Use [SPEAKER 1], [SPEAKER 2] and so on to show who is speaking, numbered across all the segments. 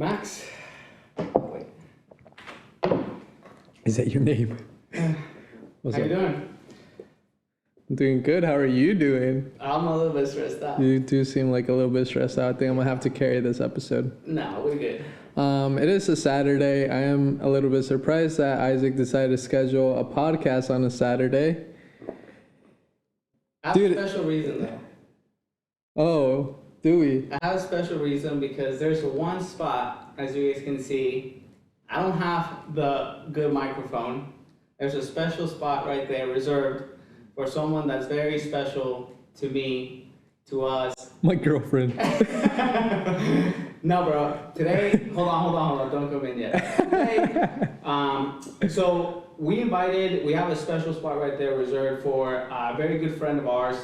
[SPEAKER 1] Max. Wait.
[SPEAKER 2] Is that your name?
[SPEAKER 1] How you doing?
[SPEAKER 2] I'm doing good. How are you doing?
[SPEAKER 1] I'm a little bit stressed out.
[SPEAKER 2] You do seem like a little bit stressed out. I think I'm gonna have to carry this episode.
[SPEAKER 1] No, we're good.
[SPEAKER 2] It is a Saturday. I am a little bit surprised that Isaac decided to schedule a podcast on a Saturday.
[SPEAKER 1] I have a special reason though.
[SPEAKER 2] Oh, do we?
[SPEAKER 1] I have a special reason because there's one spot, as you guys can see, I don't have the good microphone. There's a special spot right there reserved for someone that's very special to me, to us.
[SPEAKER 2] My girlfriend.
[SPEAKER 1] No, bro. Today, hold on. Don't come in yet. Today, so we have a special spot right there reserved for a very good friend of ours.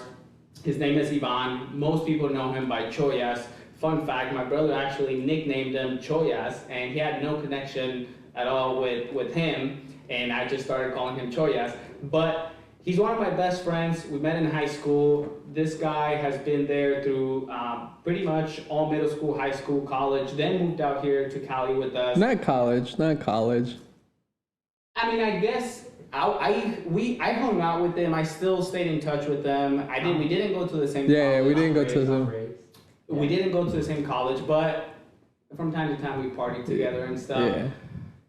[SPEAKER 1] His name is Ivan. Most people know him by Choyas. Fun fact, my brother actually nicknamed him Choyas, and he had no connection at all with him, and I just started calling him Choyas. But he's one of my best friends. We met in high school. This guy has been there through pretty much all middle school, high school, college, then moved out here to Cali with us.
[SPEAKER 2] Not college.
[SPEAKER 1] I mean, I guess I hung out with him. I still stayed in touch with them. We didn't go to the same college.
[SPEAKER 2] Yeah, we didn't go to the same.
[SPEAKER 1] We didn't go to the same college, but from time to time we partied together and stuff.
[SPEAKER 2] Yeah.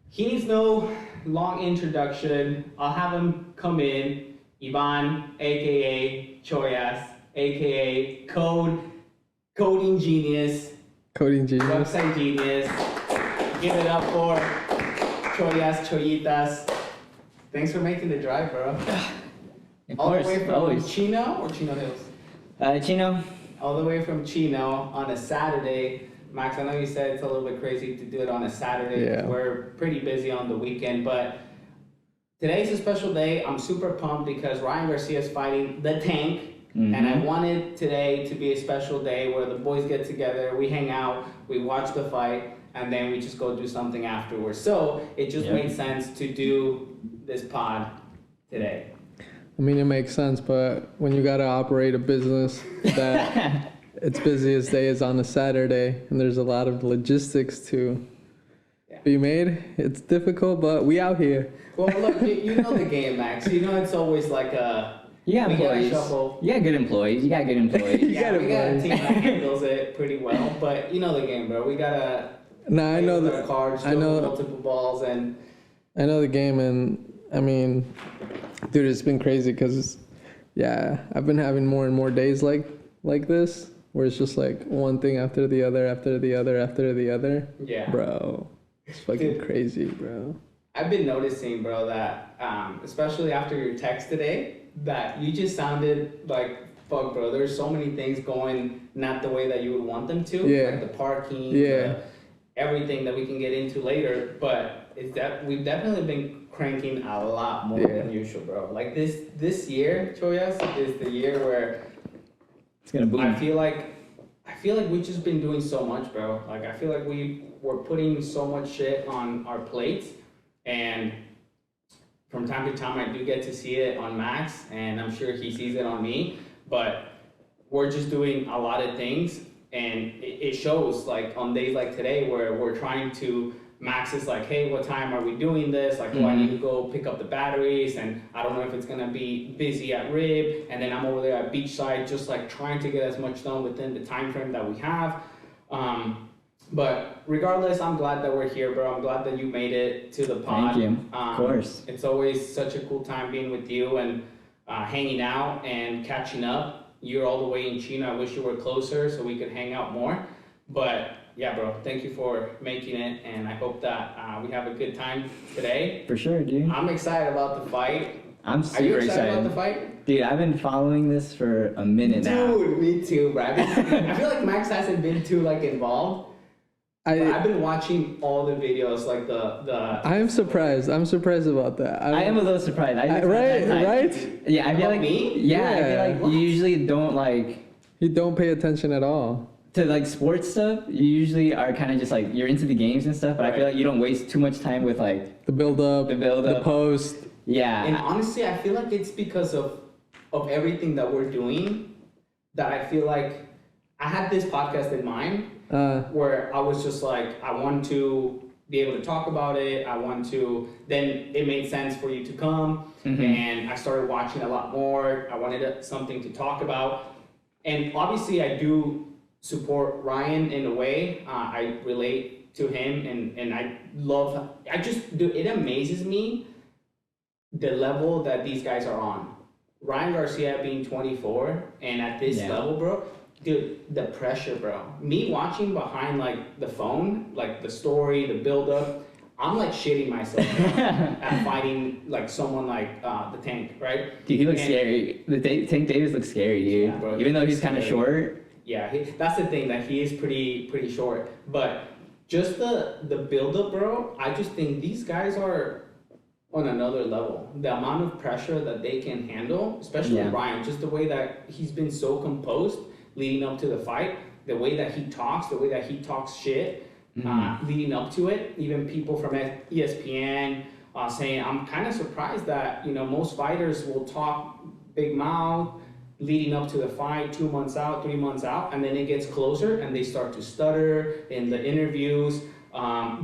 [SPEAKER 1] He needs no long introduction. I'll have him come in. Ivan, aka Choyas, aka Coding Genius. Website Genius. Give it up for Choyas, Choyitas. Thanks for making the drive, bro. All the way from Chino or Chino Hills?
[SPEAKER 3] Chino.
[SPEAKER 1] All the way from Chino on a Saturday. Max, I know you said it's a little bit crazy to do it on a Saturday.
[SPEAKER 2] Yeah.
[SPEAKER 1] We're pretty busy on the weekend, but today's a special day. I'm super pumped because Ryan Garcia is fighting the Tank. Mm-hmm. And I wanted today to be a special day where the boys get together, we hang out, we watch the fight, and then we just go do something afterwards. So it just made sense to do this pod today.
[SPEAKER 2] I mean, it makes sense, but when you gotta operate a business that its busiest day is on a Saturday, and there's a lot of logistics to be made, it's difficult, but we out here.
[SPEAKER 1] Well, look, you know the game, Max. You know it's always like a...
[SPEAKER 3] You got employees. You got good employees. We got a team
[SPEAKER 1] that handles it pretty well, but you know the game, bro. We gotta...
[SPEAKER 2] Nah, I know the
[SPEAKER 1] cards, multiple balls, and...
[SPEAKER 2] I know the game, and I mean, dude, it's been crazy because, I've been having more and more days like this, where it's just like one thing after the other, after the other.
[SPEAKER 1] Yeah.
[SPEAKER 2] Bro, it's fucking crazy, bro.
[SPEAKER 1] I've been noticing, bro, that especially after your text today, that you just sounded like, fuck, bro, there's so many things going not the way that you would want them to.
[SPEAKER 2] Yeah.
[SPEAKER 1] Like the parking, everything that we can get into later, but we've definitely been cranking a lot more than usual, bro. Like this year, Choyas, is the year where
[SPEAKER 3] it's gonna boom.
[SPEAKER 1] I feel like we've just been doing so much, bro. Like I feel like we're putting so much shit on our plates, and from time to time I do get to see it on Max, and I'm sure he sees it on me, but we're just doing a lot of things, and it shows like on days like today where we're trying to... Max is like, hey, what time are we doing this? Like, I need to go pick up the batteries, and I don't know if it's gonna be busy at Rib, and then I'm over there at Beachside just like trying to get as much done within the time frame that we have. But regardless, I'm glad that we're here, bro. I'm glad that you made it to the pod.
[SPEAKER 3] Thank you. Of course.
[SPEAKER 1] It's always such a cool time being with you and hanging out and catching up. You're all the way in Chino. I wish you were closer so we could hang out more. But yeah, bro, thank you for making it, and I hope that we have a good time today.
[SPEAKER 3] For sure, dude.
[SPEAKER 1] I'm excited about the fight.
[SPEAKER 3] I'm super
[SPEAKER 1] Are you excited about the fight?
[SPEAKER 3] Dude, I've been following this for a minute now.
[SPEAKER 1] Dude, me too, bro. I feel like Max hasn't been too involved. I've been watching all the videos, like the.
[SPEAKER 2] I'm surprised about that.
[SPEAKER 3] I am a little surprised.
[SPEAKER 2] Right?
[SPEAKER 3] Yeah, I feel like
[SPEAKER 1] me.
[SPEAKER 3] Yeah, I feel like you usually don't like.
[SPEAKER 2] You don't pay attention at all
[SPEAKER 3] to like sports stuff. You usually are kind of just like you're into the games and stuff, but I feel like you don't waste too much time with like
[SPEAKER 2] the build up, the post.
[SPEAKER 3] Yeah.
[SPEAKER 1] And honestly, I feel like it's because of everything that we're doing that I feel like I had this podcast in mind. where I was just like, I want to be able to talk about it. Then it made sense for you to come. And I started watching a lot more. I wanted something to talk about. And obviously I do support Ryan in a way. I relate to him and it amazes me the level that these guys are on. Ryan Garcia being 24 and at this level, bro, dude, the pressure, bro. Me watching behind like the phone, like the story, the build up, I'm like shitting myself at fighting like someone like the Tank, right?
[SPEAKER 3] Dude, he looks scary. Tank Davis looks scary, dude.
[SPEAKER 1] Yeah, bro,
[SPEAKER 3] even though he's kind of short.
[SPEAKER 1] Yeah, that's the thing, that he is pretty short. But just the build up, bro, I just think these guys are on another level. The amount of pressure that they can handle, especially Ryan, just the way that he's been so composed leading up to the fight, the way that he talks shit leading up to it. Even people from ESPN saying, I'm kind of surprised that, most fighters will talk big mouth leading up to the fight 2 months out, 3 months out, and then it gets closer and they start to stutter in the interviews.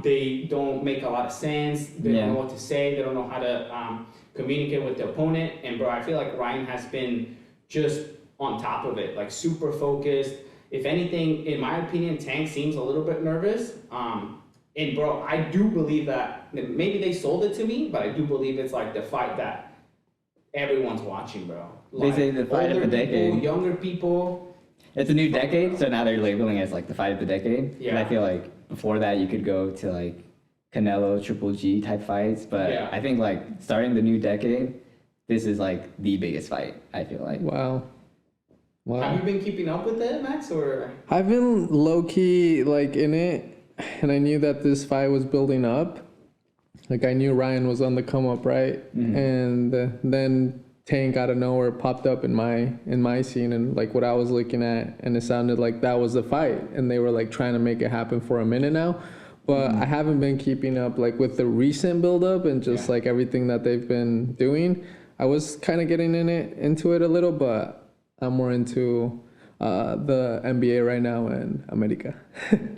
[SPEAKER 1] They don't make a lot of sense. They don't know what to say. They don't know how to communicate with the opponent. And bro, I feel like Ryan has been just on top of it, like super focused. If anything, in my opinion, Tank seems a little bit nervous. And bro, I do believe that maybe they sold it to me, but I do believe it's like the fight that everyone's watching, bro.
[SPEAKER 3] They say the fight of the decade.
[SPEAKER 1] People, younger people.
[SPEAKER 3] It's a new decade, so now they're labeling it as like the fight of the decade.
[SPEAKER 1] Yeah.
[SPEAKER 3] And I feel like before that you could go to like Canelo, Triple G type fights, but I think like starting the new decade, this is like the biggest fight, I feel like.
[SPEAKER 2] Wow.
[SPEAKER 1] Have you been keeping up with it, Max, or?
[SPEAKER 2] I've been low-key like in it, and I knew that this fight was building up. Like I knew Ryan was on the come up, right? And then Tank out of nowhere popped up in my scene and like what I was looking at, and it sounded like that was the fight, and they were like trying to make it happen for a minute now. But I haven't been keeping up like with the recent build up and just like everything that they've been doing. I was kind of getting into it a little, but I'm more into the NBA right now and America.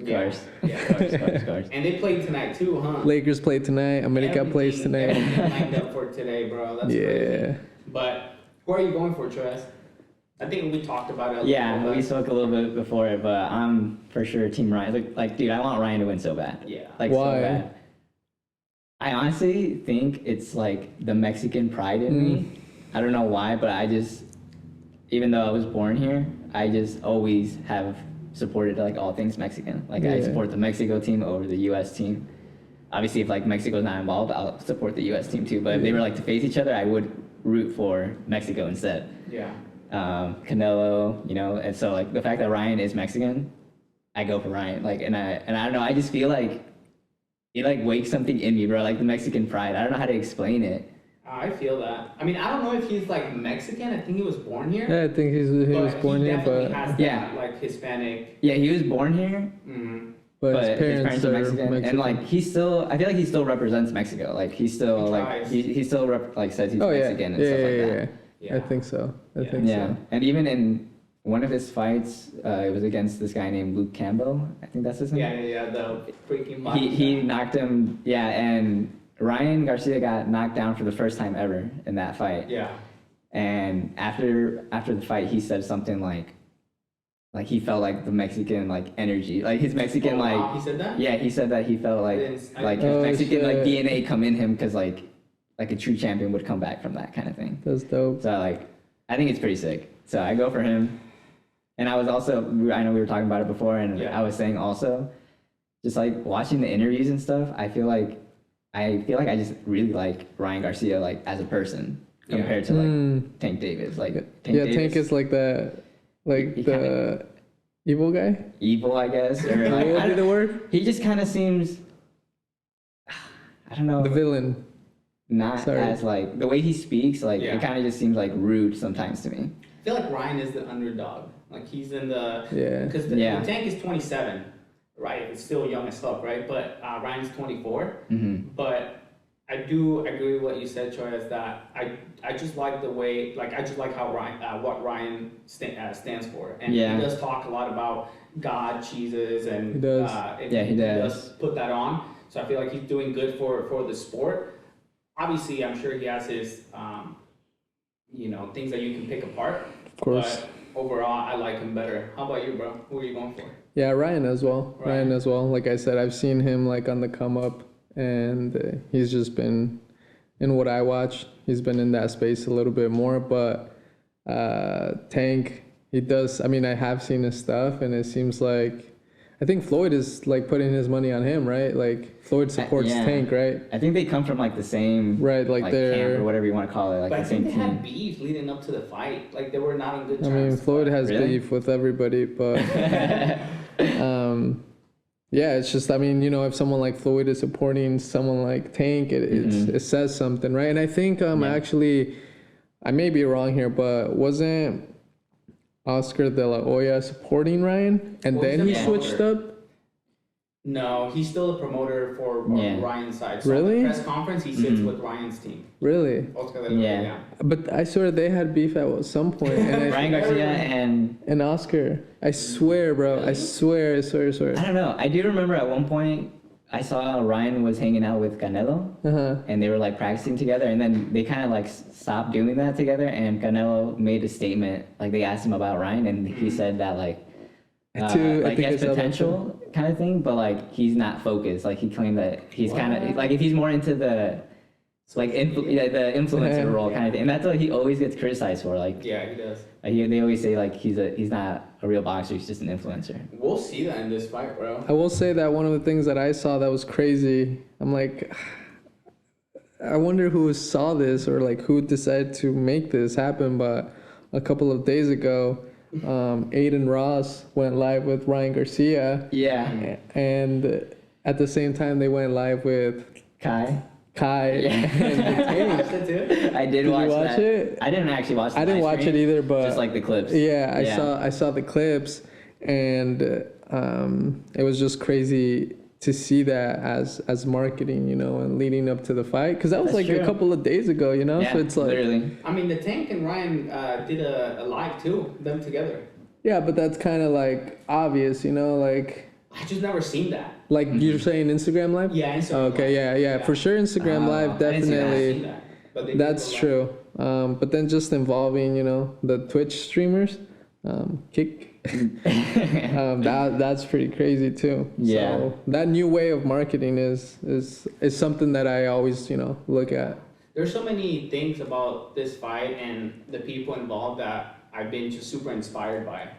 [SPEAKER 3] Cars.
[SPEAKER 1] And they played tonight too, huh?
[SPEAKER 2] Lakers play tonight. America plays tonight.
[SPEAKER 1] Everything lined up for today, bro. That's crazy. But who are you going for, Choyas? I think we talked about it.
[SPEAKER 3] We spoke a little bit before it, but I'm for sure Team Ryan. Like, dude, I want Ryan to win so bad.
[SPEAKER 1] Yeah.
[SPEAKER 3] Like,
[SPEAKER 2] why?
[SPEAKER 3] so bad. I honestly think it's like the Mexican pride in me. I don't know why, but I just, even though I was born here, I just always have supported like all things Mexican. Like I support the Mexico team over the U.S. team. Obviously, if like Mexico's not involved, I'll support the U.S. team too. But if they were like to face each other, I would root for Mexico instead.
[SPEAKER 1] Yeah.
[SPEAKER 3] Canelo, and so like the fact that Ryan is Mexican, I go for Ryan. Like, and I don't know, I just feel like it like wakes something in me, bro. Like the Mexican pride. I don't know how to explain it.
[SPEAKER 1] I feel that. I mean, I don't know if he's like Mexican. I think he was born here.
[SPEAKER 2] Yeah, I think he was born here, but
[SPEAKER 1] has that, like Hispanic.
[SPEAKER 3] Yeah, he was born here.
[SPEAKER 2] But his parents are Mexican.
[SPEAKER 3] And like I feel like he still represents Mexico. Like he still he still says he's Mexican and stuff like that.
[SPEAKER 2] Yeah. I think so. I think so.
[SPEAKER 3] And even in one of his fights, it was against this guy named Luke Campbell. I think that's his name.
[SPEAKER 1] Yeah, the freaking
[SPEAKER 3] he knocked him. Yeah, and Ryan Garcia got knocked down for the first time ever in that fight.
[SPEAKER 1] Yeah.
[SPEAKER 3] And after the fight, he said something like he felt like the Mexican like energy, like his Mexican
[SPEAKER 1] wow. He said that?
[SPEAKER 3] Yeah, he said that he felt like his Mexican like DNA come in him because like a true champion would come back from that kind of thing.
[SPEAKER 2] That's dope.
[SPEAKER 3] So I think it's pretty sick. So I go for him. And I was also, I know we were talking about it before, and I was saying also, just like watching the interviews and stuff, I feel like I just really like Ryan Garcia like as a person compared to like Tank Davis. Like
[SPEAKER 2] Tank is like the evil guy.
[SPEAKER 3] Evil, I guess. Or like,
[SPEAKER 2] what would be the word?
[SPEAKER 3] He just kind of seems, I don't know.
[SPEAKER 2] The villain.
[SPEAKER 3] Not as like the way he speaks, like it kind of just seems like rude sometimes to me.
[SPEAKER 1] I feel like Ryan is the underdog. Like he's in the because the Tank is 27, right? It's still young as fuck, right? But Ryan's 24. But I do agree with what you said, Choyas, that I just like the way, like, I just like how Ryan, what Ryan stands for. And he does talk a lot about God, Jesus, and
[SPEAKER 2] he does.
[SPEAKER 3] He does
[SPEAKER 1] put that on. So I feel like he's doing good for the sport. Obviously, I'm sure he has his, things that you can pick apart.
[SPEAKER 2] Of course.
[SPEAKER 1] But overall, I like him better. How about you, bro? Who are you going for?
[SPEAKER 2] Yeah, Ryan as well. Ryan as well. Like I said, I've seen him like on the come up, and he's just been, in what I watch, he's been in that space a little bit more. But Tank, he does. I mean, I have seen his stuff, and it seems like, I think Floyd is like putting his money on him, right? Like Floyd supports Tank, right?
[SPEAKER 3] I think they come from like the same
[SPEAKER 2] like they're
[SPEAKER 3] camp or whatever you want to call it, like
[SPEAKER 1] but
[SPEAKER 3] the same team.
[SPEAKER 1] I think they had beef leading up to the fight. Like they were not on good terms.
[SPEAKER 2] I mean, Floyd has beef with everybody, but yeah, it's just, I mean, if someone like Floyd is supporting someone like Tank, it says something, right? And I think actually, I may be wrong here, but wasn't Oscar De La Hoya supporting Ryan, and then he switched up?
[SPEAKER 1] No, he's still a promoter for Ryan's side. So
[SPEAKER 2] really?
[SPEAKER 1] At the press conference, he sits with Ryan's team.
[SPEAKER 2] Really?
[SPEAKER 1] Oscar De La Hoya.
[SPEAKER 2] But I swear they had beef at some point. And
[SPEAKER 3] Ryan Garcia and
[SPEAKER 2] Oscar. I swear, bro. Really? I swear.
[SPEAKER 3] I don't know. I do remember at one point I saw Ryan was hanging out with Canelo, and they were like practicing together, and then they kind of like stopped doing that together, and Canelo made a statement, like they asked him about Ryan, and he said that like he has potential kind of thing, but like he's not focused. Like he claimed that he's kind of like, if he's more into the the influencer role kind of thing, and that's what he always gets criticized for. Like
[SPEAKER 1] he does.
[SPEAKER 3] Like they always say like he's not a real boxer, he's just an influencer.
[SPEAKER 1] We'll see that in this fight, bro.
[SPEAKER 2] I will say that one of the things that I saw that was crazy, I'm like, I wonder who saw this or like who decided to make this happen. But a couple of days ago, Aiden Ross went live with Ryan Garcia.
[SPEAKER 3] Yeah.
[SPEAKER 2] And at the same time, they went live with
[SPEAKER 3] Kai.
[SPEAKER 2] And
[SPEAKER 3] I did watch that.
[SPEAKER 2] It?
[SPEAKER 3] I didn't actually watch it.
[SPEAKER 2] I didn't watch it either, but
[SPEAKER 3] just like the clips.
[SPEAKER 2] Yeah, I saw the clips, and it was just crazy to see that as marketing, and leading up to the fight, because that was like a couple of days ago,
[SPEAKER 3] Yeah,
[SPEAKER 2] so it's like
[SPEAKER 3] literally.
[SPEAKER 1] I mean, the Tank and Ryan did a live too, them together.
[SPEAKER 2] Yeah, but that's kind of like obvious, like.
[SPEAKER 1] I just never seen that.
[SPEAKER 2] Like you're saying Instagram Live?
[SPEAKER 1] Yeah, Instagram
[SPEAKER 2] Okay, yeah. For sure Instagram Live, definitely. That's true. But then just involving, the Twitch streamers, kick. That's pretty crazy too.
[SPEAKER 3] Yeah.
[SPEAKER 2] So that new way of marketing is something that I always, look at.
[SPEAKER 1] There's so many things about this fight and the people involved that I've been just super inspired by.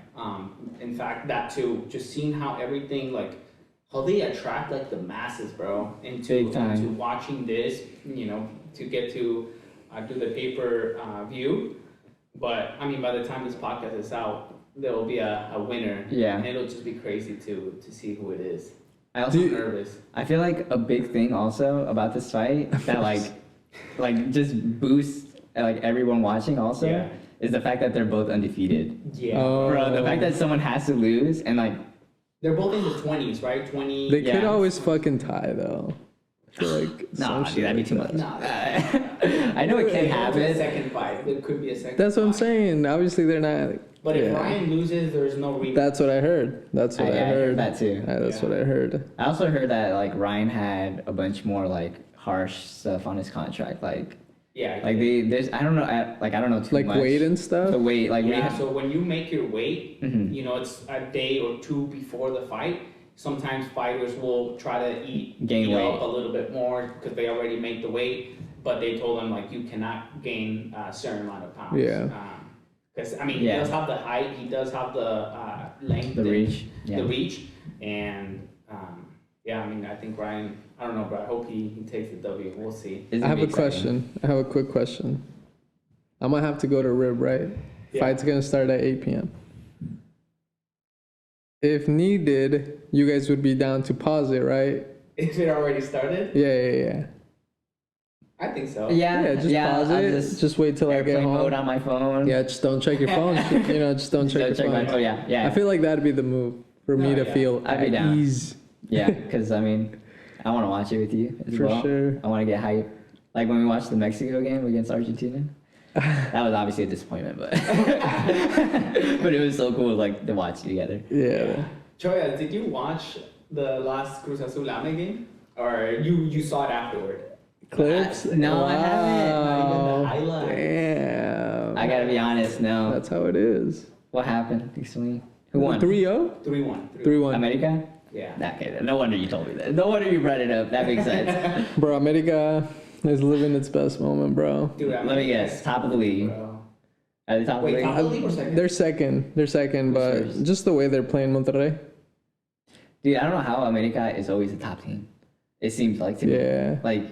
[SPEAKER 1] In fact, that too, just seeing how everything, like, how they attract, like, the masses, bro, into watching this, to get to do the pay-per-view. But, I mean, by the time this podcast is out, there will be a winner.
[SPEAKER 3] Yeah.
[SPEAKER 1] And it'll just be crazy to see who it is.
[SPEAKER 3] I also
[SPEAKER 1] nervous.
[SPEAKER 3] I feel like a big thing also about this fight that, like just boosts, like, everyone watching also is the fact that they're both undefeated.
[SPEAKER 1] Yeah.
[SPEAKER 3] Bro, the fact that someone has to lose and, like...
[SPEAKER 1] They're both in the 20s, right? 20.
[SPEAKER 2] They could always fucking tie, though. I feel like
[SPEAKER 3] that'd be too much.
[SPEAKER 1] Nah.
[SPEAKER 3] I know it can happen.
[SPEAKER 1] Second fight. There could be a second
[SPEAKER 2] That's what I'm saying. Obviously, they're not...
[SPEAKER 1] But if Ryan loses, there's no rematch.
[SPEAKER 2] That's what I heard. I
[SPEAKER 3] heard that too.
[SPEAKER 2] That's what I heard.
[SPEAKER 3] I also heard that, like, Ryan had a bunch more, like, harsh stuff on his contract, like...
[SPEAKER 1] Yeah.
[SPEAKER 3] Like there's I don't know too much.
[SPEAKER 2] Like weight and stuff.
[SPEAKER 3] The weight, like
[SPEAKER 1] so when you make your weight, it's a day or two before the fight. Sometimes fighters will try to gain weight up a little bit more because they already make the weight, but they told them like you cannot gain a certain amount of pounds.
[SPEAKER 2] Yeah.
[SPEAKER 1] Because he does have the height, he does have the length,
[SPEAKER 3] the reach,
[SPEAKER 1] and I think Ryan. I don't know, but I hope he takes the W. We'll see.
[SPEAKER 2] I have a question. I have a quick question. I'm going to have to go to Rib, right? Yeah. Fight's going to start at 8 p.m. If needed, you guys would be down to pause it, right?
[SPEAKER 1] If it already started?
[SPEAKER 2] Yeah.
[SPEAKER 1] I think so.
[SPEAKER 2] Yeah, just pause it. Just wait till I get home.
[SPEAKER 3] Mode on my phone.
[SPEAKER 2] Yeah, just don't check your phone. Just don't check your phone.
[SPEAKER 3] Oh, yeah.
[SPEAKER 2] I feel like that'd be the move for me to feel
[SPEAKER 3] I'd be
[SPEAKER 2] at
[SPEAKER 3] down.
[SPEAKER 2] ease.
[SPEAKER 3] Yeah, because, I want to watch it with you as well.
[SPEAKER 2] For sure.
[SPEAKER 3] I want to get hype. Like when we watched the Mexico game against Argentina. That was obviously a disappointment, but but it was so cool like to watch together.
[SPEAKER 2] Yeah.
[SPEAKER 1] Choyas, did you watch the last Cruz Azul Ame game? Or you saw it afterward?
[SPEAKER 2] Clips?
[SPEAKER 3] No, I haven't.
[SPEAKER 1] Not even the
[SPEAKER 2] Wow.
[SPEAKER 1] highlights.
[SPEAKER 2] Damn.
[SPEAKER 3] I gotta be honest, no.
[SPEAKER 2] That's how it is.
[SPEAKER 3] What happened? Explain. Who won?
[SPEAKER 2] 3-0?
[SPEAKER 1] 3-1.
[SPEAKER 2] 3-1.
[SPEAKER 3] America?
[SPEAKER 1] Yeah.
[SPEAKER 3] Okay, no wonder you told me that. No wonder you brought it up. That makes sense.
[SPEAKER 2] Bro, America is living its best moment, bro.
[SPEAKER 1] Dude,
[SPEAKER 3] Let me guess. Top of the league.
[SPEAKER 1] Bro.
[SPEAKER 3] At the top
[SPEAKER 1] Wait,
[SPEAKER 3] of the
[SPEAKER 1] top
[SPEAKER 3] league?
[SPEAKER 1] of the league or second?
[SPEAKER 2] They're second, but
[SPEAKER 3] first?
[SPEAKER 2] just the way they're playing Monterrey.
[SPEAKER 3] Dude, I don't know how America is always the top team. It seems like to me.
[SPEAKER 2] Yeah.
[SPEAKER 3] Like,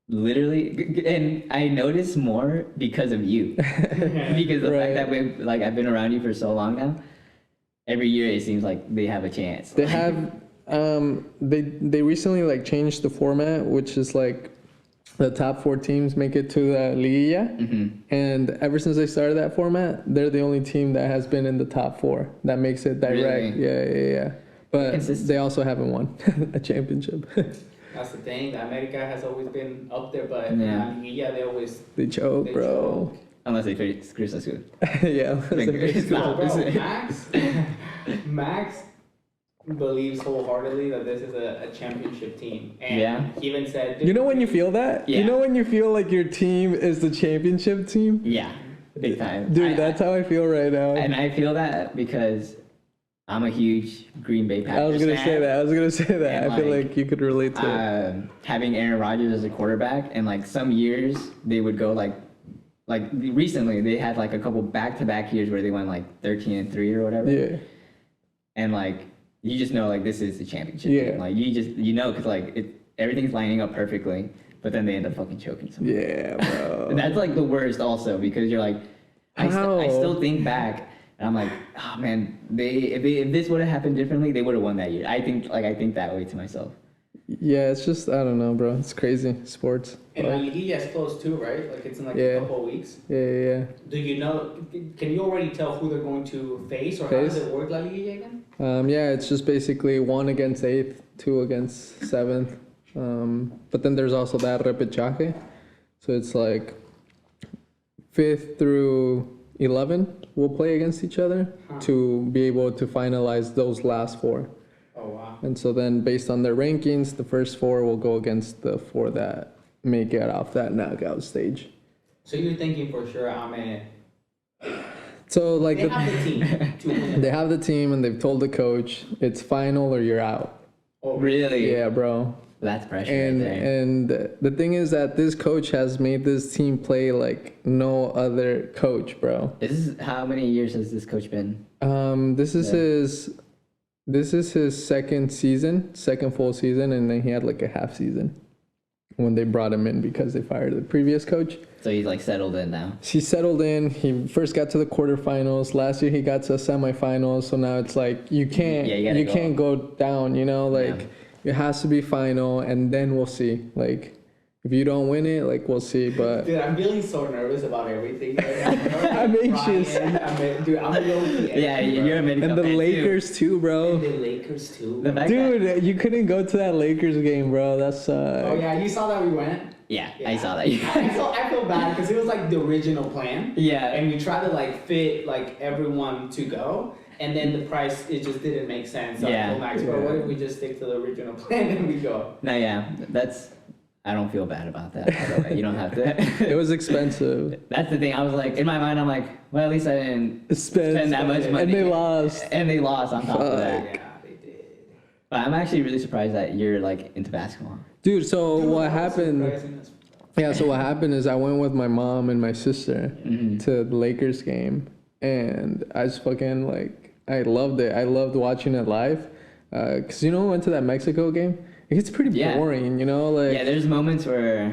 [SPEAKER 3] literally, and I notice more because of you. Because the
[SPEAKER 2] Right.
[SPEAKER 3] fact that I've been around you for so long now. Every year it seems like they have a chance.
[SPEAKER 2] They have they recently like changed the format, which is like the top 4 teams make it to the Liguilla.
[SPEAKER 3] Mm-hmm.
[SPEAKER 2] And ever since they started that format, they're the only team that has been in the top 4. That makes it direct.
[SPEAKER 3] Really?
[SPEAKER 2] Yeah. But
[SPEAKER 3] Consistent.
[SPEAKER 2] they also haven't won a championship.
[SPEAKER 1] That's the thing. America has always been up there, but
[SPEAKER 3] Yeah.
[SPEAKER 1] yeah, they always
[SPEAKER 2] They choke,
[SPEAKER 1] they
[SPEAKER 2] bro.
[SPEAKER 1] choke.
[SPEAKER 3] Unless they face Cruz Azul.
[SPEAKER 2] Yeah.
[SPEAKER 3] It's
[SPEAKER 1] No,
[SPEAKER 3] not.
[SPEAKER 1] bro, Max believes wholeheartedly that this is a championship team, and
[SPEAKER 3] Yeah.
[SPEAKER 1] he even said,
[SPEAKER 2] You know when you feel that?
[SPEAKER 3] Yeah.
[SPEAKER 2] You know when you feel like your team is the championship team?
[SPEAKER 3] Yeah, big time.
[SPEAKER 2] Dude, that's how I feel right now.
[SPEAKER 3] And I feel that because I'm a huge Green Bay Packers
[SPEAKER 2] I was gonna
[SPEAKER 3] fan.
[SPEAKER 2] say that.
[SPEAKER 3] And,
[SPEAKER 2] I feel
[SPEAKER 3] like,
[SPEAKER 2] like you could relate to it.
[SPEAKER 3] Having Aaron Rodgers as a quarterback, and like some years they would go like recently they had like a couple back-to-back years where they went like 13-3 or whatever.
[SPEAKER 2] Yeah.
[SPEAKER 3] And like you just know like this is the championship.
[SPEAKER 2] Yeah.
[SPEAKER 3] Game. Like you know because like everything's lining up perfectly, but then they end up fucking choking someone.
[SPEAKER 2] Yeah, bro.
[SPEAKER 3] And that's like the worst also because you're like I
[SPEAKER 2] How?
[SPEAKER 3] still think back and I'm like, oh man, if this would have happened differently, they would have won that year. I think that way to myself.
[SPEAKER 2] Yeah, it's just I don't know, bro. It's crazy sports.
[SPEAKER 1] and
[SPEAKER 2] But-
[SPEAKER 1] La Liguilla is close too, right? Like it's in like
[SPEAKER 2] Yeah.
[SPEAKER 1] a couple of weeks.
[SPEAKER 2] yeah.
[SPEAKER 1] Do you know? Can you already tell who they're going to face, or how does
[SPEAKER 2] Face?
[SPEAKER 1] it work, La Liguilla again?
[SPEAKER 2] Yeah, it's just basically 1 against 8th, 2 against 7th. But then there's also that repechaje. So it's like 5th through 11 will play against each other to be able to finalize those last 4.
[SPEAKER 1] Oh wow.
[SPEAKER 2] And so then based on their rankings, the first 4 will go against the 4 that may get off that knockout stage.
[SPEAKER 1] So you're thinking for sure, Ahmed?
[SPEAKER 2] So like
[SPEAKER 1] They have the team to win.
[SPEAKER 2] they have the team and they've told the coach it's final or you're out.
[SPEAKER 1] Oh,
[SPEAKER 3] Really?
[SPEAKER 2] Yeah, bro.
[SPEAKER 3] That's pressure
[SPEAKER 2] And
[SPEAKER 3] right there.
[SPEAKER 2] and the thing is that this coach has made this team play like no other coach, bro.
[SPEAKER 3] How many years has this coach been?
[SPEAKER 2] This is his second full season, and then he had like a half season when they brought him in because they fired the previous coach.
[SPEAKER 3] So he's like settled in now.
[SPEAKER 2] He settled in. He first got to the quarterfinals. Last year he got to semifinals. So now it's like you can't can't go down. You know, like it has to be final, and then we'll see. Like if you don't win it, like we'll see. But
[SPEAKER 1] Dude, I'm feeling so nervous about everything.
[SPEAKER 2] I'm anxious.
[SPEAKER 1] Dude, I'm low-key
[SPEAKER 3] Yeah,
[SPEAKER 1] anxious,
[SPEAKER 3] you're a American
[SPEAKER 2] and the
[SPEAKER 3] fan, too.
[SPEAKER 2] Lakers too, bro.
[SPEAKER 1] And the Lakers too.
[SPEAKER 3] The fact that-
[SPEAKER 2] Dude, you couldn't go to that Lakers game, bro. That's
[SPEAKER 1] Oh yeah, you saw that we went.
[SPEAKER 3] Yeah, I saw that.
[SPEAKER 1] I feel bad because it was like the original plan.
[SPEAKER 3] Yeah.
[SPEAKER 1] And we tried to like fit like everyone to go, and then the price it just didn't make sense. So I
[SPEAKER 3] Yeah.
[SPEAKER 1] told Max, bro, what if we just stick to the original plan and we go?
[SPEAKER 3] No, yeah, I don't feel bad about that. By the way. You don't have to.
[SPEAKER 2] it was expensive.
[SPEAKER 3] That's the thing. I was like, in my mind, I'm like, well, at least I didn't spend that much money.
[SPEAKER 2] And they lost.
[SPEAKER 3] And they lost on top of that.
[SPEAKER 1] Yeah, they did.
[SPEAKER 3] But I'm actually really surprised that you're like into basketball.
[SPEAKER 2] Dude, so
[SPEAKER 1] Dude,
[SPEAKER 2] what
[SPEAKER 1] that was
[SPEAKER 2] happened?
[SPEAKER 1] surprising as-
[SPEAKER 2] Yeah, so what happened is I went with my mom and my sister to the Lakers game, and I just fucking like I loved it. I loved watching it live, cause I went to that Mexico game. It gets pretty
[SPEAKER 3] Yeah.
[SPEAKER 2] boring, like
[SPEAKER 3] Yeah, there's moments where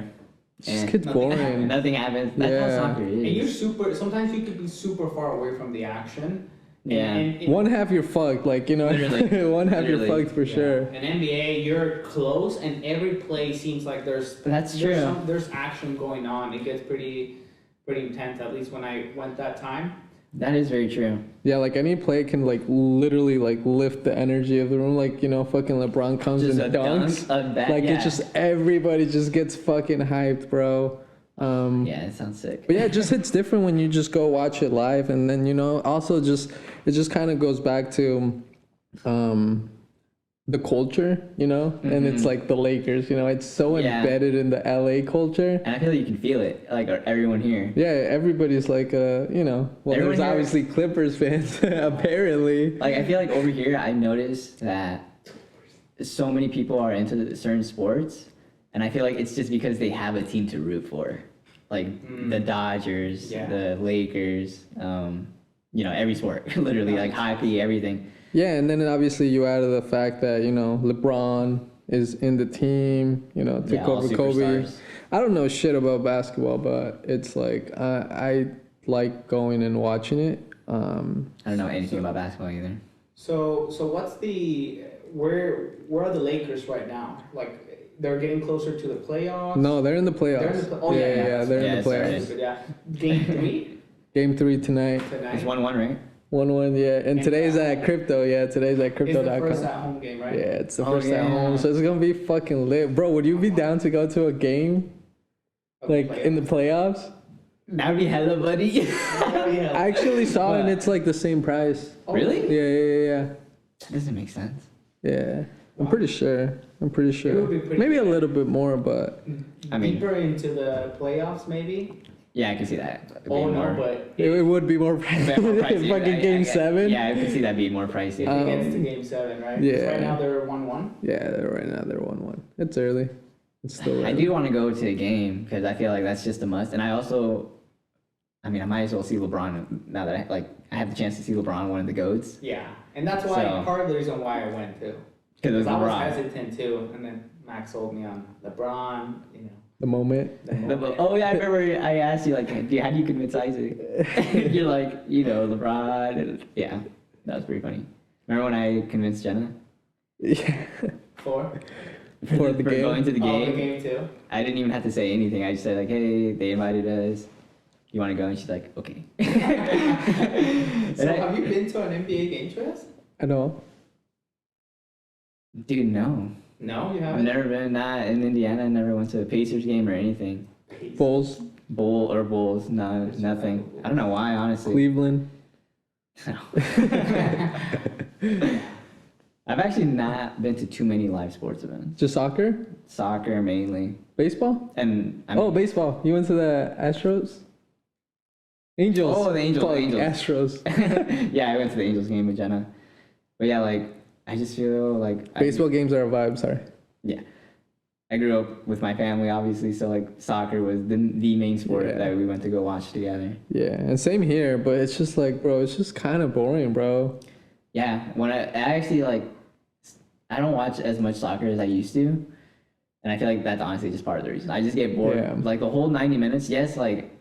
[SPEAKER 2] it just gets boring.
[SPEAKER 3] nothing happens. That's
[SPEAKER 2] Yeah.
[SPEAKER 3] how soccer
[SPEAKER 1] And you're
[SPEAKER 3] is.
[SPEAKER 1] sometimes you could be super far away from the action.
[SPEAKER 3] Yeah.
[SPEAKER 1] And
[SPEAKER 2] One half you're fucked,
[SPEAKER 3] Literally.
[SPEAKER 2] one half
[SPEAKER 3] Literally.
[SPEAKER 2] you're fucked for sure.
[SPEAKER 1] In NBA, you're close, and every play seems like there's
[SPEAKER 3] True.
[SPEAKER 1] there's action going on. It gets pretty intense. At least when I went that time.
[SPEAKER 3] That is very true.
[SPEAKER 2] Yeah, like any play can like literally like lift the energy of the room. Like, you know, fucking LeBron comes
[SPEAKER 3] Just
[SPEAKER 2] and
[SPEAKER 3] a
[SPEAKER 2] dunks.
[SPEAKER 3] dunk of that,
[SPEAKER 2] Like
[SPEAKER 3] yeah.
[SPEAKER 2] it's just everybody just gets fucking hyped, bro.
[SPEAKER 3] Yeah, it sounds sick.
[SPEAKER 2] But yeah, it just hits different when you just go watch it live, and then, you know, also just it just kind of goes back to the culture, you know, and it's like the Lakers, you know, it's so
[SPEAKER 3] Yeah.
[SPEAKER 2] embedded in the LA culture.
[SPEAKER 3] And I feel like you can feel it, like everyone here.
[SPEAKER 2] Yeah, everybody's like, you know, well,
[SPEAKER 3] Everyone
[SPEAKER 2] there's
[SPEAKER 3] here-
[SPEAKER 2] obviously Clippers fans, apparently.
[SPEAKER 3] Like I feel like over here, I noticed that so many people are into certain sports, and I feel like it's just because they have a team to root for, like the Dodgers,
[SPEAKER 1] Yeah.
[SPEAKER 3] the Lakers, you know, every sport, literally, like hockey, everything.
[SPEAKER 2] Yeah, and then obviously you add the fact that, you know, LeBron is in the team, you know, took
[SPEAKER 3] Yeah, all
[SPEAKER 2] over Kobe.
[SPEAKER 3] superstars.
[SPEAKER 2] I don't know shit about basketball, but it's like I like going and watching it.
[SPEAKER 3] I don't know anything about basketball either.
[SPEAKER 1] So what's where are the Lakers right now? Like they're getting closer to the playoffs.
[SPEAKER 2] No, they're in the playoffs.
[SPEAKER 1] They're in the yeah,
[SPEAKER 2] they're
[SPEAKER 3] Yeah,
[SPEAKER 2] in the
[SPEAKER 3] sorry.
[SPEAKER 2] playoffs.
[SPEAKER 1] But yeah, game 3
[SPEAKER 2] Game 3 tonight.
[SPEAKER 1] tonight.
[SPEAKER 3] It's 1-1, right?
[SPEAKER 2] 1-1, yeah. And
[SPEAKER 1] And,
[SPEAKER 2] today's at crypto, yeah. Today's at
[SPEAKER 1] It's the first
[SPEAKER 2] crypto.com.
[SPEAKER 1] at home game, right?
[SPEAKER 2] Yeah, it's the
[SPEAKER 3] Oh,
[SPEAKER 2] first at
[SPEAKER 3] yeah.
[SPEAKER 2] home, so it's gonna be fucking lit, bro. Would you be down to go to a game
[SPEAKER 1] Of the
[SPEAKER 2] like in the playoffs?
[SPEAKER 3] That would be hella, buddy.
[SPEAKER 1] playoffs.
[SPEAKER 2] I actually saw it and
[SPEAKER 3] What?
[SPEAKER 2] it's like the same price.
[SPEAKER 1] Oh,
[SPEAKER 3] Really?
[SPEAKER 2] Yeah.
[SPEAKER 3] That doesn't make sense.
[SPEAKER 2] Yeah. I'm pretty sure.
[SPEAKER 1] It would be pretty
[SPEAKER 2] Maybe a
[SPEAKER 1] good.
[SPEAKER 2] little bit more, but
[SPEAKER 3] I mean-
[SPEAKER 1] Deeper into the playoffs, maybe.
[SPEAKER 3] Yeah, I can see that.
[SPEAKER 1] Oh
[SPEAKER 3] being
[SPEAKER 1] no,
[SPEAKER 3] more-
[SPEAKER 1] but
[SPEAKER 2] it would be more pricey.
[SPEAKER 3] more pricey.
[SPEAKER 2] Fucking game 7.
[SPEAKER 3] Yeah, I can see that being more pricey.
[SPEAKER 1] if it gets to game 7, right? 'Cause
[SPEAKER 2] yeah.
[SPEAKER 1] Right now they're 1-1.
[SPEAKER 2] Yeah, right now they're 1-1. It's early. It's still
[SPEAKER 3] I
[SPEAKER 2] early.
[SPEAKER 3] do want to go to a game because I feel like that's just a must. And I also, I mean, I might as well see LeBron now that I have the chance to see LeBron, one of the GOATs.
[SPEAKER 1] Yeah, and that's why
[SPEAKER 3] So-
[SPEAKER 1] part of the reason why I went too.
[SPEAKER 3] Because it was
[SPEAKER 1] I was
[SPEAKER 3] LeBron.
[SPEAKER 1] hesitant too, and then Max sold me on LeBron. You know.
[SPEAKER 2] The moment.
[SPEAKER 3] Oh yeah, I remember I asked you like, how do you convince Isaac? You're like, you know, LeBron. And, yeah, that was pretty funny. Remember when I convinced Jenna
[SPEAKER 2] Yeah.
[SPEAKER 1] For
[SPEAKER 2] For the game?
[SPEAKER 3] going to the
[SPEAKER 1] Oh,
[SPEAKER 3] game?
[SPEAKER 1] the game too.
[SPEAKER 3] I didn't even have to say anything. I just said like, hey, they invited us. You want to go? And she's like, okay.
[SPEAKER 1] So
[SPEAKER 3] And I-
[SPEAKER 1] have you been to an NBA game, Choyas?
[SPEAKER 2] I know.
[SPEAKER 3] Dude, no.
[SPEAKER 1] No, you
[SPEAKER 3] I've
[SPEAKER 1] haven't.
[SPEAKER 3] never been not in Indiana. I never went to a Pacers game or anything.
[SPEAKER 2] Bulls,
[SPEAKER 3] Bulls, no, nothing. I don't know why, honestly.
[SPEAKER 2] Cleveland.
[SPEAKER 3] No. I've actually not been to too many live sports events.
[SPEAKER 2] Just soccer?
[SPEAKER 3] Soccer mainly,
[SPEAKER 2] Baseball?
[SPEAKER 3] and
[SPEAKER 2] Oh, baseball. You went to the Astros? Angels.
[SPEAKER 3] Oh, the Angels,
[SPEAKER 2] Fuck,
[SPEAKER 3] the Angels.
[SPEAKER 2] Astros.
[SPEAKER 3] yeah, I went to the Angels game with Jenna. But yeah, like I just feel like
[SPEAKER 2] Baseball games are a vibe, sorry.
[SPEAKER 3] Yeah, I grew up with my family, obviously, so like soccer was the main sport
[SPEAKER 2] Yeah.
[SPEAKER 3] that we went to go watch together.
[SPEAKER 2] Yeah, and same here, but it's just like, bro, it's just kind of boring, bro.
[SPEAKER 3] Yeah, when I actually like, I don't watch as much soccer as I used to, and I feel like that's honestly just part of the reason. I just get bored.
[SPEAKER 2] Yeah.
[SPEAKER 3] Like the whole 90 minutes, yes, like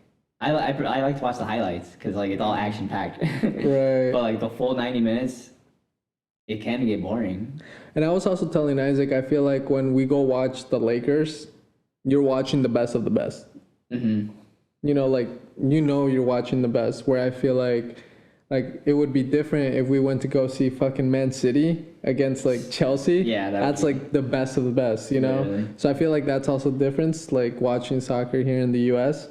[SPEAKER 3] I like to watch the highlights because like it's all action packed.
[SPEAKER 2] Right.
[SPEAKER 3] But like the full 90 minutes, it can get boring.
[SPEAKER 2] And I was also telling Isaac, I feel like when we go watch the Lakers, you're watching the best of the best.
[SPEAKER 3] Mm-hmm.
[SPEAKER 2] You know, like, you know you're watching the best, where I feel like it would be different if we went to go see fucking Man City against like Chelsea.
[SPEAKER 3] Yeah,
[SPEAKER 2] that's like the best of the best, you know?
[SPEAKER 3] Literally.
[SPEAKER 2] So I feel like that's also the difference, like watching soccer here in the US.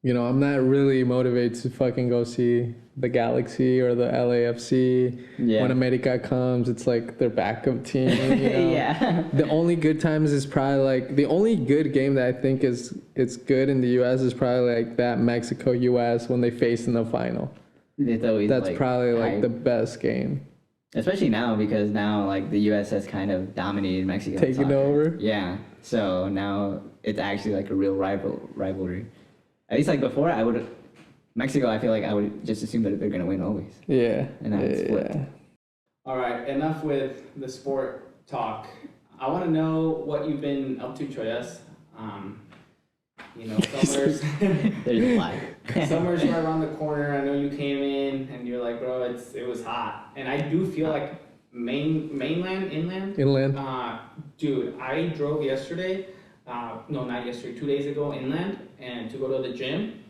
[SPEAKER 2] You know, I'm not really motivated to fucking go see the Galaxy or the LAFC.
[SPEAKER 3] Yeah.
[SPEAKER 2] When America comes, it's like their backup team, you know?
[SPEAKER 3] Yeah.
[SPEAKER 2] The only good times is probably like the only good game that I think it's good in the US is probably like that Mexico US when they face in the final.
[SPEAKER 3] It's always
[SPEAKER 2] That's
[SPEAKER 3] like,
[SPEAKER 2] probably like
[SPEAKER 3] hype.
[SPEAKER 2] the best game.
[SPEAKER 3] Especially now because now like the U.S. has kind of dominated Mexico. in
[SPEAKER 2] Taken
[SPEAKER 3] soccer.
[SPEAKER 2] over?
[SPEAKER 3] Yeah. So now it's actually like a real rivalry. At least like before, Mexico. I feel like I would just assume that they're gonna win always.
[SPEAKER 2] Yeah.
[SPEAKER 3] And now it's flipped.
[SPEAKER 1] All right, enough with the sport talk. I want to know what you've been up to, Choyas. You know, summer's
[SPEAKER 3] There's a flag.
[SPEAKER 1] summer's right around the corner. I know you came in and you're like, bro, it was hot, and I do feel like inland.
[SPEAKER 2] Inland.
[SPEAKER 1] Dude, I drove yesterday. No, not yesterday. 2 days ago, inland, and to go to the gym.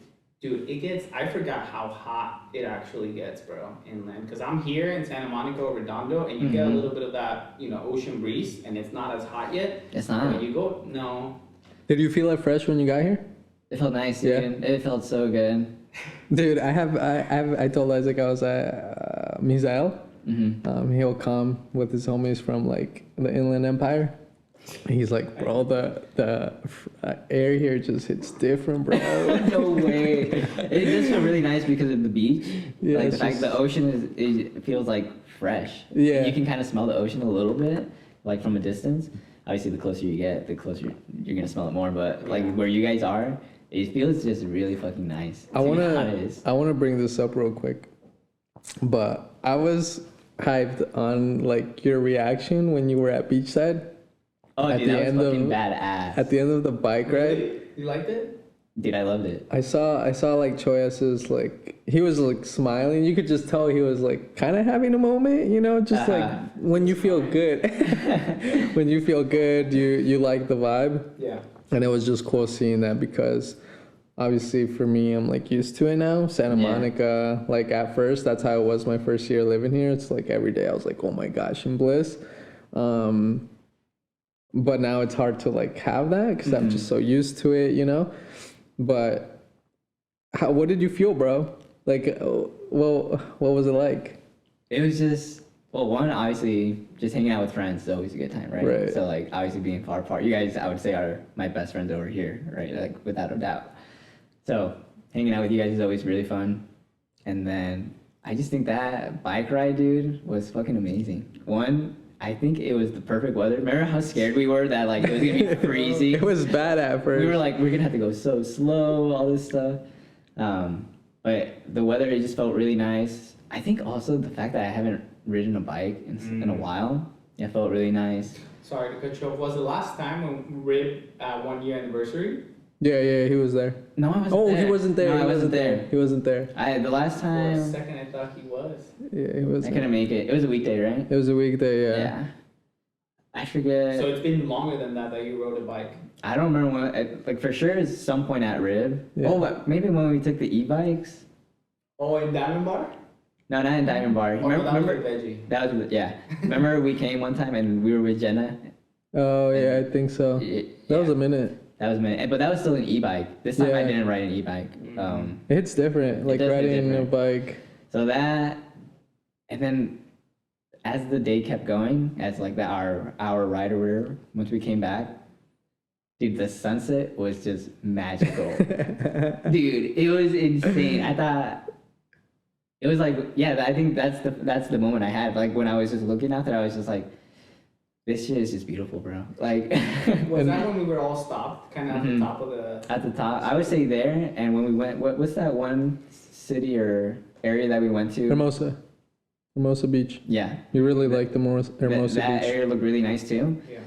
[SPEAKER 1] Dude, I forgot how hot it actually gets, bro, inland. Because I'm here in Santa Monica, Redondo, and you get a little bit of that, ocean breeze, and it's not as hot yet.
[SPEAKER 3] It's not.
[SPEAKER 1] When you go, no.
[SPEAKER 2] Did you feel it fresh when you got here?
[SPEAKER 3] It felt nice, dude. Yeah. It felt so good.
[SPEAKER 2] Dude, I told Isaac I was at Misael. He'll come with his homies from like the Inland Empire. He's like, bro, the air here just hits different, bro.
[SPEAKER 3] No way. It does feel really nice because of the beach.
[SPEAKER 2] Yeah,
[SPEAKER 3] like the fact the ocean it feels like fresh.
[SPEAKER 2] Yeah.
[SPEAKER 3] And you can kind of smell the ocean a little bit, like from a distance. Obviously, the closer you get, the closer you're gonna smell it more. But like where you guys are, it feels just really fucking nice.
[SPEAKER 2] I wanna bring this up real quick, but I was hyped on like your reaction when you were at Beachside.
[SPEAKER 3] Oh, dude, that was fucking badass.
[SPEAKER 2] At the end of the bike ride.
[SPEAKER 1] You liked it?
[SPEAKER 3] Dude, I loved it.
[SPEAKER 2] I saw like Choyas's like he was like smiling. You could just tell he was like kind of having a moment, just like when you feel good. When you feel good, you like the vibe.
[SPEAKER 1] Yeah.
[SPEAKER 2] And it was just cool seeing that because obviously for me, I'm like used to it now. Santa Monica, like at first, that's how it was my first year living here. It's like every day I was like, oh my gosh, in bliss. But now it's hard to like have that because I'm just so used to it, But what did you feel, bro? Like, well, what was it like?
[SPEAKER 3] It was just, well, one, obviously, just hanging out with friends is always a good time, right?
[SPEAKER 2] Right.
[SPEAKER 3] So, like, obviously being far apart. You guys, I would say, are my best friends over here, right? Like, without a doubt. So, hanging out with you guys is always really fun. And then, I just think that bike ride, dude, was fucking amazing. One, I think it was the perfect weather. Remember how scared we were that like it was gonna be freezing?
[SPEAKER 2] It was bad at first.
[SPEAKER 3] We were like, we're gonna have to go so slow, all this stuff. But the weather, it just felt really nice. I think also the fact that I haven't ridden a bike in a while, it felt really nice.
[SPEAKER 1] Sorry to cut you off. Was the last time when we ripped 1 year anniversary?
[SPEAKER 2] Yeah, he was there.
[SPEAKER 3] No, I wasn't there.
[SPEAKER 2] He wasn't there.
[SPEAKER 3] No,
[SPEAKER 2] I wasn't there. He wasn't there.
[SPEAKER 3] The last time.
[SPEAKER 1] For a second, I thought he was.
[SPEAKER 2] Yeah, he was.
[SPEAKER 3] I couldn't make it. It was a weekday, right?
[SPEAKER 2] It was a weekday, yeah.
[SPEAKER 3] Yeah. I forget.
[SPEAKER 1] So it's been longer than that you rode a bike.
[SPEAKER 3] I don't remember when. Like for sure, it's some point at Rib.
[SPEAKER 2] Yeah.
[SPEAKER 3] Oh, but maybe when we took the e-bikes.
[SPEAKER 1] Oh, in Diamond Bar?
[SPEAKER 3] No, not in Diamond Bar.
[SPEAKER 1] Oh, remember? That was the veggie.
[SPEAKER 3] That was yeah. Remember we came one time and we were with Jenna.
[SPEAKER 2] Oh yeah, I think so. That was a minute.
[SPEAKER 3] That was a minute, but that was still an e-bike. This time I didn't ride an e-bike.
[SPEAKER 2] It's different, like riding a bike.
[SPEAKER 3] So that, and then as the day kept going, as like the hour ride or whatever, once we came back, dude, the sunset was just magical. Dude, it was insane. I thought it was like, yeah, I think that's the moment I had. Like when I was just looking out there, I was just like, this shit is just beautiful, bro. Like,
[SPEAKER 1] was that when we were all stopped, kind of at the top of the?
[SPEAKER 3] At the top, I would say there. And when we went, what's that one city or area that we went to?
[SPEAKER 2] Hermosa Beach.
[SPEAKER 3] Yeah.
[SPEAKER 2] You really like the Hermosa Beach.
[SPEAKER 3] That area looked really nice too.
[SPEAKER 1] Yeah.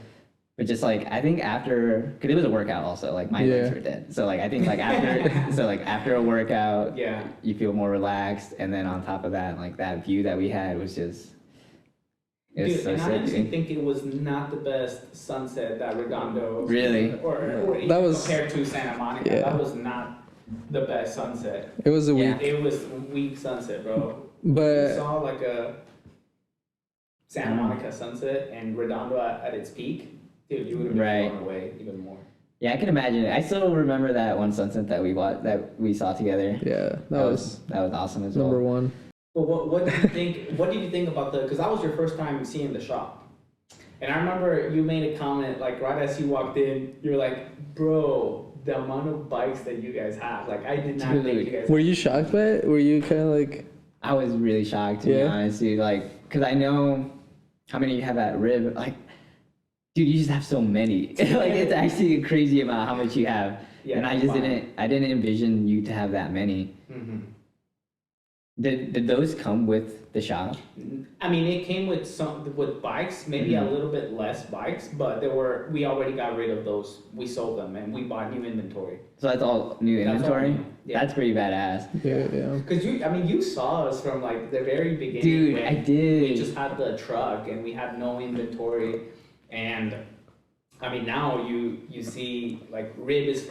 [SPEAKER 3] But just like I think after, cause it was a workout also. Like my legs were dead. So like I think like after, so like after a workout, you feel more relaxed. And then on top of that, like that view that we had was just.
[SPEAKER 1] Dude, so and I honestly think it was not the best sunset that Redondo
[SPEAKER 3] really
[SPEAKER 1] or
[SPEAKER 2] that was
[SPEAKER 1] compared to Santa Monica. Yeah. That was not the best sunset.
[SPEAKER 2] It was a weak.
[SPEAKER 1] It was weak sunset, bro.
[SPEAKER 2] But
[SPEAKER 1] if you saw like a Santa Monica sunset and Redondo at its peak, dude, you would have been blown away even more.
[SPEAKER 3] Yeah, I can imagine it. I still remember that one sunset that we saw together.
[SPEAKER 2] Yeah, that was
[SPEAKER 3] awesome as well.
[SPEAKER 2] Number one.
[SPEAKER 1] Well, what did you think? What did you think about because that was your first time seeing the shop, and I remember you made a comment like right as you walked in, you were like, "Bro, the amount of bikes that you guys have, like I did not think you guys."
[SPEAKER 2] Were you shocked by it? Were you kind of like?
[SPEAKER 3] I was really shocked to be honest, dude. Like, because I know how many you have at Rib. Like, dude, you just have so many. Like, it's actually a crazy amount how much you have, and I just didn't envision you to have that many. Mm-hmm. Did those come with the shop?
[SPEAKER 1] I mean, it came with with bikes, maybe a little bit less bikes, but we already got rid of those. We sold them and we bought new inventory.
[SPEAKER 3] So that's all new inventory? All new. Yeah. That's pretty badass.
[SPEAKER 2] Yeah.
[SPEAKER 1] Because you saw us from like the very beginning.
[SPEAKER 3] Dude, I did.
[SPEAKER 1] We just had the truck and we had no inventory, and I mean now you see like Rib is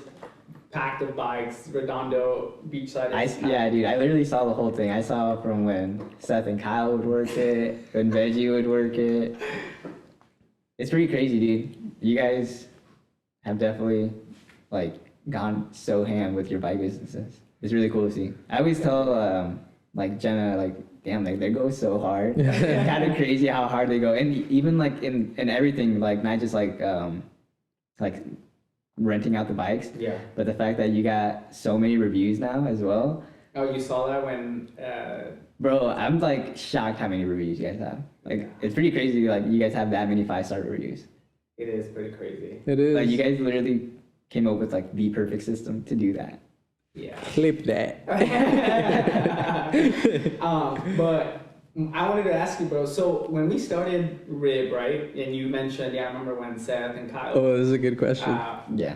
[SPEAKER 1] packed of bikes, Redondo, beachside.
[SPEAKER 3] Yeah, dude, I literally saw the whole thing. I saw from when Seth and Kyle would work it, when Veggie would work it. It's pretty crazy, dude. You guys have definitely like gone so ham with your bike businesses. It's really cool to see. I always tell like Jenna, like, damn, like they go so hard. It's kind of crazy how hard they go, and even like in everything, like not just like renting out the bikes.
[SPEAKER 1] Yeah.
[SPEAKER 3] But the fact that you got so many reviews now as well.
[SPEAKER 1] Oh, you saw that when.
[SPEAKER 3] Bro, I'm like shocked how many reviews you guys have. Like, it's pretty crazy. Like, you guys have that many 5-star reviews.
[SPEAKER 1] It is pretty crazy.
[SPEAKER 2] It is.
[SPEAKER 3] Like, you guys literally came up with like the perfect system to do that.
[SPEAKER 1] Yeah.
[SPEAKER 2] Clip that.
[SPEAKER 1] But I wanted to ask you, bro. So when we started Rib, right, and you mentioned, yeah, I remember when Seth and Kyle.
[SPEAKER 2] Oh, this is a good question.
[SPEAKER 3] Yeah.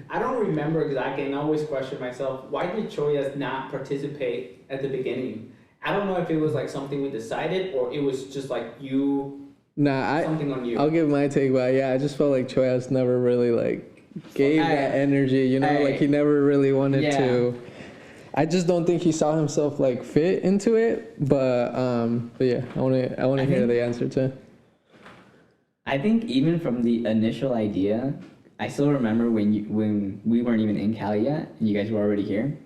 [SPEAKER 1] I don't remember exactly, and I always question myself. Why did Choyas not participate at the beginning? I don't know if it was like something we decided, or it was just like something on you.
[SPEAKER 2] I'll give my take, but yeah, I just felt like Choyas never really like gave that energy, you know, like he never really wanted to. I just don't think he saw himself like fit into it, but yeah, I want to hear the answer too.
[SPEAKER 3] I think even from the initial idea, I still remember when we weren't even in Cali yet, and you guys were already here,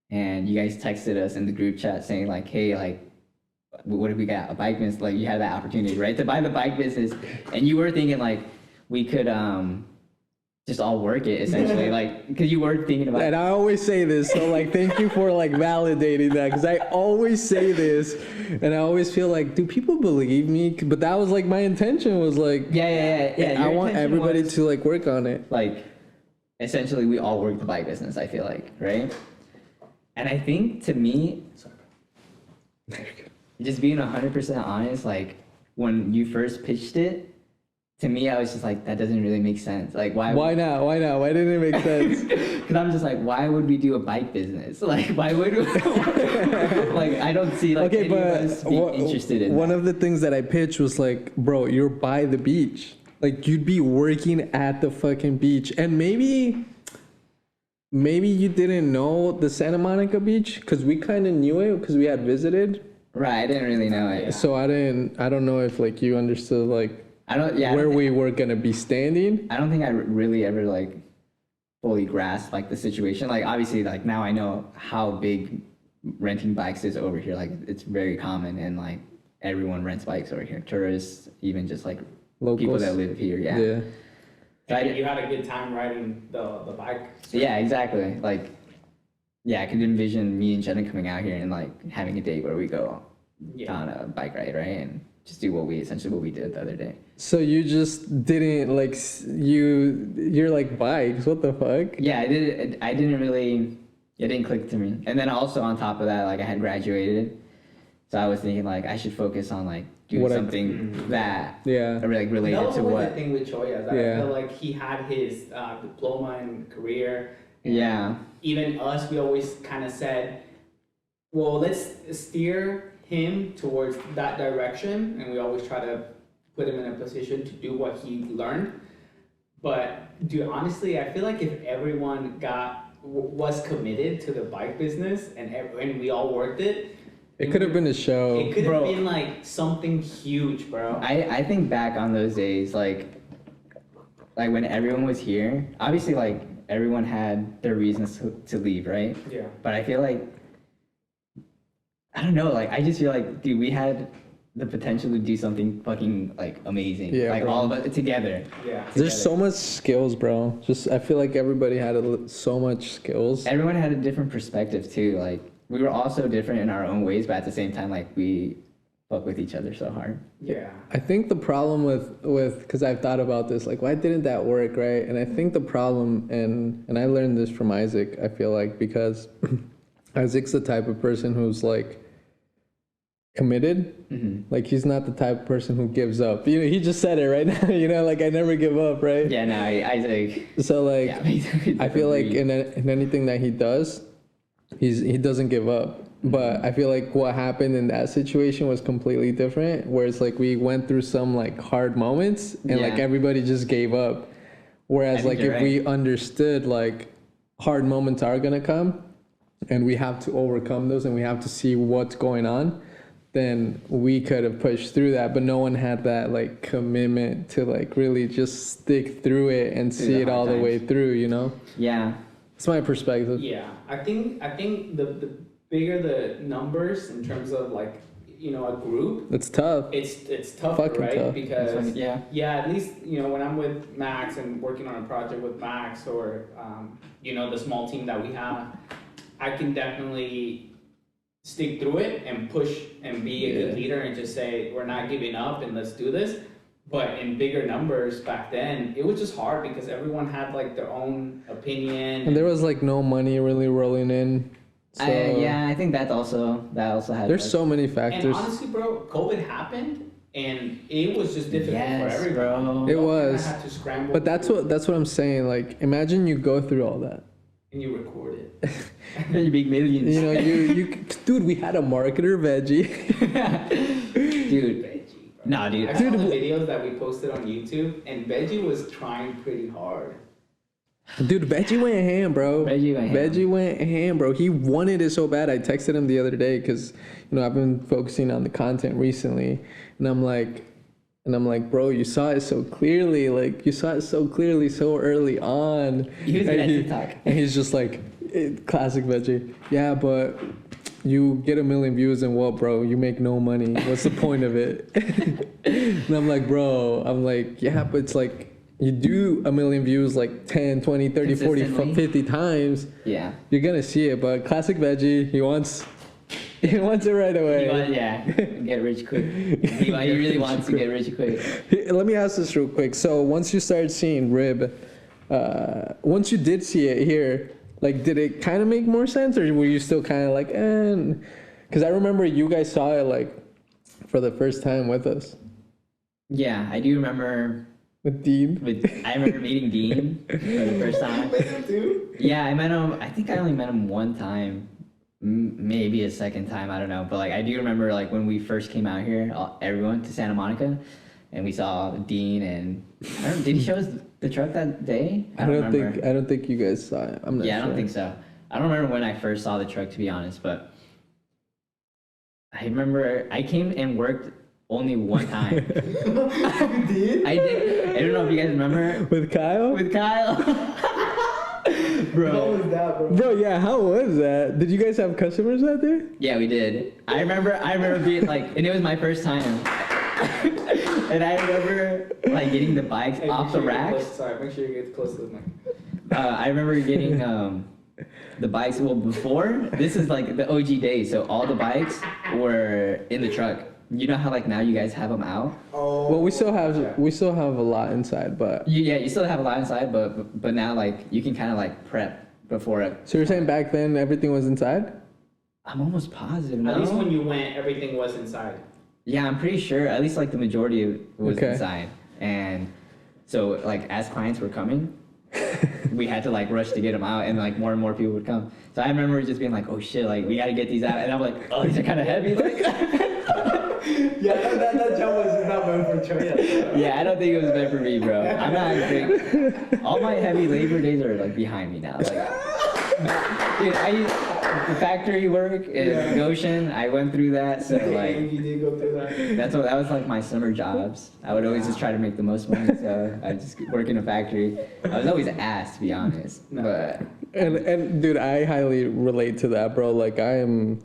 [SPEAKER 3] and you guys texted us in the group chat saying like, hey, like, what if we got a bike business? Like, you had that opportunity, right, to buy the bike business, and you were thinking like we could just all work it essentially, like, because you were thinking about.
[SPEAKER 2] And I always say this, so like, thank you for like validating that, because I always say this, and I always feel like, do people believe me? But that was like my intention was like,
[SPEAKER 3] yeah.
[SPEAKER 2] I want everybody to like work on it.
[SPEAKER 3] Like, essentially, we all work the bike business. I feel like, right? And I think to me, just being 100% honest, like when you first pitched it. To me, I was just like, that doesn't really make sense. Like, why
[SPEAKER 2] not? Why didn't it make sense?
[SPEAKER 3] Because I'm just like, why would we do a bike business? Like, why would we? Like, I don't see like any of us being interested in
[SPEAKER 2] one
[SPEAKER 3] that.
[SPEAKER 2] of the things that I pitched was like, bro, you're by the beach. Like, you'd be working at the fucking beach. And maybe you didn't know the Santa Monica beach, because we kind of knew it because we had visited.
[SPEAKER 3] Right, I didn't really know it.
[SPEAKER 2] So I don't know if like you understood like where we were gonna be standing.
[SPEAKER 3] I don't think I really ever like fully grasped like the situation. Like, obviously, like now I know how big renting bikes is over here. Like, it's very common, and like everyone rents bikes over here. Tourists, even just like
[SPEAKER 2] Locals.
[SPEAKER 3] People that live here. Yeah.
[SPEAKER 1] And you had a good time riding the bike.
[SPEAKER 3] Yeah, exactly. Like, yeah, I could envision me and Jenna coming out here and like having a day where we go on a bike ride, right? And just do what we did the other day.
[SPEAKER 2] So you just didn't like you're like bikes? What the fuck?
[SPEAKER 3] Yeah, I didn't really. It didn't click to me. And then also on top of that, like I had graduated, so I was thinking like I should focus on like doing something that like related to what.
[SPEAKER 1] The thing with Choyas, I feel like he had his diploma in career.
[SPEAKER 3] Yeah.
[SPEAKER 1] Even us, we always kind of said, well, let's steer him towards that direction, and we always try to put him in a position to do what he learned. But dude, honestly, I feel like if everyone was committed to the bike business and we all worked it,
[SPEAKER 2] it could have been a show.
[SPEAKER 1] It could have been like something huge, bro.
[SPEAKER 3] I think back on those days, like when everyone was here, obviously like everyone had their reasons to leave, right?
[SPEAKER 1] Yeah.
[SPEAKER 3] But I feel like, I don't know, like I just feel like, dude, we had the potential to do something fucking like amazing.
[SPEAKER 2] Yeah,
[SPEAKER 3] like
[SPEAKER 2] bro.
[SPEAKER 3] all of us together.
[SPEAKER 1] Yeah.
[SPEAKER 2] There's so much skills, bro. I feel like everybody had so much skills.
[SPEAKER 3] Everyone had a different perspective too. Like we were all so different in our own ways, but at the same time, like we fuck with each other so hard.
[SPEAKER 1] Yeah.
[SPEAKER 2] I think the problem with because I've thought about this, like why didn't that work, right? And I think the problem, and I learned this from Isaac, I feel like, because Isaac's the type of person who's like committed.
[SPEAKER 3] Mm-hmm.
[SPEAKER 2] Like he's not the type of person who gives up. You know, he just said it right now. You know, like I never give up, right?
[SPEAKER 3] Yeah, no, Isaac.
[SPEAKER 2] So like,
[SPEAKER 3] yeah,
[SPEAKER 2] I feel like in anything that he does, he doesn't give up. But I feel like what happened in that situation was completely different. Where it's like we went through some like hard moments and like everybody just gave up. Whereas like if we understood like, hard moments are going to come and we have to overcome those and we have to see what's going on, then we could have pushed through that. But no one had that like commitment to like really just stick through it and see it all the way through, you know?
[SPEAKER 3] Yeah.
[SPEAKER 2] That's my perspective.
[SPEAKER 1] Yeah, I think the bigger the numbers in terms of like, you know, a group,
[SPEAKER 2] It's tough.
[SPEAKER 1] it's tough,
[SPEAKER 2] Fucking
[SPEAKER 1] right?
[SPEAKER 2] tough.
[SPEAKER 1] Because
[SPEAKER 3] Yeah.
[SPEAKER 1] at least, you know, when I'm with Max and working on a project with Max or you know, the small team that we have, I can definitely stick through it and push and be a good leader and just say we're not giving up and let's do this. But in bigger numbers back then, it was just hard because everyone had like their own opinion.
[SPEAKER 2] And there was like no money really rolling in. So
[SPEAKER 3] I think that also had.
[SPEAKER 2] There's so many factors.
[SPEAKER 1] And honestly, bro, COVID happened and it was just difficult for everyone.
[SPEAKER 3] Bro.
[SPEAKER 2] It was.
[SPEAKER 1] Had to scramble.
[SPEAKER 2] But that's what I'm saying. Like, imagine you go through all that.
[SPEAKER 1] And you record it.
[SPEAKER 3] You make millions.
[SPEAKER 2] You know, you dude, we had a marketer, Veggie.
[SPEAKER 3] Dude. No, dude.
[SPEAKER 1] I saw the videos that we posted on YouTube, and Veggie was trying pretty hard.
[SPEAKER 2] Dude, Veggie went ham, bro.
[SPEAKER 3] Veggie
[SPEAKER 2] went ham, bro. He wanted it so bad. I texted him the other day because, you know, I've been focusing on the content recently, and I'm like, bro, you saw it so clearly. Like, you saw it so clearly so early on.
[SPEAKER 3] He was at TikTok.
[SPEAKER 2] And he's just like, classic Veggie. Yeah, but you get 1 million views and what, bro? You make no money. What's the point of it? And I'm like, bro, yeah, but it's like, you do 1 million views like 10, 20, 30, 40, 50 times.
[SPEAKER 3] Yeah.
[SPEAKER 2] You're going to see it. But classic Veggie, he wants it right away.
[SPEAKER 3] Get rich quick. He really wants to get rich quick.
[SPEAKER 2] Let me ask this real quick. So once you started seeing Rib, once you did see it here, like, did it kind of make more sense, or were you still kind of like, because I remember you guys saw it like for the first time with us.
[SPEAKER 3] Yeah, I do remember.
[SPEAKER 2] With Dean?
[SPEAKER 3] I remember meeting Dean for the first time.
[SPEAKER 1] You met him too?
[SPEAKER 3] Yeah, I met him. I think I only met him one time, maybe a second time. I don't know. But like, I do remember like when we first came out here, everyone to Santa Monica, and we saw Dean. And I don't know, did he show us the truck that day?
[SPEAKER 2] I don't think you guys saw it. I'm not sure.
[SPEAKER 3] I don't think so. I don't remember when I first saw the truck, to be honest. But I remember I came and worked only one time.
[SPEAKER 1] You did?
[SPEAKER 3] I did. I don't know if you guys remember.
[SPEAKER 2] With Kyle?
[SPEAKER 3] With Kyle. Bro.
[SPEAKER 1] How was that, bro?
[SPEAKER 2] Bro, yeah, how was that? Did you guys have customers that day?
[SPEAKER 3] Yeah, we did. I remember being like, and it was my first time. And I remember like getting the bikes off the racks.
[SPEAKER 1] Make sure you get close to the mic.
[SPEAKER 3] I remember getting the bikes. Well, before this is like the OG days, so all the bikes were in the truck. You know how like now you guys have them out?
[SPEAKER 1] Oh.
[SPEAKER 2] Well, we still have a lot inside, but
[SPEAKER 3] You still have a lot inside, but now like you can kind of like prep before it.
[SPEAKER 2] so you're saying back then everything was inside?
[SPEAKER 3] I'm almost positive. No?
[SPEAKER 1] At least when you went, everything was inside.
[SPEAKER 3] Yeah, I'm pretty sure. At least like the majority was
[SPEAKER 2] Okay.
[SPEAKER 3] inside, and so like as clients were coming, we had to like rush to get them out, and like more and more people would come. So I remember just being like, "Oh shit! Like we got to get these out," and I'm like, "Oh, these are kind of heavy." Like,
[SPEAKER 1] Yeah, that jump was not meant for Choyas.
[SPEAKER 3] yeah, I don't think it was meant for me, bro. I'm not big. All my heavy labor days are like behind me now. Like, dude, the factory work in Goshen, I went through that, so like.
[SPEAKER 1] You did go through that.
[SPEAKER 3] That was like my summer jobs. I would always just try to make the most money, so I just work in a factory. I was always asked, to be honest. But
[SPEAKER 2] And dude, I highly relate to that, bro. Like I am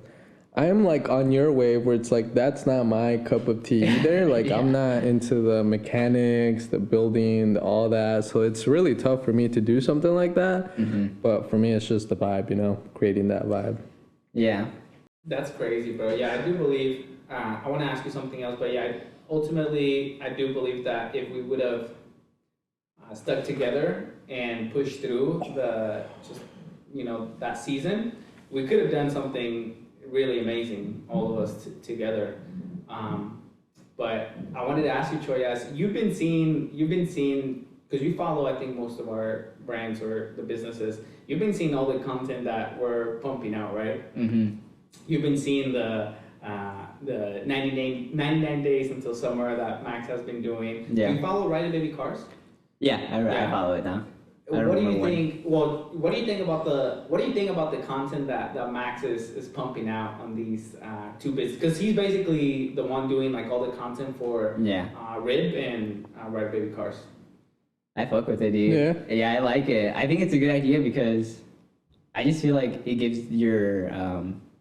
[SPEAKER 2] like on your wave where it's like that's not my cup of tea either. Like I'm not into the mechanics, the building, all that. So it's really tough for me to do something like that.
[SPEAKER 3] Mm-hmm.
[SPEAKER 2] But for me, it's just the vibe, you know, creating that vibe.
[SPEAKER 3] yeah,
[SPEAKER 1] That's crazy, bro. Yeah, I do believe. I want to ask you something else, but yeah, ultimately, I do believe that if we would have stuck together and pushed through that season, we could have done something really amazing, all of us together. But I wanted to ask you, Choyas, you've been seeing, because you follow, I think, most of our brands or the businesses. You've been seeing all the content that we're pumping out, right?
[SPEAKER 3] mm-hmm.
[SPEAKER 1] You've been seeing the 99 days until summer that Max has been doing.
[SPEAKER 3] Yeah.
[SPEAKER 1] Do you follow Ride a Baby Cars?
[SPEAKER 3] Yeah, I follow it now.
[SPEAKER 1] What do you think? Well, what do you think about the content that Max is pumping out on these two bits? Because he's basically the one doing like all the content for Rib and Red Baby Cars.
[SPEAKER 3] I fuck with it, dude. Yeah, I like it. I think it's a good idea because I just feel like it gives your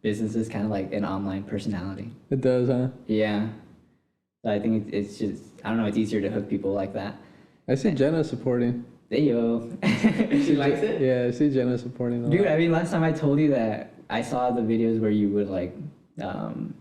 [SPEAKER 3] businesses kind of like an online personality.
[SPEAKER 2] It does, huh?
[SPEAKER 3] Yeah. So I think it's just, I don't know, it's easier to hook people like that.
[SPEAKER 2] I see Jenna supporting.
[SPEAKER 3] Hey, yo.
[SPEAKER 1] She likes it?
[SPEAKER 2] Yeah, I see Jenna supporting.
[SPEAKER 3] Dude, I mean, last time I told you that I saw the videos where you would like, when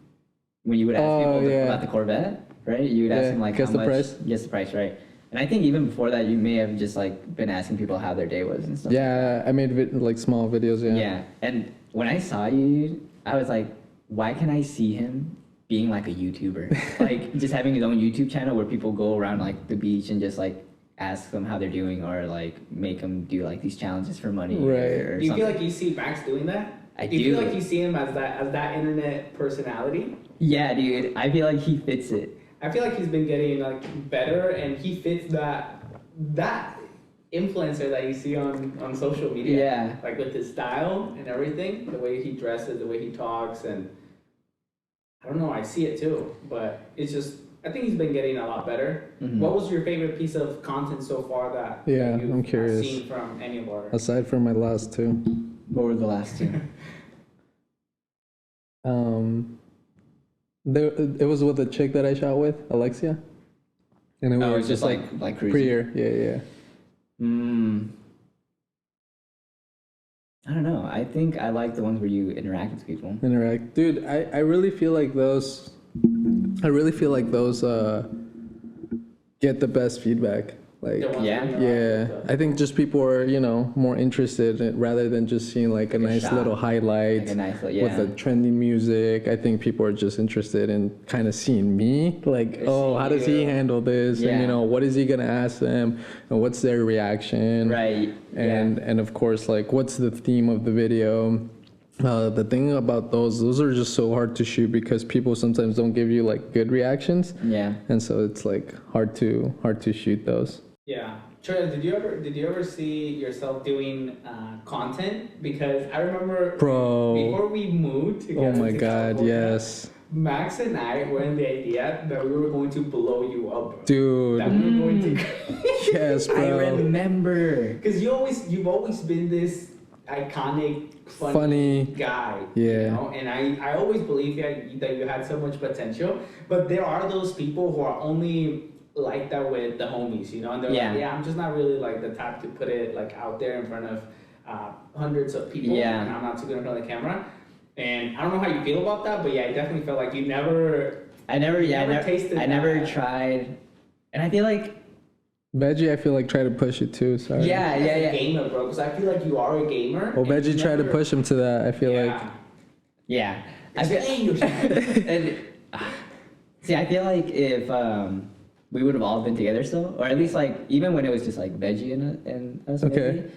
[SPEAKER 3] you would ask people about the Corvette, right? You would ask them like,
[SPEAKER 2] guess the price.
[SPEAKER 3] Guess the price, right? And I think even before that, you may have just like been asking people how their day was and stuff.
[SPEAKER 2] Yeah, I made like small videos.
[SPEAKER 3] Yeah, and when I saw you, I was like, why can I see him being like a YouTuber? Like just having his own YouTube channel where people go around like the beach and just like ask them how they're doing or like make them do like these challenges for money.
[SPEAKER 2] Right.
[SPEAKER 3] Or
[SPEAKER 1] do you
[SPEAKER 3] something.
[SPEAKER 1] feel like you see Max doing that?
[SPEAKER 3] I
[SPEAKER 1] do. You feel like you see him as that internet personality?
[SPEAKER 3] Yeah, dude. I feel like he fits it.
[SPEAKER 1] I feel like he's been getting like better, and he fits that influencer that you see on social media.
[SPEAKER 3] Yeah.
[SPEAKER 1] Like with his style and everything, the way he dresses, the way he talks, and I don't know, I see it too. But it's just, I think he's been getting a lot better. Mm-hmm. What was your favorite piece of content so far that
[SPEAKER 2] I'm curious.
[SPEAKER 1] Seen from any of our?
[SPEAKER 2] Aside from my last two.
[SPEAKER 3] What were the last two?
[SPEAKER 2] It was with the chick that I shot with, Alexia. And
[SPEAKER 3] it was just like cruising.
[SPEAKER 2] Pre-year, yeah.
[SPEAKER 3] I don't know. I think I like the ones where you interact with people.
[SPEAKER 2] Dude, I really feel like those get the best feedback. Like, I think just people are, more interested rather than just seeing like a nice little highlight with the trendy music. I think people are just interested in kind of seeing me, like, how does he handle this? And, what is he going to ask them? And what's their reaction?
[SPEAKER 3] Right.
[SPEAKER 2] And of course, like, what's the theme of the video? The thing about those are just so hard to shoot because people sometimes don't give you like good reactions. Yeah. And so it's like hard to shoot those.
[SPEAKER 1] Yeah. Choyas, did you ever see yourself doing content? Because I remember before we moved together.
[SPEAKER 2] Oh my God, yes.
[SPEAKER 1] Max and I were in the idea that we were going to blow you up,
[SPEAKER 2] dude.
[SPEAKER 1] That we were going to.
[SPEAKER 2] Yes, bro.
[SPEAKER 3] I remember.
[SPEAKER 1] Because you've always been this iconic, funny guy.
[SPEAKER 2] Yeah.
[SPEAKER 1] And I always believed that you had so much potential. But there are those people who are only like that with the homies, and they're like, I'm just not really like the type to put it like out there in front of hundreds of people, and I'm not too good in front of the camera. And I don't know how you feel about that, but I definitely felt like you never.
[SPEAKER 3] I never
[SPEAKER 1] tasted.
[SPEAKER 3] I never tried, and I feel like
[SPEAKER 2] Veggie, I feel like try to push it too. Sorry.
[SPEAKER 1] Yeah. Gamer, bro, because I feel like you are a gamer.
[SPEAKER 2] Well, Veggie tried to push him to that. I feel like.
[SPEAKER 3] Yeah. See, I feel like if we would have all been together still, or at least like even when it was just like Veggie and us.
[SPEAKER 2] Okay.
[SPEAKER 3] Maybe,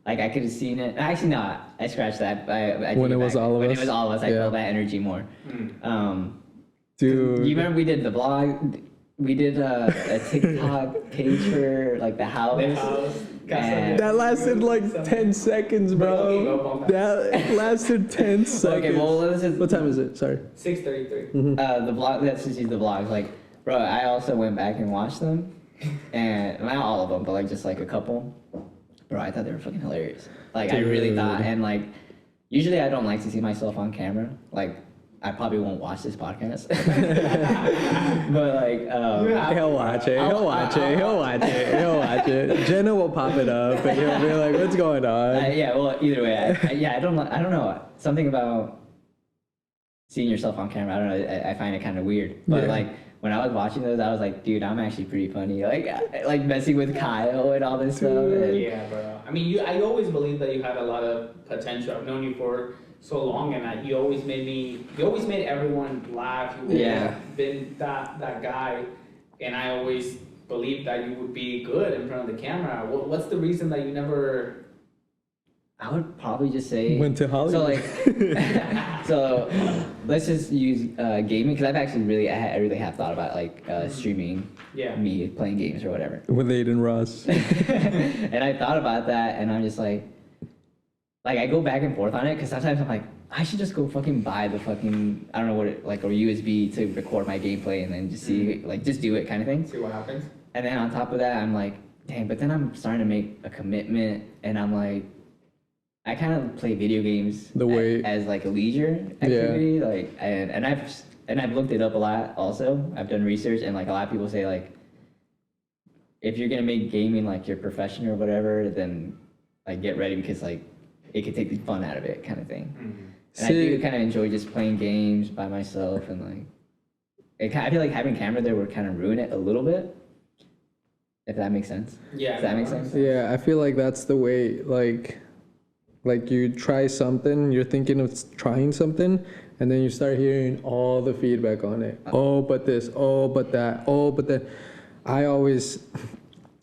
[SPEAKER 3] like I could have seen it. Actually, no, I scratched that. I
[SPEAKER 2] when it was all of us.
[SPEAKER 3] When it was all of us, I felt that energy more.
[SPEAKER 2] Dude.
[SPEAKER 3] You remember we did the vlog? We did a TikTok page for like the house.
[SPEAKER 2] That lasted like 10 seconds, bro. That lasted 10 seconds.
[SPEAKER 3] Okay, well,
[SPEAKER 2] what time is it? Sorry.
[SPEAKER 1] 6:33.
[SPEAKER 3] The vlog. Let's just use the vlogs. Like, bro, I also went back and watched them, and not all of them, but like just like a couple. Bro, I thought they were fucking hilarious. Like, dude. I really thought, and like, usually I don't like to see myself on camera. Like, I probably won't watch this podcast. But like,
[SPEAKER 2] he'll watch it. He'll watch it. Jenna will pop it up, and he'll be like, "What's going on?"
[SPEAKER 3] Well, either way, I don't know. Something about seeing yourself on camera. I don't know. I find it kind of weird. But like, when I was watching those, I was like, dude, I'm actually pretty funny. Like messing with Kyle and all this stuff. And
[SPEAKER 1] yeah, bro. I mean, I always believed that you had a lot of potential. I've known you for so long, and you always made everyone laugh. You always been that guy, and I always believed that you would be good in front of the camera. What's the reason that you never?
[SPEAKER 3] I would probably just say
[SPEAKER 2] went to Hollywood.
[SPEAKER 3] So So let's just use gaming, because I really have thought about like streaming me playing games or whatever.
[SPEAKER 2] With Aiden Ross.
[SPEAKER 3] And I thought about that, and I'm just like I go back and forth on it, because sometimes I'm like, I should just go fucking buy the fucking, I don't know what it, like a USB to record my gameplay and then just see, like just do it kind of thing.
[SPEAKER 1] See what happens.
[SPEAKER 3] And then on top of that, I'm like, dang, but then I'm starting to make a commitment, and I'm like, I kind of play video games as like a leisure activity, like, and I've looked it up a lot also. I've done research, and like a lot of people say like, if you're gonna make gaming like your profession or whatever, then like get ready, because like it could take the fun out of it, kind of thing. Mm-hmm. And I do kind of enjoy just playing games by myself, and like I feel like having camera there would kind of ruin it a little bit, if that makes sense.
[SPEAKER 1] Yeah.
[SPEAKER 3] Does that make sense?
[SPEAKER 2] Yeah, I feel like that's the way, like you try something, you're thinking of trying something, and then you start hearing all the feedback on it. Oh, but this, oh, but that, oh, but that.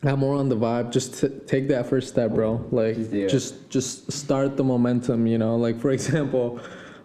[SPEAKER 2] I'm more on the vibe. Just take that first step, bro. Like, just start the momentum, you know? Like, for example,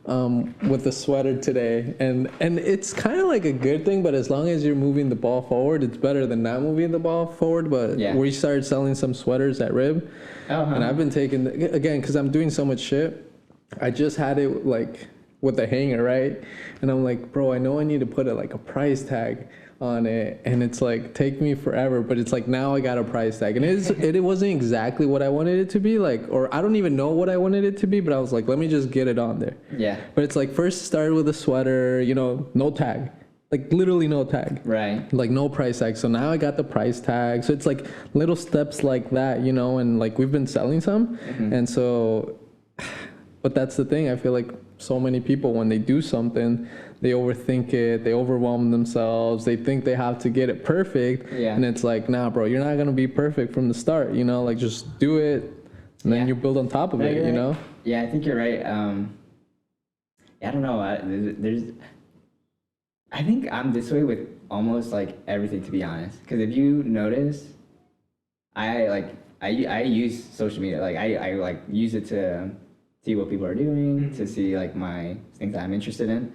[SPEAKER 2] with the sweater today, and it's kind of like a good thing, but as long as you're moving the ball forward, it's better than not moving the ball forward. But we started selling some sweaters at Rib, and I've been taking, again, because I'm doing so much shit, I just had it, like, with the hanger, right? And I'm like, bro, I know I need to put a price tag on it, and it's like take me forever, but it's like now I got a price tag, and it wasn't exactly what I wanted it to be, like, or I don't even know what I wanted it to be, but I was like, let me just get it on there. Yeah. But it's like first started with a sweater, you know, no tag, like literally no tag, right? Like no price tag. So now I got the price tag. So it's like little steps like that, you know, and like we've been selling some, and so, but that's the thing. I feel like so many people, when they do something, they overthink it, they overwhelm themselves, they think they have to get it perfect, and it's like, nah, bro, you're not gonna be perfect from the start, you know, like just do it, and then you build on top of it, you know?
[SPEAKER 3] Yeah, I think you're right. I don't know, I think I'm this way with almost like everything, to be honest, because if you notice, I use social media, like I like use it to see what people are doing, to see like my things that I'm interested in.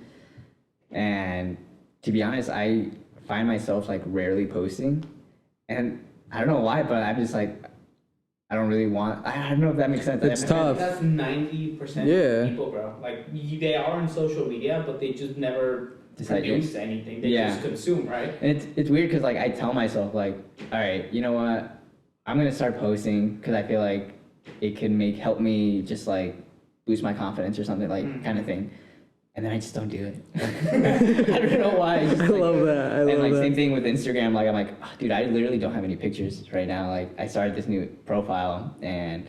[SPEAKER 3] And to be honest, I find myself like rarely posting, and I don't know why, but I'm just like, I don't really want, I don't know if that makes sense.
[SPEAKER 2] It's tough.
[SPEAKER 1] That's 90% of people, bro. Like they are on social media, but they just never produce anything. They just consume, right?
[SPEAKER 3] And it's weird, because like I tell myself like, all right, you know what, I'm gonna start posting, because I feel like it can help me just like boost my confidence or something, like kind of thing. And then I just don't do it. I don't know why.
[SPEAKER 2] I love that. I love that.
[SPEAKER 3] Same thing with Instagram. Like I'm like, oh, dude, I literally don't have any pictures right now. Like I started this new profile, and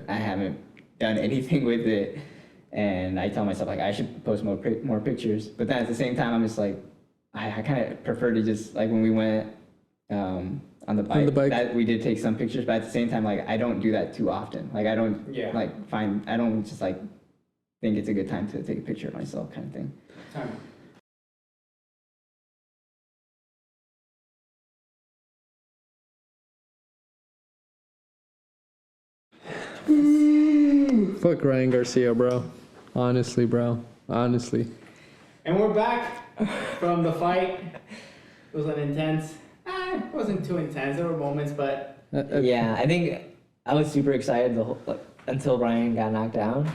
[SPEAKER 3] I haven't done anything with it. And I tell myself like I should post more pictures. But then at the same time, I'm just like, I kind of prefer to just, like when we went on the bike, that we did take some pictures. But at the same time, like I don't do that too often. Like I don't I don't just like think it's a good time to take a picture of myself, kind of thing.
[SPEAKER 2] Fuck Ryan Garcia, bro. Honestly, bro. Honestly.
[SPEAKER 1] And we're back from the fight. It was an intense. It wasn't too intense. There were moments, but
[SPEAKER 3] yeah, I think I was super excited until Ryan got knocked down.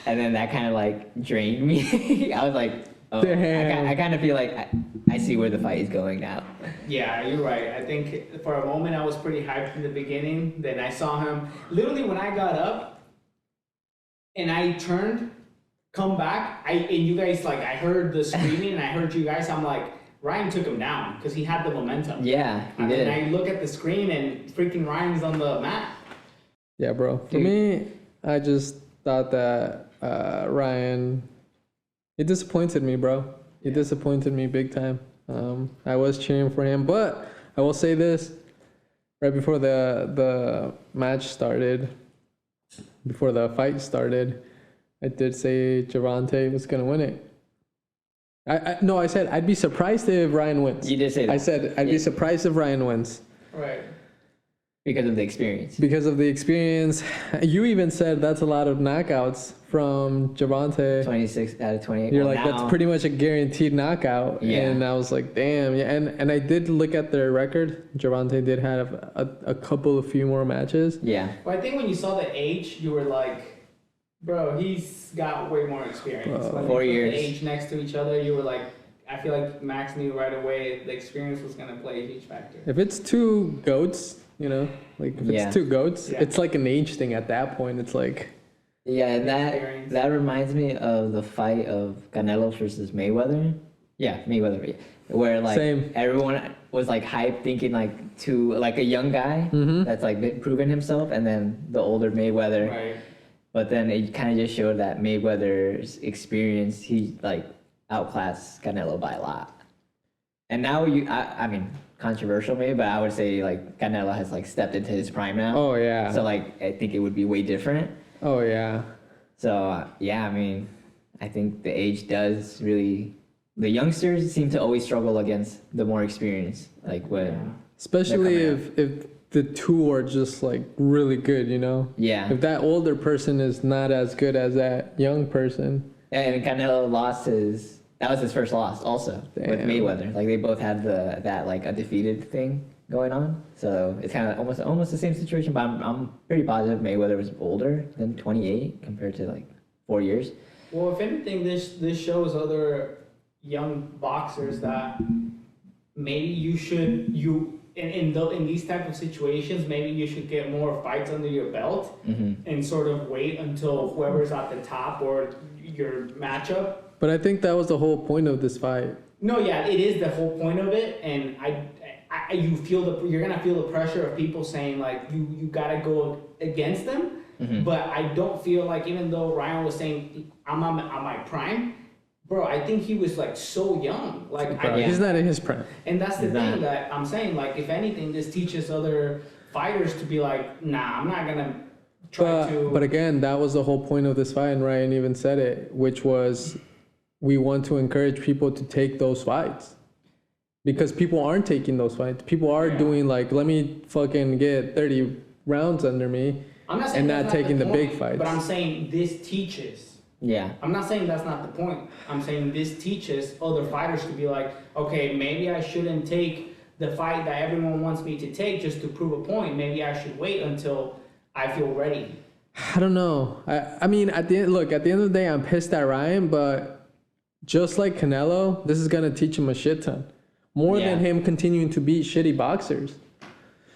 [SPEAKER 3] And then that kind of like drained me. I was like, oh, I kind of feel like I see where the fight is going now.
[SPEAKER 1] Yeah, you're right. I think for a moment I was pretty hyped in the beginning. Then I saw him, literally when I got up and I turned, come back, and you guys, like, I heard the screaming and I heard you guys, I'm like, Ryan took him down because he had the momentum.
[SPEAKER 3] Yeah, he did.
[SPEAKER 1] And I look at the screen and freaking Ryan's on the mat.
[SPEAKER 2] Yeah, bro. For me, I just thought that Ryan, he disappointed me, bro. He disappointed me big time. I was cheering for him, but I will say this: right before the match started, before the fight started, I did say Gervonta was gonna win it. I said I'd be surprised if Ryan wins.
[SPEAKER 3] You did say that.
[SPEAKER 2] I said I'd be surprised if Ryan wins.
[SPEAKER 1] Right.
[SPEAKER 3] Because of the experience.
[SPEAKER 2] Because of the experience. You even said that's a lot of knockouts from Javante.
[SPEAKER 3] 26 out of 28.
[SPEAKER 2] You're
[SPEAKER 3] Well,
[SPEAKER 2] like,
[SPEAKER 3] now,
[SPEAKER 2] that's pretty much a guaranteed knockout.
[SPEAKER 3] Yeah.
[SPEAKER 2] And I was like, damn. Yeah. And I did look at their record. Javante did have a few more matches.
[SPEAKER 3] Yeah.
[SPEAKER 1] Well, I think when you saw the age, you were like, bro, he's got way more experience. When
[SPEAKER 3] 4
[SPEAKER 1] you put
[SPEAKER 3] years.
[SPEAKER 1] the age next to each other, you were like, I feel like Max knew right away the experience was going to play a huge factor.
[SPEAKER 2] If it's two goats, you know, like if
[SPEAKER 3] Yeah.
[SPEAKER 2] it's two goats,
[SPEAKER 1] Yeah.
[SPEAKER 2] it's like an age thing at that point. It's like,
[SPEAKER 3] Yeah, and
[SPEAKER 1] Experience.
[SPEAKER 3] that reminds me of the fight of Canelo versus Mayweather. Yeah, Mayweather. Yeah. Where like
[SPEAKER 2] Same.
[SPEAKER 3] everyone was like hyped, thinking like a young guy
[SPEAKER 2] Mhm.
[SPEAKER 3] that's like been proven himself, and then the older Mayweather.
[SPEAKER 1] Right.
[SPEAKER 3] But then it kind of just showed that Mayweather's experience, he like outclassed Canelo by a lot. And now I mean, controversial maybe, but I would say like Canelo has like stepped into his prime now.
[SPEAKER 2] oh, yeah.
[SPEAKER 3] So like I think it would be way different.
[SPEAKER 2] oh, yeah.
[SPEAKER 3] So yeah, I mean, I think the age does really. The youngsters seem to always struggle against the more experienced, like when.
[SPEAKER 2] Especially
[SPEAKER 3] They're
[SPEAKER 2] if the two are just like really good, you know?
[SPEAKER 3] Yeah,
[SPEAKER 2] If that older person is not as good as that young person.
[SPEAKER 3] and Canelo lost his. That was his first loss, also with
[SPEAKER 2] Damn.
[SPEAKER 3] Mayweather. Like they both had that like undefeated thing going on. So it's kind of almost the same situation. But I'm pretty positive Mayweather was older than 28 compared to like 4 years.
[SPEAKER 1] Well, if anything, this shows other young boxers that maybe in these type of situations, maybe you should get more fights under your belt and sort of wait until whoever's at the top or your matchup.
[SPEAKER 2] But I think that was the whole point of this fight.
[SPEAKER 1] No, yeah, it is the whole point of it, and you're gonna feel the pressure of people saying like you gotta go against them. But I don't feel like, even though Ryan was saying I'm on my prime, bro, I think he was like so young. Like
[SPEAKER 2] Bro, he's not in his prime.
[SPEAKER 1] and that's the
[SPEAKER 3] He's
[SPEAKER 1] thing
[SPEAKER 3] not.
[SPEAKER 1] that I'm saying. Like if anything, this teaches other fighters to be like, nah, I'm not gonna try to.
[SPEAKER 2] But again, that was the whole point of this fight, and Ryan even said it, which was we want to encourage people to take those fights. Because people aren't taking those fights. People are
[SPEAKER 1] Yeah.
[SPEAKER 2] doing like, let me fucking get 30 rounds under me.
[SPEAKER 1] I'm not saying
[SPEAKER 2] and
[SPEAKER 1] that's
[SPEAKER 2] not taking the big
[SPEAKER 1] point,
[SPEAKER 2] fights.
[SPEAKER 1] But I'm saying this teaches.
[SPEAKER 3] Yeah.
[SPEAKER 1] I'm not saying that's not the point. I'm saying this teaches other fighters to be like, okay, maybe I shouldn't take the fight that everyone wants me to take just to prove a point. Maybe I should wait until I feel ready.
[SPEAKER 2] I don't know. I mean, at the end of the day, I'm pissed at Ryan, but just like Canelo, this is going to teach him a shit ton. More
[SPEAKER 3] Yeah.
[SPEAKER 2] than him continuing to beat shitty boxers.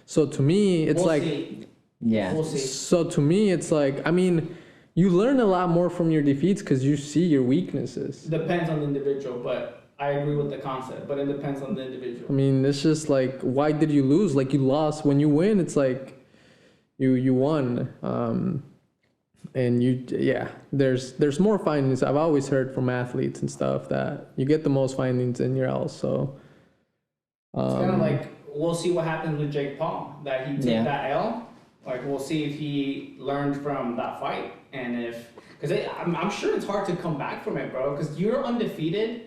[SPEAKER 2] So to me, it's
[SPEAKER 1] We'll
[SPEAKER 2] like...
[SPEAKER 1] see.
[SPEAKER 3] Yeah.
[SPEAKER 1] We'll see.
[SPEAKER 2] So to me, it's like, I mean, you learn a lot more from your defeats because you see your weaknesses.
[SPEAKER 1] Depends on the individual, but I agree with the concept. But it depends on the
[SPEAKER 2] I
[SPEAKER 1] individual.
[SPEAKER 2] mean, it's just like, why did you lose? Like, you lost. When you win, it's like you won. And there's more findings. I've always heard from athletes and stuff that you get the most findings in your L. So
[SPEAKER 1] It's kind of like, we'll see what happens with Jake Paul. That he took
[SPEAKER 3] Yeah.
[SPEAKER 1] that L. Like, we'll see if he learned from that fight. And if, because I'm sure it's hard to come back from it, bro. Because you're undefeated,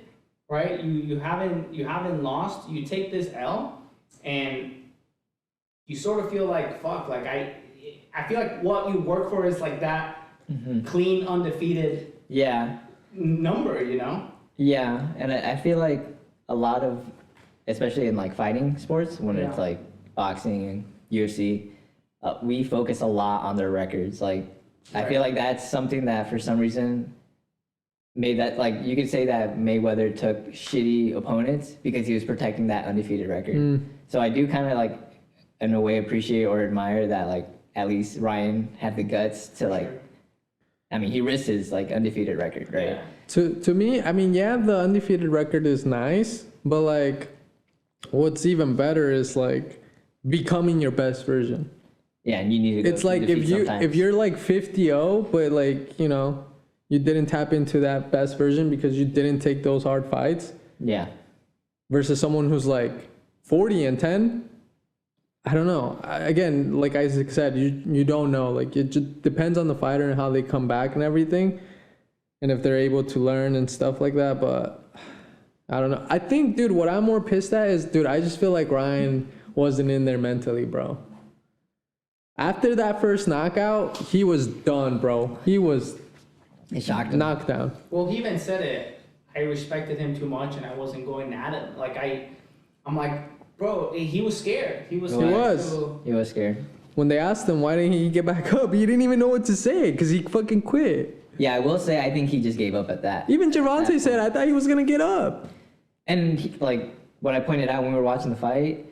[SPEAKER 1] right? You haven't lost. You take this L, and you sort of feel like, fuck, like I feel like what you work for is like that clean, undefeated
[SPEAKER 3] Yeah.
[SPEAKER 1] number, you know?
[SPEAKER 3] Yeah, and I feel like a lot of, especially in like fighting sports, when it's
[SPEAKER 1] Yeah.
[SPEAKER 3] like boxing and UFC, we focus a lot on their records. Like, I feel like that's something that for some reason made that, like, you could say that Mayweather took shitty opponents because he was protecting that undefeated record. So I do kind of like, in a way, appreciate or admire that, like, at least Ryan had the guts to like,
[SPEAKER 1] Sure.
[SPEAKER 3] I mean, he risked his like undefeated record, right?
[SPEAKER 1] Yeah.
[SPEAKER 2] to me, I mean, yeah, the undefeated record is nice, but like, what's even better is like becoming your best version.
[SPEAKER 3] Yeah, and you need to go
[SPEAKER 2] It's
[SPEAKER 3] to
[SPEAKER 2] like
[SPEAKER 3] defeat sometimes.
[SPEAKER 2] if you're like 50-0, but like, you know, you didn't tap into that best version because you didn't take those hard fights,
[SPEAKER 3] Yeah.
[SPEAKER 2] versus someone who's like 40-10. I don't know. Again, like Isaac said, you don't know. Like, it just depends on the fighter and how they come back and everything, and if they're able to learn and stuff like that. But I don't know. I think, dude, what I'm more pissed at is, dude, I just feel like Ryan wasn't in there mentally, bro. After that first knockout, he was done, bro. He was
[SPEAKER 3] It shocked him.
[SPEAKER 2] knocked down.
[SPEAKER 1] Well, he even said it. I respected him too much, and I wasn't going at him. Like I'm like, bro, he was scared. He was.
[SPEAKER 3] He
[SPEAKER 1] scared,
[SPEAKER 2] was.
[SPEAKER 1] so-
[SPEAKER 3] He was scared.
[SPEAKER 2] When they asked him why didn't he get back up, he didn't even know what to say because he fucking quit.
[SPEAKER 3] Yeah, I will say I think he just gave up at that.
[SPEAKER 2] Even Gervonta said, I thought he was gonna get up.
[SPEAKER 3] And he, like what I pointed out when we were watching the fight,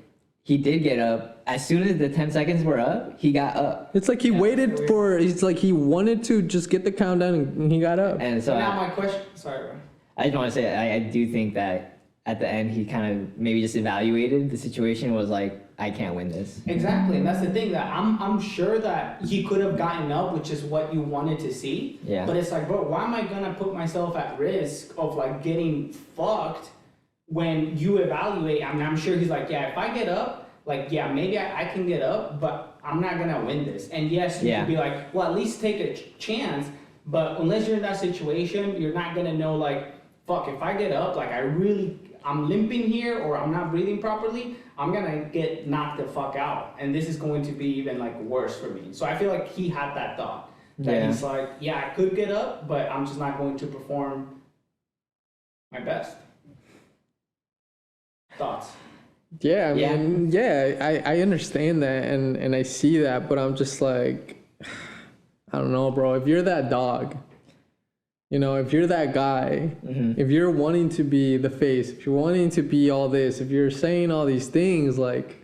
[SPEAKER 3] he did get up. As soon as the 10 seconds were up, he got up.
[SPEAKER 2] It's like he waited
[SPEAKER 1] weird.
[SPEAKER 2] for. It's like he wanted to just get the countdown and he got up.
[SPEAKER 3] And so
[SPEAKER 1] So now my question. Sorry, bro.
[SPEAKER 3] I just want to say I do think that at the end he kind of maybe just evaluated the situation, was like, I can't win this.
[SPEAKER 1] Exactly, and that's the thing that I'm sure that he could have gotten up, which is what you wanted to see.
[SPEAKER 3] Yeah.
[SPEAKER 1] But it's like, bro, why am I gonna put myself at risk of like getting fucked when you evaluate? I mean, I'm sure he's like, yeah, if I get up, like, yeah, maybe I can get up, but I'm not gonna win this. And yes, you
[SPEAKER 3] Yeah.
[SPEAKER 1] could be like, well, at least take a chance. But unless you're in that situation, you're not gonna know like, fuck, if I get up, like I'm limping here or I'm not breathing properly, I'm gonna get knocked the fuck out. And this is going to be even like worse for me. So I feel like he had that thought. That
[SPEAKER 3] Yeah.
[SPEAKER 1] he's like, yeah, I could get up, but I'm just not going to perform my best. Thoughts?
[SPEAKER 2] Yeah, I mean, I understand that and I see that, but I'm just like, I don't know, bro. If you're that dog, you know, if you're that guy, if you're wanting to be the face, if you're wanting to be all this, if you're saying all these things, like,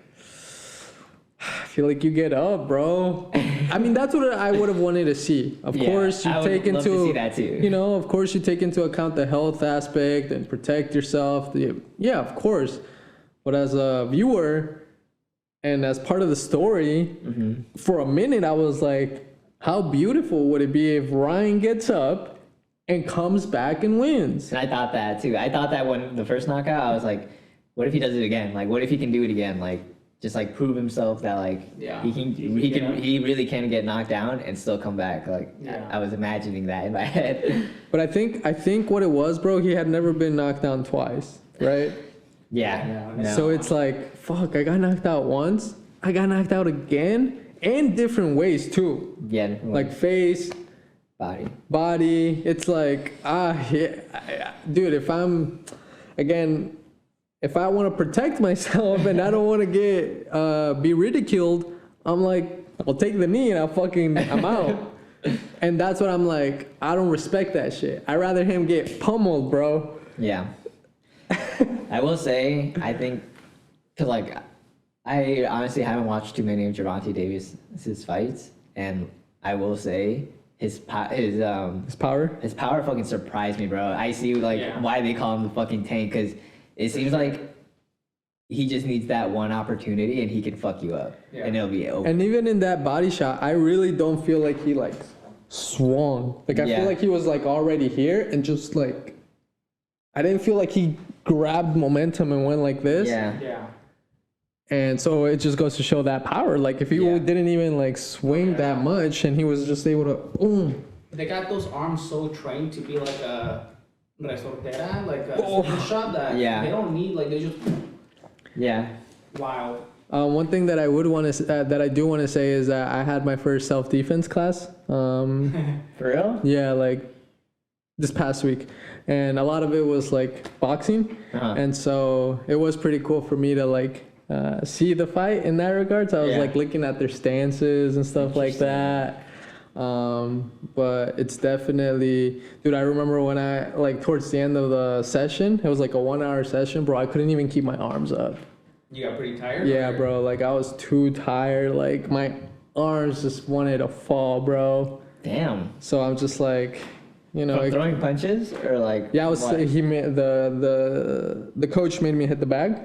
[SPEAKER 2] I feel like you get up, bro. I mean, that's what I would have wanted to see. Of course, you
[SPEAKER 3] I would
[SPEAKER 2] take
[SPEAKER 3] love to
[SPEAKER 2] into,
[SPEAKER 3] see that too.
[SPEAKER 2] you know, of course, you take into account the health aspect and protect yourself. Yeah, of course. But as a viewer and as part of the story, for a minute, I was like, how beautiful would it be if Ryan gets up and comes back and wins?
[SPEAKER 3] And I thought that too. I thought that when the first knockout, I was like, what if he does it again? Like, what if he can do it again? Like, just like prove himself that like he really can get knocked down and still come back. Like,
[SPEAKER 1] Yeah.
[SPEAKER 3] I was imagining that in my head.
[SPEAKER 2] But I think what it was, bro, he had never been knocked down twice, right?
[SPEAKER 3] Yeah. No.
[SPEAKER 2] So it's like, fuck, I got knocked out once, I got knocked out again, and different ways too.
[SPEAKER 3] yeah,
[SPEAKER 2] Like face, body. It's like, dude, if I want to protect myself and I don't want to get be ridiculed, I'm like, I'll take the knee and I'm out. And that's what I'm like, I don't respect that shit. I'd rather him get pummeled, bro.
[SPEAKER 3] Yeah. I will say, I think, because like, I honestly haven't watched too many of Gervonta Davis's fights, and I will say his power fucking surprised me, bro. I see like why they call him the fucking tank, because it seems like he just needs that one opportunity and he can fuck you up, and it'll be over.
[SPEAKER 2] And even in that body shot, I really don't feel like he like swung. Like I feel like he was like already here and just like, I didn't feel like he grabbed momentum and went like this.
[SPEAKER 1] Yeah.
[SPEAKER 2] And so it just goes to show that power. Like if he didn't even like swing that much and he was just able to boom.
[SPEAKER 1] They got those arms so trained to be like a resortera, like a shot that they don't need, like they just wild.
[SPEAKER 2] One thing that I would want to that I do want to say is that I had my first self-defense class.
[SPEAKER 3] For real?
[SPEAKER 2] Yeah, like this past week, and a lot of it was like boxing, and so it was pretty cool for me to like see the fight in that regard. So I was like looking at their stances and stuff like that. But it's definitely, dude, I remember when I like towards the end of the session, it was like a 1 hour session, bro. I couldn't even keep my arms up.
[SPEAKER 1] You got pretty tired?
[SPEAKER 2] Yeah, bro. Like I was too tired. Like my arms just wanted to fall, bro.
[SPEAKER 3] Damn.
[SPEAKER 2] So I'm just like, you know,
[SPEAKER 3] From throwing punches or like?
[SPEAKER 2] Yeah, I was.
[SPEAKER 3] what?
[SPEAKER 2] He made the coach made me hit the bag.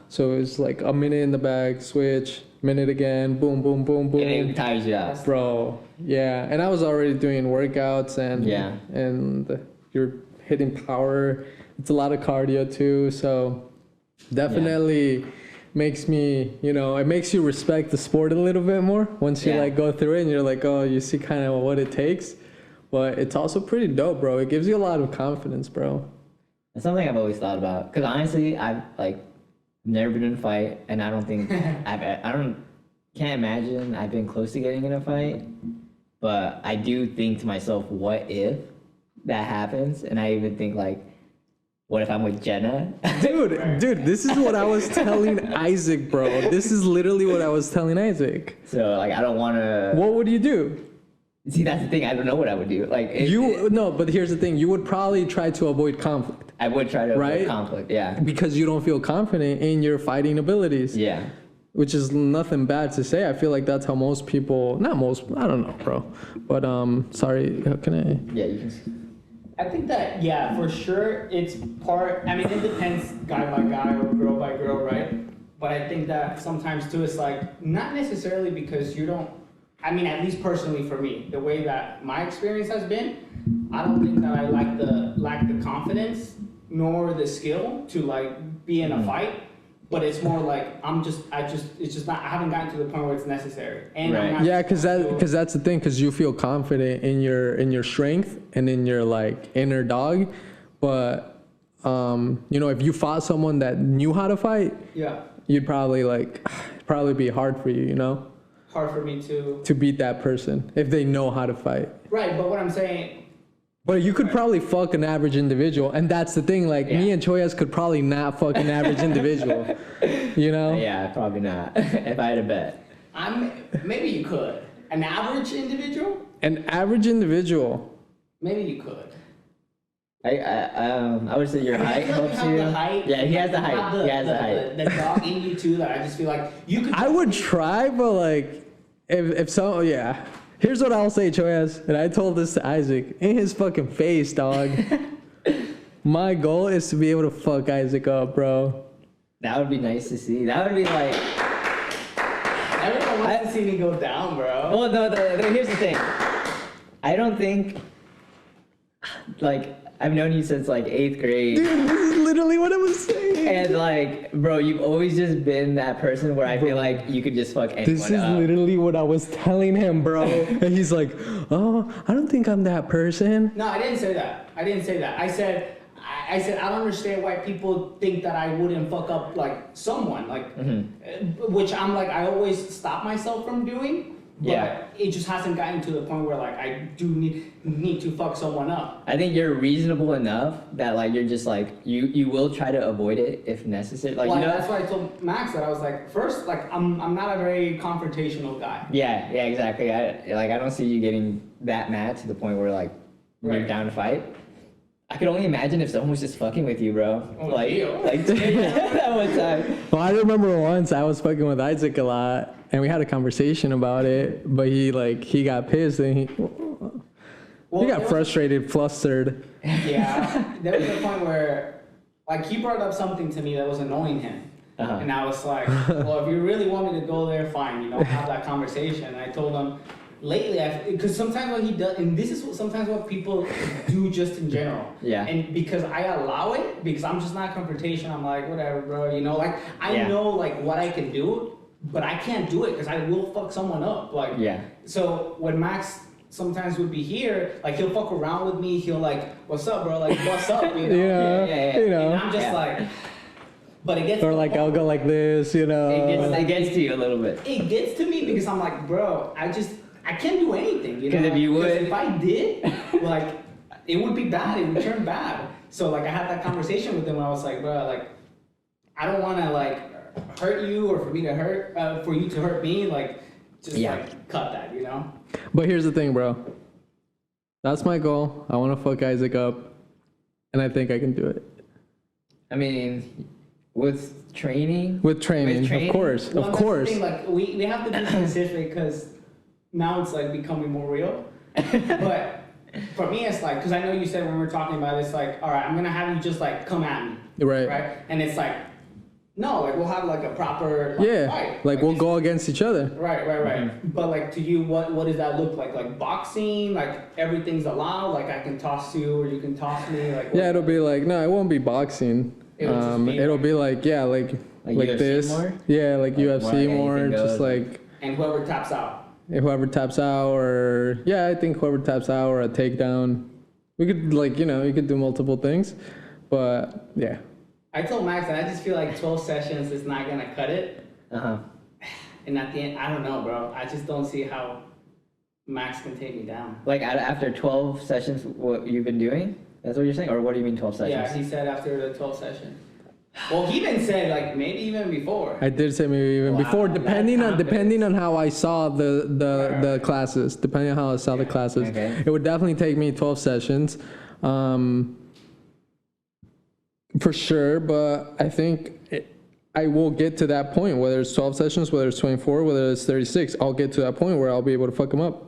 [SPEAKER 2] So it was like a minute in the bag, switch, minute again, boom, boom, boom, boom.
[SPEAKER 3] And it tires you out.
[SPEAKER 2] Bro, yeah, and I was already doing workouts and you're hitting power. It's a lot of cardio too, so definitely makes me, you know, it makes you respect the sport a little bit more once you like go through it and you're like, oh, you see kind of what it takes. But it's also pretty dope, bro. It gives you a lot of confidence, bro.
[SPEAKER 3] It's something I've always thought about, because honestly, I've like never been in a fight, and I don't think I don't can't imagine I've been close to getting in a fight, but I do think to myself, what if that happens? And I even think like, what if I'm with Jenna?
[SPEAKER 2] Dude, this is what I was telling Isaac, bro. This is literally what I was telling Isaac.
[SPEAKER 3] So like, I don't want to.
[SPEAKER 2] What would you do?
[SPEAKER 3] See, that's the thing. I don't know what I would do. Like
[SPEAKER 2] No, but here's the thing. You would probably try to avoid conflict.
[SPEAKER 3] I would try to avoid
[SPEAKER 2] right?
[SPEAKER 3] conflict. Yeah.
[SPEAKER 2] Because you don't feel confident in your fighting abilities.
[SPEAKER 3] Yeah.
[SPEAKER 2] Which is nothing bad to say. I feel like that's how most people, not most, I don't know, bro. But sorry, how can I?
[SPEAKER 3] Yeah, you can.
[SPEAKER 1] I think that, yeah, for sure, it's part, I mean, it depends guy by guy or girl by girl, right? But I think that sometimes too, it's like, not necessarily because you don't, I mean, at least personally for me, the way that my experience has been, I don't think that I lack the confidence nor the skill to like be in a fight. But it's more like it's just not. I haven't gotten to the point where it's necessary. And
[SPEAKER 3] right.
[SPEAKER 2] Yeah, because that's the thing. Because you feel confident in your strength and in your like inner dog, but you know, if you fought someone that knew how to fight,
[SPEAKER 1] yeah,
[SPEAKER 2] you'd probably probably be hard for you. You know,
[SPEAKER 1] hard for me to
[SPEAKER 2] beat that person if they know how to fight.
[SPEAKER 1] Right, but what I'm saying.
[SPEAKER 2] But you could probably fuck an average individual, and that's the thing. Like me and Choyas could probably not fuck an average individual. You know?
[SPEAKER 3] Yeah, probably not. If I had a bet.
[SPEAKER 1] Maybe you could. An average individual?
[SPEAKER 2] An average individual.
[SPEAKER 1] Maybe you could.
[SPEAKER 3] I would say your height helps you.
[SPEAKER 1] The height,
[SPEAKER 3] yeah, he has the height. He has the height.
[SPEAKER 1] The dog in you too. That I just feel like you could.
[SPEAKER 2] I would try, but like, if so, yeah. Here's what I'll say, Choyas, and I told this to Isaac in his fucking face, dog. My goal is to be able to fuck Isaac up, bro.
[SPEAKER 3] That would be nice to see. That would be like.
[SPEAKER 1] Everyone wants to see me go down, bro.
[SPEAKER 3] Well, no. Here's the thing. I don't think. Like, I've known you since like 8th grade.
[SPEAKER 2] Dude, this is literally what I was saying.
[SPEAKER 3] And like, bro, you've always just been that person where I feel like you could just fuck anyone
[SPEAKER 2] This is
[SPEAKER 3] up.
[SPEAKER 2] literally what I was telling him, bro. And he's like, oh, I don't think I'm that person.
[SPEAKER 1] No, I didn't say that. I said I don't understand why people think that I wouldn't fuck up like someone, like, which I'm like, I always stop myself from doing. But
[SPEAKER 3] Yeah.
[SPEAKER 1] it just hasn't gotten to the point where like I do need to fuck someone up.
[SPEAKER 3] I think you're reasonable enough that like you're just like you will try to avoid it if necessary. Like
[SPEAKER 1] Well,
[SPEAKER 3] you know.
[SPEAKER 1] that's why I told Max that I was like, first, like I'm not a very confrontational guy.
[SPEAKER 3] Yeah, exactly. I don't see you getting that mad to the point where like you're
[SPEAKER 1] Right.
[SPEAKER 3] down to fight. I could only imagine if someone was just fucking with you, bro.
[SPEAKER 1] Oh,
[SPEAKER 3] like
[SPEAKER 1] deal.
[SPEAKER 3] that one time.
[SPEAKER 2] Well, I remember once I was fucking with Isaac a lot, and we had a conversation about it, but he got pissed and he got frustrated, flustered.
[SPEAKER 1] Yeah, there was a point where like he brought up something to me that was annoying him.
[SPEAKER 3] Uh-huh.
[SPEAKER 1] And I was like, well, if you really want me to go there, fine, you know, have that conversation. And I told him, lately, because sometimes what he does, and this is sometimes what people do just in general.
[SPEAKER 3] Yeah.
[SPEAKER 1] And because I allow it, because I'm just not confrontation, I'm like, whatever, bro, you know, like, I know, like, what I can do, but I can't do it because I will fuck someone up. Like,
[SPEAKER 3] Yeah.
[SPEAKER 1] So when Max sometimes would be here, like, he'll fuck around with me, he'll like, what's up, bro, like, what's up, you know?
[SPEAKER 3] Yeah.
[SPEAKER 2] You know.
[SPEAKER 1] And I'm just like, but it gets
[SPEAKER 2] Or like I'll go like this, you know.
[SPEAKER 3] It gets to you a little bit.
[SPEAKER 1] it gets to me because I'm like, bro, I can't do anything, you know?
[SPEAKER 3] 'Cause if you would-
[SPEAKER 1] if I did, like, it would be bad, it would turn bad. So, like, I had that conversation with him and I was like, bro, like, I don't want to, like, hurt you or for me to hurt, for you to hurt me, like, just, like, cut that, you know?
[SPEAKER 2] But here's the thing, bro. That's my goal. I want to fuck Isaac up, and I think I can do it.
[SPEAKER 3] I mean, with training.
[SPEAKER 2] With training,
[SPEAKER 3] training?
[SPEAKER 2] of course,
[SPEAKER 1] Well,
[SPEAKER 2] of
[SPEAKER 1] that's the
[SPEAKER 2] course.
[SPEAKER 1] thing, like, we have to be specific because now it's, like, becoming more real. But for me, it's like, because I know you said when we were talking about it, it's like, all right, I'm going to have you just, like, come at me.
[SPEAKER 2] Right.
[SPEAKER 1] Right? And it's like, no, like, we'll have, like, a proper
[SPEAKER 2] Yeah,
[SPEAKER 1] fight.
[SPEAKER 2] like we'll
[SPEAKER 1] it's-
[SPEAKER 2] go against each other.
[SPEAKER 1] Right. But, like, to you, what does that look like? Like, boxing? Like, everything's allowed? Like, I can toss you or you can toss me? Like,
[SPEAKER 2] Yeah, it'll be like, no, it won't be boxing.
[SPEAKER 1] It'll just be
[SPEAKER 2] It'll
[SPEAKER 1] like-
[SPEAKER 2] be like, yeah, like
[SPEAKER 3] UFC
[SPEAKER 2] this.
[SPEAKER 3] more?
[SPEAKER 2] Yeah, like UFC
[SPEAKER 3] more
[SPEAKER 2] more,
[SPEAKER 3] anything
[SPEAKER 2] just
[SPEAKER 3] goes.
[SPEAKER 2] like
[SPEAKER 1] And whoever taps out.
[SPEAKER 2] whoever taps out, or yeah, I think whoever taps out or a takedown. We could like, you know, you could do multiple things, but yeah.
[SPEAKER 1] I told Max that I just feel like 12 sessions is not going to cut it.
[SPEAKER 3] Uh-huh.
[SPEAKER 1] And at the end, I don't know, bro. I just don't see how Max can take me down.
[SPEAKER 3] Like after 12 sessions, what you've been doing? That's what you're saying? Or what do you mean 12 sessions?
[SPEAKER 1] Yeah, he said after the 12 session. Well, he even said like maybe even before.
[SPEAKER 2] I did say maybe even
[SPEAKER 1] Wow,
[SPEAKER 2] before, depending on how I saw the
[SPEAKER 1] Right.
[SPEAKER 2] classes. Depending on how I saw the classes,
[SPEAKER 3] Okay.
[SPEAKER 2] it would definitely take me 12 sessions, for sure. But I think I will get to that point, whether it's 12 sessions, whether it's 24, whether it's 36. I'll get to that point where I'll be able to fuck them up.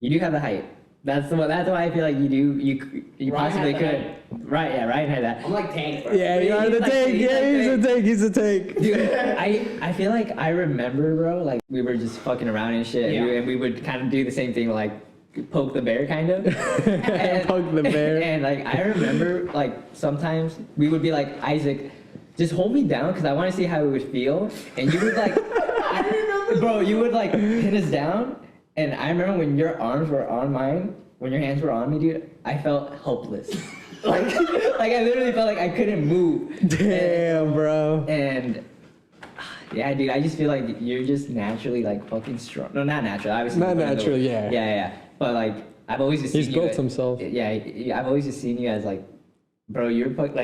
[SPEAKER 3] You do have the height. That's why I feel like you
[SPEAKER 1] Ryan
[SPEAKER 3] possibly
[SPEAKER 1] had the
[SPEAKER 3] could.
[SPEAKER 1] height.
[SPEAKER 3] Right, yeah, Ryan had that.
[SPEAKER 1] I'm like Tank, bro.
[SPEAKER 2] Yeah, you are the
[SPEAKER 3] He's like-
[SPEAKER 2] tank.
[SPEAKER 3] he's
[SPEAKER 2] Yeah,
[SPEAKER 3] like
[SPEAKER 2] he's a
[SPEAKER 3] tank.
[SPEAKER 2] tank. He's a tank.
[SPEAKER 3] Dude, I feel like I remember, bro, like we were just fucking around and shit,
[SPEAKER 1] Yeah.
[SPEAKER 3] and we would kind of do the same thing, like poke the bear, kind of. And-
[SPEAKER 2] Poke the bear.
[SPEAKER 3] And like I remember, like sometimes we would be like, Isaac, just hold me down because I want to see how it would feel, and you would like, bro, you would like pin us down, and I remember when your arms were on mine, when your hands were on me, dude, I felt helpless. like I literally felt like I couldn't move.
[SPEAKER 2] Damn, bro.
[SPEAKER 3] And yeah, dude, I just feel like you're just naturally like fucking strong. No, not natural. Obviously,
[SPEAKER 2] Not
[SPEAKER 3] you put in the-
[SPEAKER 2] natural, yeah.
[SPEAKER 3] Yeah. But like, I've always just
[SPEAKER 2] He's
[SPEAKER 3] seen you
[SPEAKER 2] built
[SPEAKER 3] as-
[SPEAKER 2] himself.
[SPEAKER 3] Yeah, I've always just seen you as like, bro, you're like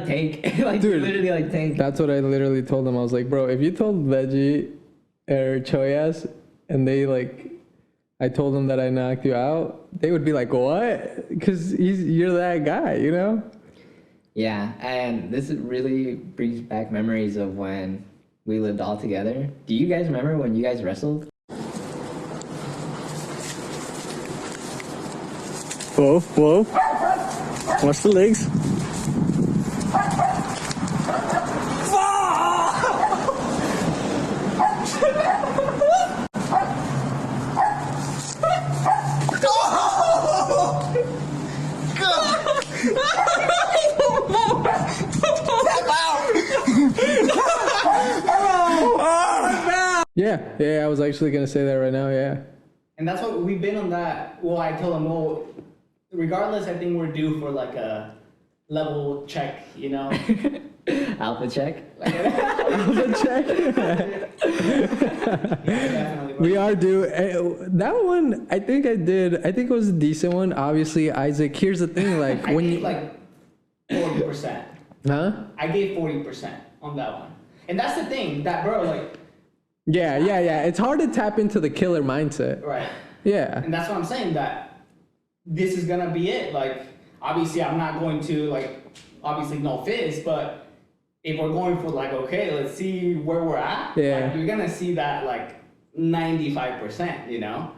[SPEAKER 3] tank. Like you're
[SPEAKER 2] Dude,
[SPEAKER 3] literally like tank.
[SPEAKER 2] That's what I literally told them. I was like, bro, if you told Veggie or Choyas and they like, I told them that I knocked you out, they would be like, what? Because you're that guy, you know?
[SPEAKER 3] Yeah, and this really brings back memories of when we lived all together. Do you guys remember when you guys wrestled?
[SPEAKER 4] Whoa. Watch the legs.
[SPEAKER 2] Yeah, I was actually gonna say that right now, yeah.
[SPEAKER 1] And that's what we've been on that. Well, I told him, well, regardless, I think we're due for like a level check, you know?
[SPEAKER 3] Alpha check?
[SPEAKER 1] Definitely.
[SPEAKER 2] We are due. That one, I think it was a decent one. Obviously, Isaac, here's the thing, like,
[SPEAKER 1] I
[SPEAKER 2] when
[SPEAKER 1] gave
[SPEAKER 2] you...
[SPEAKER 1] like 40%.
[SPEAKER 2] Huh?
[SPEAKER 1] I gave 40% on that one. And that's the thing, that bro, like,
[SPEAKER 2] Yeah. It's hard to tap into the killer mindset.
[SPEAKER 1] right.
[SPEAKER 2] Yeah.
[SPEAKER 1] And that's what I'm saying, that this is gonna be it. Like, obviously, I'm not going to, like, obviously, no fist, but if we're going for, like, okay, let's see where we're at,
[SPEAKER 2] Yeah.
[SPEAKER 1] like, you're gonna see that, like, 95%, you know?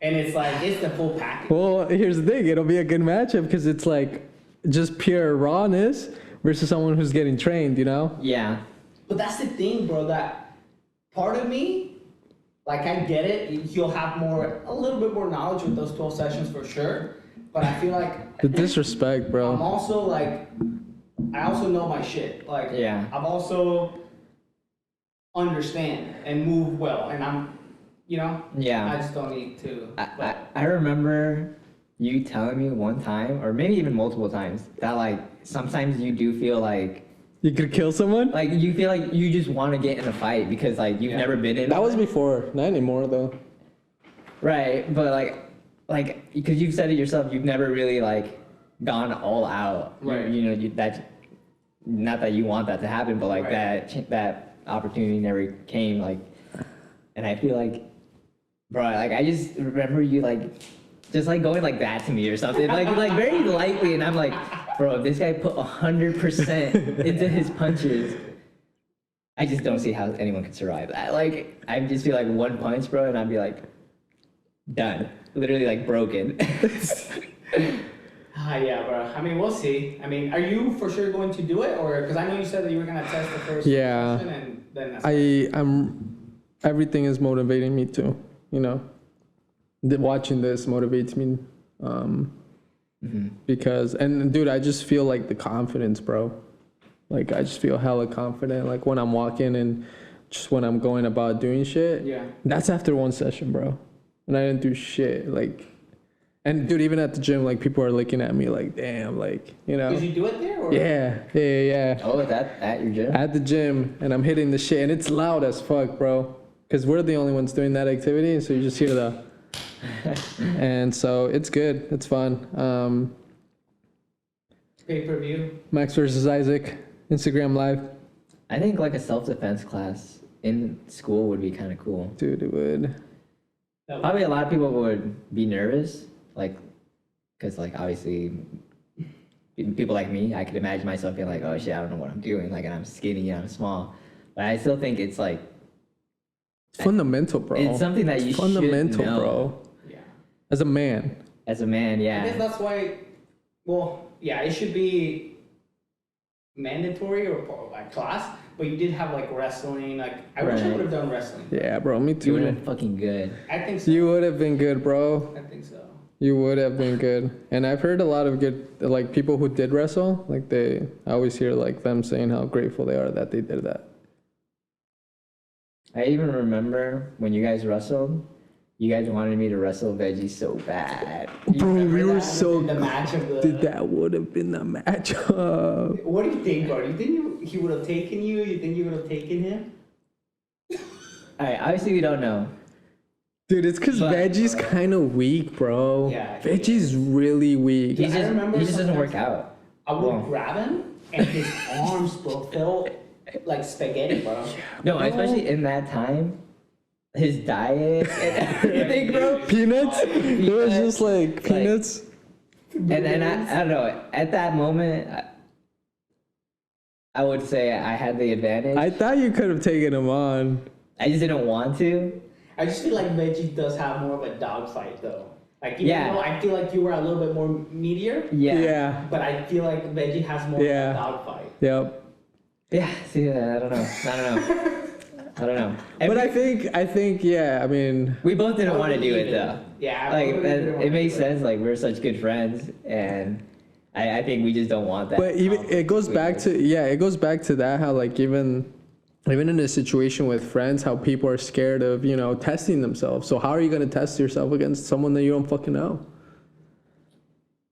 [SPEAKER 1] And it's like, it's the full package.
[SPEAKER 2] Well, here's the thing. It'll be a good matchup because it's like just pure rawness versus someone who's getting trained, you know?
[SPEAKER 3] Yeah.
[SPEAKER 1] But that's the thing, bro, that part of me, like, I get it. You'll have a little bit more knowledge with those 12 sessions for sure. But I feel like
[SPEAKER 2] The disrespect,
[SPEAKER 1] I'm
[SPEAKER 2] bro.
[SPEAKER 1] also like, I also know my shit. Like,
[SPEAKER 3] Yeah.
[SPEAKER 1] I'm also understand and move well. And I'm, you know,
[SPEAKER 3] Yeah.
[SPEAKER 1] I just don't need to.
[SPEAKER 3] I remember you telling me one time, or maybe even multiple times, that like sometimes you do feel like
[SPEAKER 2] You could kill someone?
[SPEAKER 3] you feel like you just want to get in a fight because like you've never been in.
[SPEAKER 2] That was
[SPEAKER 3] one.
[SPEAKER 2] before. Not anymore, though.
[SPEAKER 3] Right, but like because you've said it yourself, you've never really like gone all out.
[SPEAKER 1] Right.
[SPEAKER 3] You know that not that you want that to happen, but like
[SPEAKER 1] Right.
[SPEAKER 3] that opportunity never came. Like, and I feel like, bro, like I just remember you like just like going like that to me or something, like very lightly, and I'm like, bro, this guy put 100% into his punches. I just don't see how anyone could survive that. Like, I just feel like one punch, bro, and I'd be like, done. Literally like broken.
[SPEAKER 1] Yeah, bro. I mean, we'll see. I mean, are you for sure going to do it? Or, because I know you said that you were going to test the first
[SPEAKER 2] Yeah.
[SPEAKER 1] session and then that's
[SPEAKER 2] Everything is motivating me too, you know? Watching this motivates me. Because, and dude, I just feel like the confidence, bro. Like, I just feel hella confident. Like, when I'm walking and just when I'm going about doing shit.
[SPEAKER 1] Yeah.
[SPEAKER 2] That's after one session, bro. And I didn't do shit. Like, and dude, even at the gym, like, people are looking at me like, damn, like, you know.
[SPEAKER 1] Did you do it there? Or?
[SPEAKER 2] Yeah.
[SPEAKER 3] Oh, at your gym?
[SPEAKER 2] At the gym, and I'm hitting the shit, and it's loud as fuck, bro. because we're the only ones doing that activity. So you just hear the, and so it's good. It's fun.
[SPEAKER 1] Pay-per-view.
[SPEAKER 2] Max versus Isaac, Instagram Live.
[SPEAKER 3] I think like a self-defense class in school would be kind of cool.
[SPEAKER 2] Dude, it would.
[SPEAKER 3] Probably a lot of people would be nervous, like, because like obviously people like me, I could imagine myself being like, oh shit, I don't know what I'm doing, like, and I'm skinny and I'm small. But I still think it's like
[SPEAKER 2] It's fundamental, bro.
[SPEAKER 3] it's something that you
[SPEAKER 2] fundamental,
[SPEAKER 3] should know.
[SPEAKER 2] bro.
[SPEAKER 1] Yeah.
[SPEAKER 2] As a man.
[SPEAKER 3] As a man,
[SPEAKER 1] I
[SPEAKER 3] yeah.
[SPEAKER 1] guess that's why. Well, yeah, it should be mandatory or like class. But you did have like wrestling. Like I wish I
[SPEAKER 3] Right.
[SPEAKER 1] would have done wrestling.
[SPEAKER 2] Yeah, bro. Me
[SPEAKER 3] You
[SPEAKER 2] too.
[SPEAKER 3] would have been fucking good.
[SPEAKER 1] I think so.
[SPEAKER 2] You would have been good, bro.
[SPEAKER 1] I think so.
[SPEAKER 2] You would have been good. And I've heard a lot of good, like, people who did wrestle. Like, I always hear, like, them saying how grateful they are that they did that.
[SPEAKER 3] I even remember when you guys wrestled, you guys wanted me to wrestle Veggie so bad.
[SPEAKER 2] Bro, we
[SPEAKER 1] Remember
[SPEAKER 2] were
[SPEAKER 1] that
[SPEAKER 2] so
[SPEAKER 1] in the match of the.
[SPEAKER 2] Dude, that would have been the matchup.
[SPEAKER 1] What do you think, bro? Do you think he would have taken you? You think you would have taken him?
[SPEAKER 3] Alright, obviously we don't know.
[SPEAKER 2] Dude, it's because
[SPEAKER 3] But-
[SPEAKER 2] Veggie's kind of weak, bro.
[SPEAKER 1] Yeah, he
[SPEAKER 2] Veggie's really weak.
[SPEAKER 3] He
[SPEAKER 1] I
[SPEAKER 3] just
[SPEAKER 1] remember
[SPEAKER 3] he just doesn't
[SPEAKER 1] sometimes-
[SPEAKER 3] work out.
[SPEAKER 1] I would
[SPEAKER 3] Well.
[SPEAKER 1] grab him, and his arms, bro, felt like spaghetti, bro.
[SPEAKER 3] No, especially in that time, his diet and everything, bro.
[SPEAKER 2] Peanuts? It was just like
[SPEAKER 3] Like-
[SPEAKER 2] peanuts.
[SPEAKER 3] And I don't know. At that moment, I would say I had the advantage.
[SPEAKER 2] I thought you could have taken him on.
[SPEAKER 3] I just didn't want to.
[SPEAKER 1] I just feel like Veggie does have more of a dogfight, though. Like, even
[SPEAKER 3] Yeah.
[SPEAKER 1] though I feel like you were a little bit more meatier,
[SPEAKER 3] Yeah.
[SPEAKER 2] Yeah.
[SPEAKER 1] but I feel like Veggie has more
[SPEAKER 2] Yeah.
[SPEAKER 1] of a dogfight.
[SPEAKER 2] Yep.
[SPEAKER 3] Yeah. See, I don't know. I don't know.
[SPEAKER 2] But I think, yeah, I mean,
[SPEAKER 3] We both didn't want to do it though.
[SPEAKER 1] Yeah, I
[SPEAKER 3] Like
[SPEAKER 1] really didn't
[SPEAKER 3] that,
[SPEAKER 1] wanna
[SPEAKER 3] it makes
[SPEAKER 1] do it.
[SPEAKER 3] sense. Like we're such good friends, and I think we just don't want that.
[SPEAKER 2] but even it goes back to, yeah, it goes back to that, how like even in a situation with friends, how people are scared of, testing themselves. So how are you going to test yourself against someone that you don't fucking know?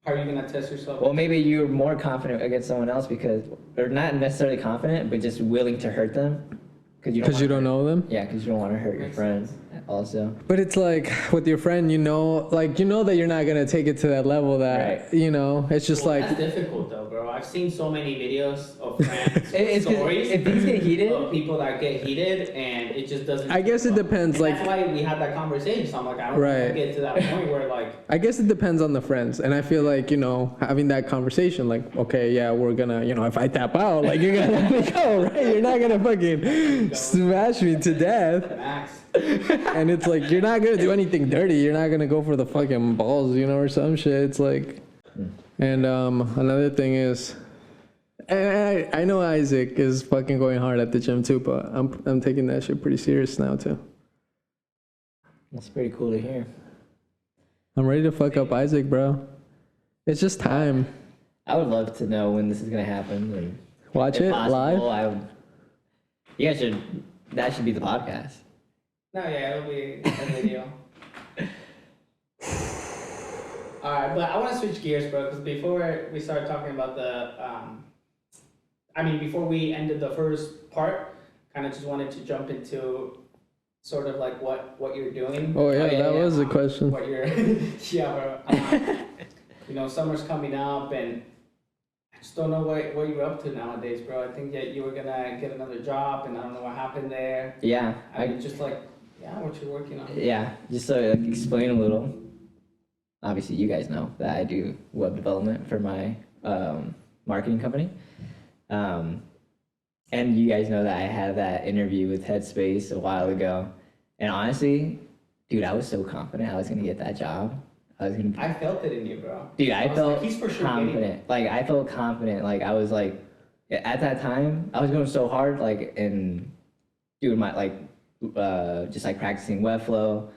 [SPEAKER 1] How are you gonna test yourself?
[SPEAKER 3] Well, maybe you're more confident against someone else because, or not necessarily confident, but just willing to hurt them because you
[SPEAKER 2] Because you don't know them.
[SPEAKER 3] Yeah, because you don't want to hurt your
[SPEAKER 1] Makes
[SPEAKER 3] friends. Also,
[SPEAKER 2] But it's like with your friend, that you're not gonna take it to that level. That
[SPEAKER 3] Right.
[SPEAKER 2] it's just
[SPEAKER 1] Well,
[SPEAKER 2] like,
[SPEAKER 1] that's difficult though, bro. I've seen so many videos of friends
[SPEAKER 3] It's 'cause
[SPEAKER 1] stories
[SPEAKER 3] if things get heated,
[SPEAKER 1] of people that get heated, and it just doesn't.
[SPEAKER 2] I guess it depends,
[SPEAKER 1] And
[SPEAKER 2] like-
[SPEAKER 1] that's why we had that conversation. So I'm like, I don't want
[SPEAKER 2] Right.
[SPEAKER 1] to get to that point where like.
[SPEAKER 2] I guess it depends on the friends. And I feel like having that conversation, like, okay, yeah, we're gonna, if I tap out, like, you're gonna let me go, right? You're not gonna fucking smash me to death.
[SPEAKER 1] Max.
[SPEAKER 2] And it's like, you're not gonna do anything dirty. You're not gonna go for the fucking balls, or some shit. It's like, and another thing is, I know Isaac is fucking going hard at the gym too, but I'm taking that shit pretty serious now too.
[SPEAKER 3] that's pretty cool to hear.
[SPEAKER 2] I'm ready to fuck up Isaac, bro. It's just time.
[SPEAKER 3] I would love to know when this is gonna happen. And
[SPEAKER 2] Watch
[SPEAKER 3] if
[SPEAKER 2] it
[SPEAKER 3] possible,
[SPEAKER 2] live.
[SPEAKER 3] You guys should. That should be the podcast.
[SPEAKER 1] No, yeah, it'll be a video. Alright, but I want to switch gears, bro, because before we start talking about before we ended the first part, kind of just wanted to jump into sort of like what you're doing.
[SPEAKER 2] Oh yeah, that was a question.
[SPEAKER 1] What you're, yeah, bro. Summer's coming up, and I just don't know what you're up to nowadays, bro. I think that you were gonna get another job, and I don't know what happened there.
[SPEAKER 3] Yeah.
[SPEAKER 1] I mean, just like, what you're working on.
[SPEAKER 3] Yeah, just to explain a little. Obviously, you guys know that I do web development for my marketing company. And you guys know that I had that interview with Headspace a while ago. And honestly, dude, I was so confident I was going to get that job.
[SPEAKER 1] I felt it in you, bro.
[SPEAKER 3] Dude, I
[SPEAKER 1] was
[SPEAKER 3] felt
[SPEAKER 1] like, he's for sure getting it.
[SPEAKER 3] confident. Like, I felt confident. Like, I was like, at that time, I was going so hard, like, in doing my, just like practicing Webflow.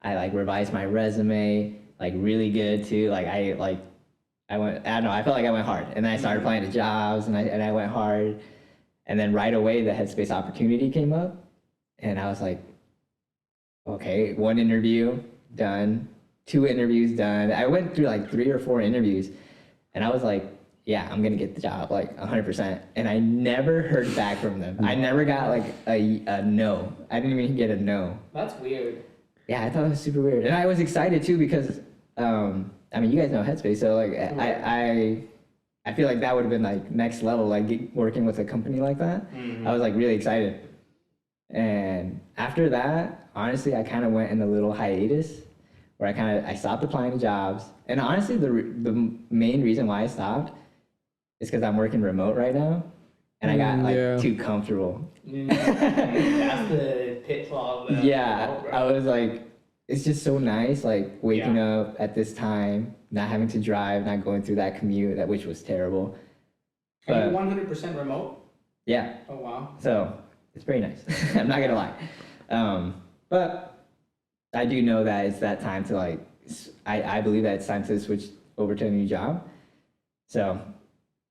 [SPEAKER 3] I revised my resume, really good too. I went, I don't know, I felt like I went hard. And then I started applying to jobs and I went hard. And then right away the Headspace opportunity came up. And I was like, okay, 1 interview done, 2 interviews done. I went through 3 or 4 interviews. And I was like, yeah, I'm gonna get the job, like 100%. And I never heard back from them. I never got like a no. I didn't even get a no.
[SPEAKER 1] That's weird.
[SPEAKER 3] Yeah, I thought it was super weird. And I was excited too because, I mean, you guys know Headspace, so like I feel like that would have been like next level, like working with a company like that. I was like really excited. And after that, honestly, I kind of went in a little hiatus where I stopped applying to jobs. And honestly, the main reason why I stopped is because I'm working remote right now, and I got like too comfortable.
[SPEAKER 1] That's the pitfall.
[SPEAKER 3] Yeah, I was like, it's just so nice, like waking up at this time, not having to drive, not going through that commute, which was terrible.
[SPEAKER 1] Are you 100% remote?
[SPEAKER 3] Yeah.
[SPEAKER 1] Oh wow.
[SPEAKER 3] So it's very nice. I'm not gonna lie, but I do know that it's that time to like. I believe that it's time to switch over to a new job. So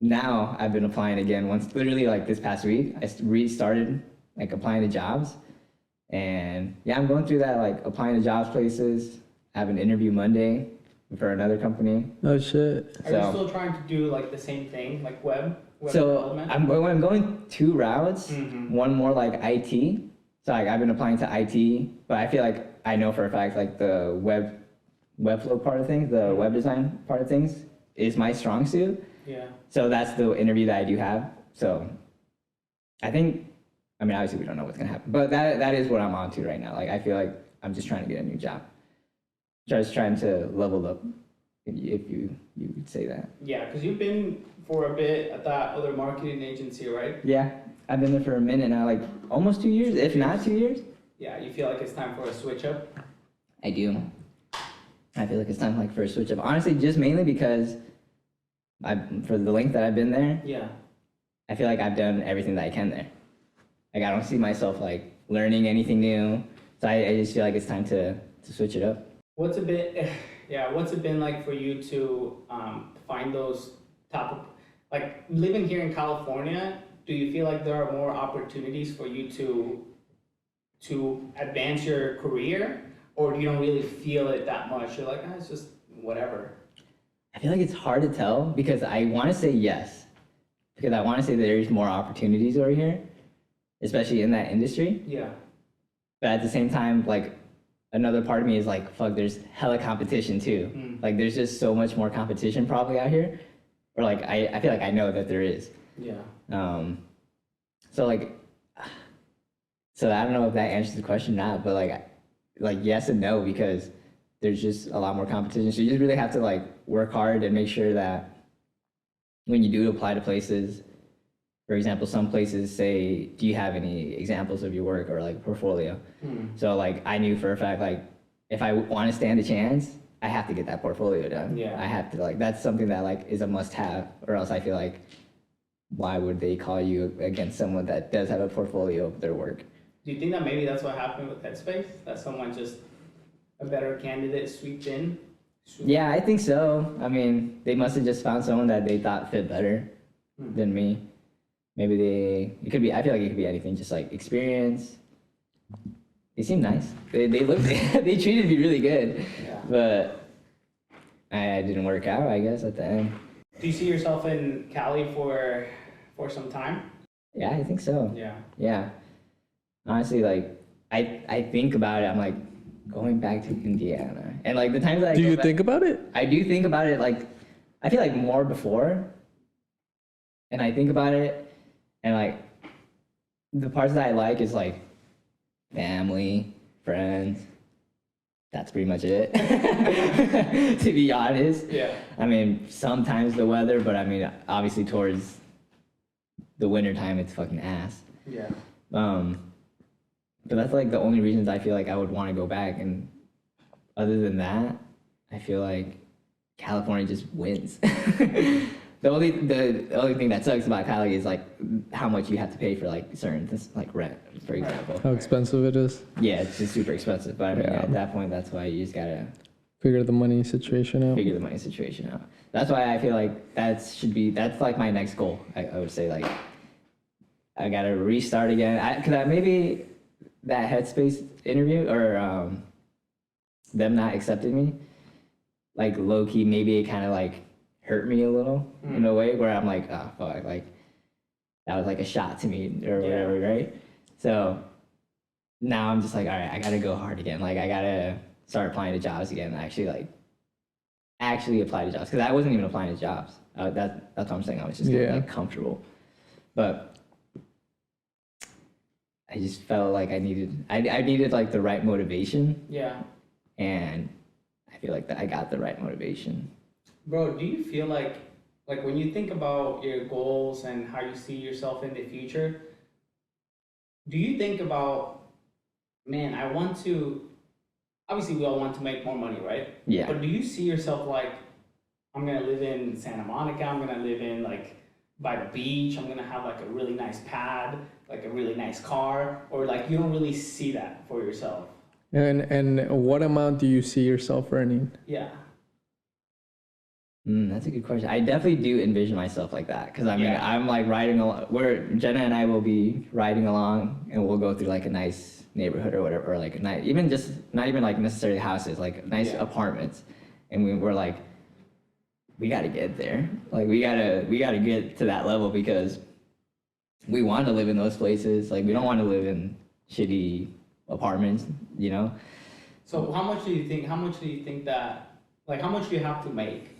[SPEAKER 3] now I've been applying again. Literally like this past week, I restarted like applying to jobs. And yeah, I'm going through that, like applying to jobs places. I have an interview Monday for another company.
[SPEAKER 2] Oh shit.
[SPEAKER 1] Are you still trying to do like the same thing, like web
[SPEAKER 3] so
[SPEAKER 1] development?
[SPEAKER 3] I'm going 2 routes. One more like IT. So like I've been applying to IT, but I feel like I know for a fact like the webflow part of things, the web design part of things is my strong suit.
[SPEAKER 1] Yeah.
[SPEAKER 3] So that's the interview that I do have. So I think, I mean, obviously we don't know what's gonna happen, but that is what I'm on to right now. Like I feel like I'm just trying to get a new job. Just trying to level up, if you would say that.
[SPEAKER 1] Yeah, because you've been for a bit at that other marketing agency, right?
[SPEAKER 3] Yeah, I've been there for a minute now, like almost 2 years, if not 2 years.
[SPEAKER 1] Yeah, you feel like it's time for a switch up?
[SPEAKER 3] I do. I feel like it's time like for a switch up. Honestly, just mainly because for the length that I've been there,
[SPEAKER 1] Yeah.
[SPEAKER 3] I feel like I've done everything that I can there. Like I don't see myself like learning anything new. So I just feel like it's time to switch it up.
[SPEAKER 1] What's it been like for you to find those like living here in California, do you feel like there are more opportunities for you to advance your career, or you don't really feel it that much? You're like, it's just whatever.
[SPEAKER 3] I feel like it's hard to tell because I want to say yes, because I want to say that there's more opportunities over here, especially in that industry.
[SPEAKER 1] Yeah.
[SPEAKER 3] But at the same time, like another part of me is like, fuck, there's hella competition too. Like there's just so much more competition probably out here. Or like, I feel like I know that there is.
[SPEAKER 1] Yeah.
[SPEAKER 3] So like, so I don't know if that answers the question or not, but like yes and no, because there's just a lot more competition. So you just really have to like work hard and make sure that when you do apply to places, for example, some places say, do you have any examples of your work or like portfolio? So like I knew for a fact, like if I want to stand a chance, I have to get that portfolio done.
[SPEAKER 1] Yeah.
[SPEAKER 3] I have to like, that's something that like is a must have, or else I feel like, why would they call you against someone that does have a portfolio of their work?
[SPEAKER 1] Do you think that maybe that's what happened with Headspace? That someone just, a better candidate swooped in?
[SPEAKER 3] Yeah, I think so. I mean, they must have just found someone that they thought fit better than me. Maybe it could be, I feel like it could be anything, just like experience. They seem nice. They look, they treated me really good, but I didn't work out, I guess, at the end.
[SPEAKER 1] Do you see yourself in Cali for some time?
[SPEAKER 3] Yeah, I think so.
[SPEAKER 1] Yeah.
[SPEAKER 3] Yeah. Honestly, like, I think about it, I'm like, going back to Indiana. And like the times that I
[SPEAKER 2] Do you think about it?
[SPEAKER 3] I do think about it, like, I feel like more before. And I think about it, and like, the parts that I like is like family, friends. That's pretty much it, to be honest.
[SPEAKER 1] Yeah.
[SPEAKER 3] I mean, sometimes the weather, but I mean, obviously towards the winter time, it's fucking ass.
[SPEAKER 1] Yeah.
[SPEAKER 3] But that's like the only reasons I feel like I would want to go back. And other than that, I feel like California just wins. The only thing that sucks about Cali is like how much you have to pay for like certain things, like rent, for example.
[SPEAKER 2] How expensive it is.
[SPEAKER 3] Yeah, it's just super expensive. But I mean, at that point, that's why you just gotta
[SPEAKER 2] figure the money situation out.
[SPEAKER 3] Figure the money situation out. That's why I feel like that's like my next goal. I would say like I gotta restart again. Cause maybe that Headspace interview or them not accepting me, like low key, maybe it kind of like hurt me a little in a way where I'm like, oh fuck, like that was like a shot to me or whatever, right? So now I'm just like, all right, I gotta go hard again. Like I gotta start applying to jobs again. Actually apply to jobs, because I wasn't even applying to jobs. That's what I'm saying. I was just getting like comfortable, but I just felt like I needed like the right motivation.
[SPEAKER 1] Yeah.
[SPEAKER 3] And I feel like that I got the right motivation.
[SPEAKER 1] Bro, do you feel like when you think about your goals and how you see yourself in the future, do you think about, man, I want to, obviously we all want to make more money, right?
[SPEAKER 3] Yeah.
[SPEAKER 1] But do you see yourself like, I'm gonna live in Santa Monica, I'm gonna live in like by the beach, I'm gonna have like a really nice pad, like a really nice car, or like you don't really see that for yourself?
[SPEAKER 2] And what amount do you see yourself earning?
[SPEAKER 1] Yeah.
[SPEAKER 3] That's a good question. I definitely do envision myself like that, because I mean,
[SPEAKER 1] Yeah.
[SPEAKER 3] I'm like riding along. Jenna and I will be riding along, and we'll go through like a nice neighborhood or whatever, or like a nice, even just not even like necessarily houses, like nice apartments, and we're like, we got to get there. Like we gotta get to that level, because we want to live in those places. Like we don't want to live in shitty apartments, you know.
[SPEAKER 1] So how much do you think that, like, how much do you have to make?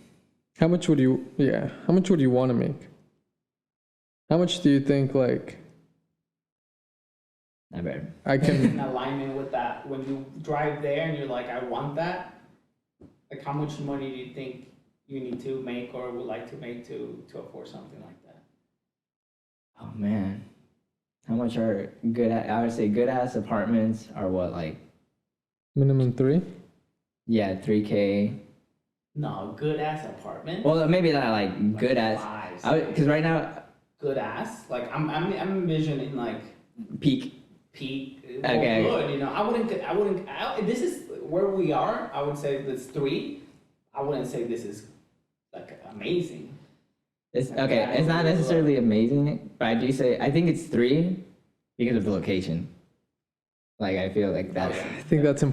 [SPEAKER 2] How much would you want to make? How much do you think, like, I can
[SPEAKER 1] in alignment with that, when you drive there and you're like, I want that, like how much money do you think you need to make or would like to make to afford something like that?
[SPEAKER 3] Oh man, how much are I would say good ass apartments are what, like
[SPEAKER 2] minimum 3?
[SPEAKER 3] Yeah, 3K.
[SPEAKER 1] No, good ass apartment.
[SPEAKER 3] Well, maybe not like good ass. Because right now,
[SPEAKER 1] good ass. Like I'm envisioning like
[SPEAKER 3] peak.
[SPEAKER 1] Okay. Good, you know. I wouldn't. This is where we are. I would say that's 3. I wouldn't say this is like amazing.
[SPEAKER 3] It's okay. It's not necessarily amazing, but I think it's 3 because of the location. Like I feel like that's.
[SPEAKER 2] I think that's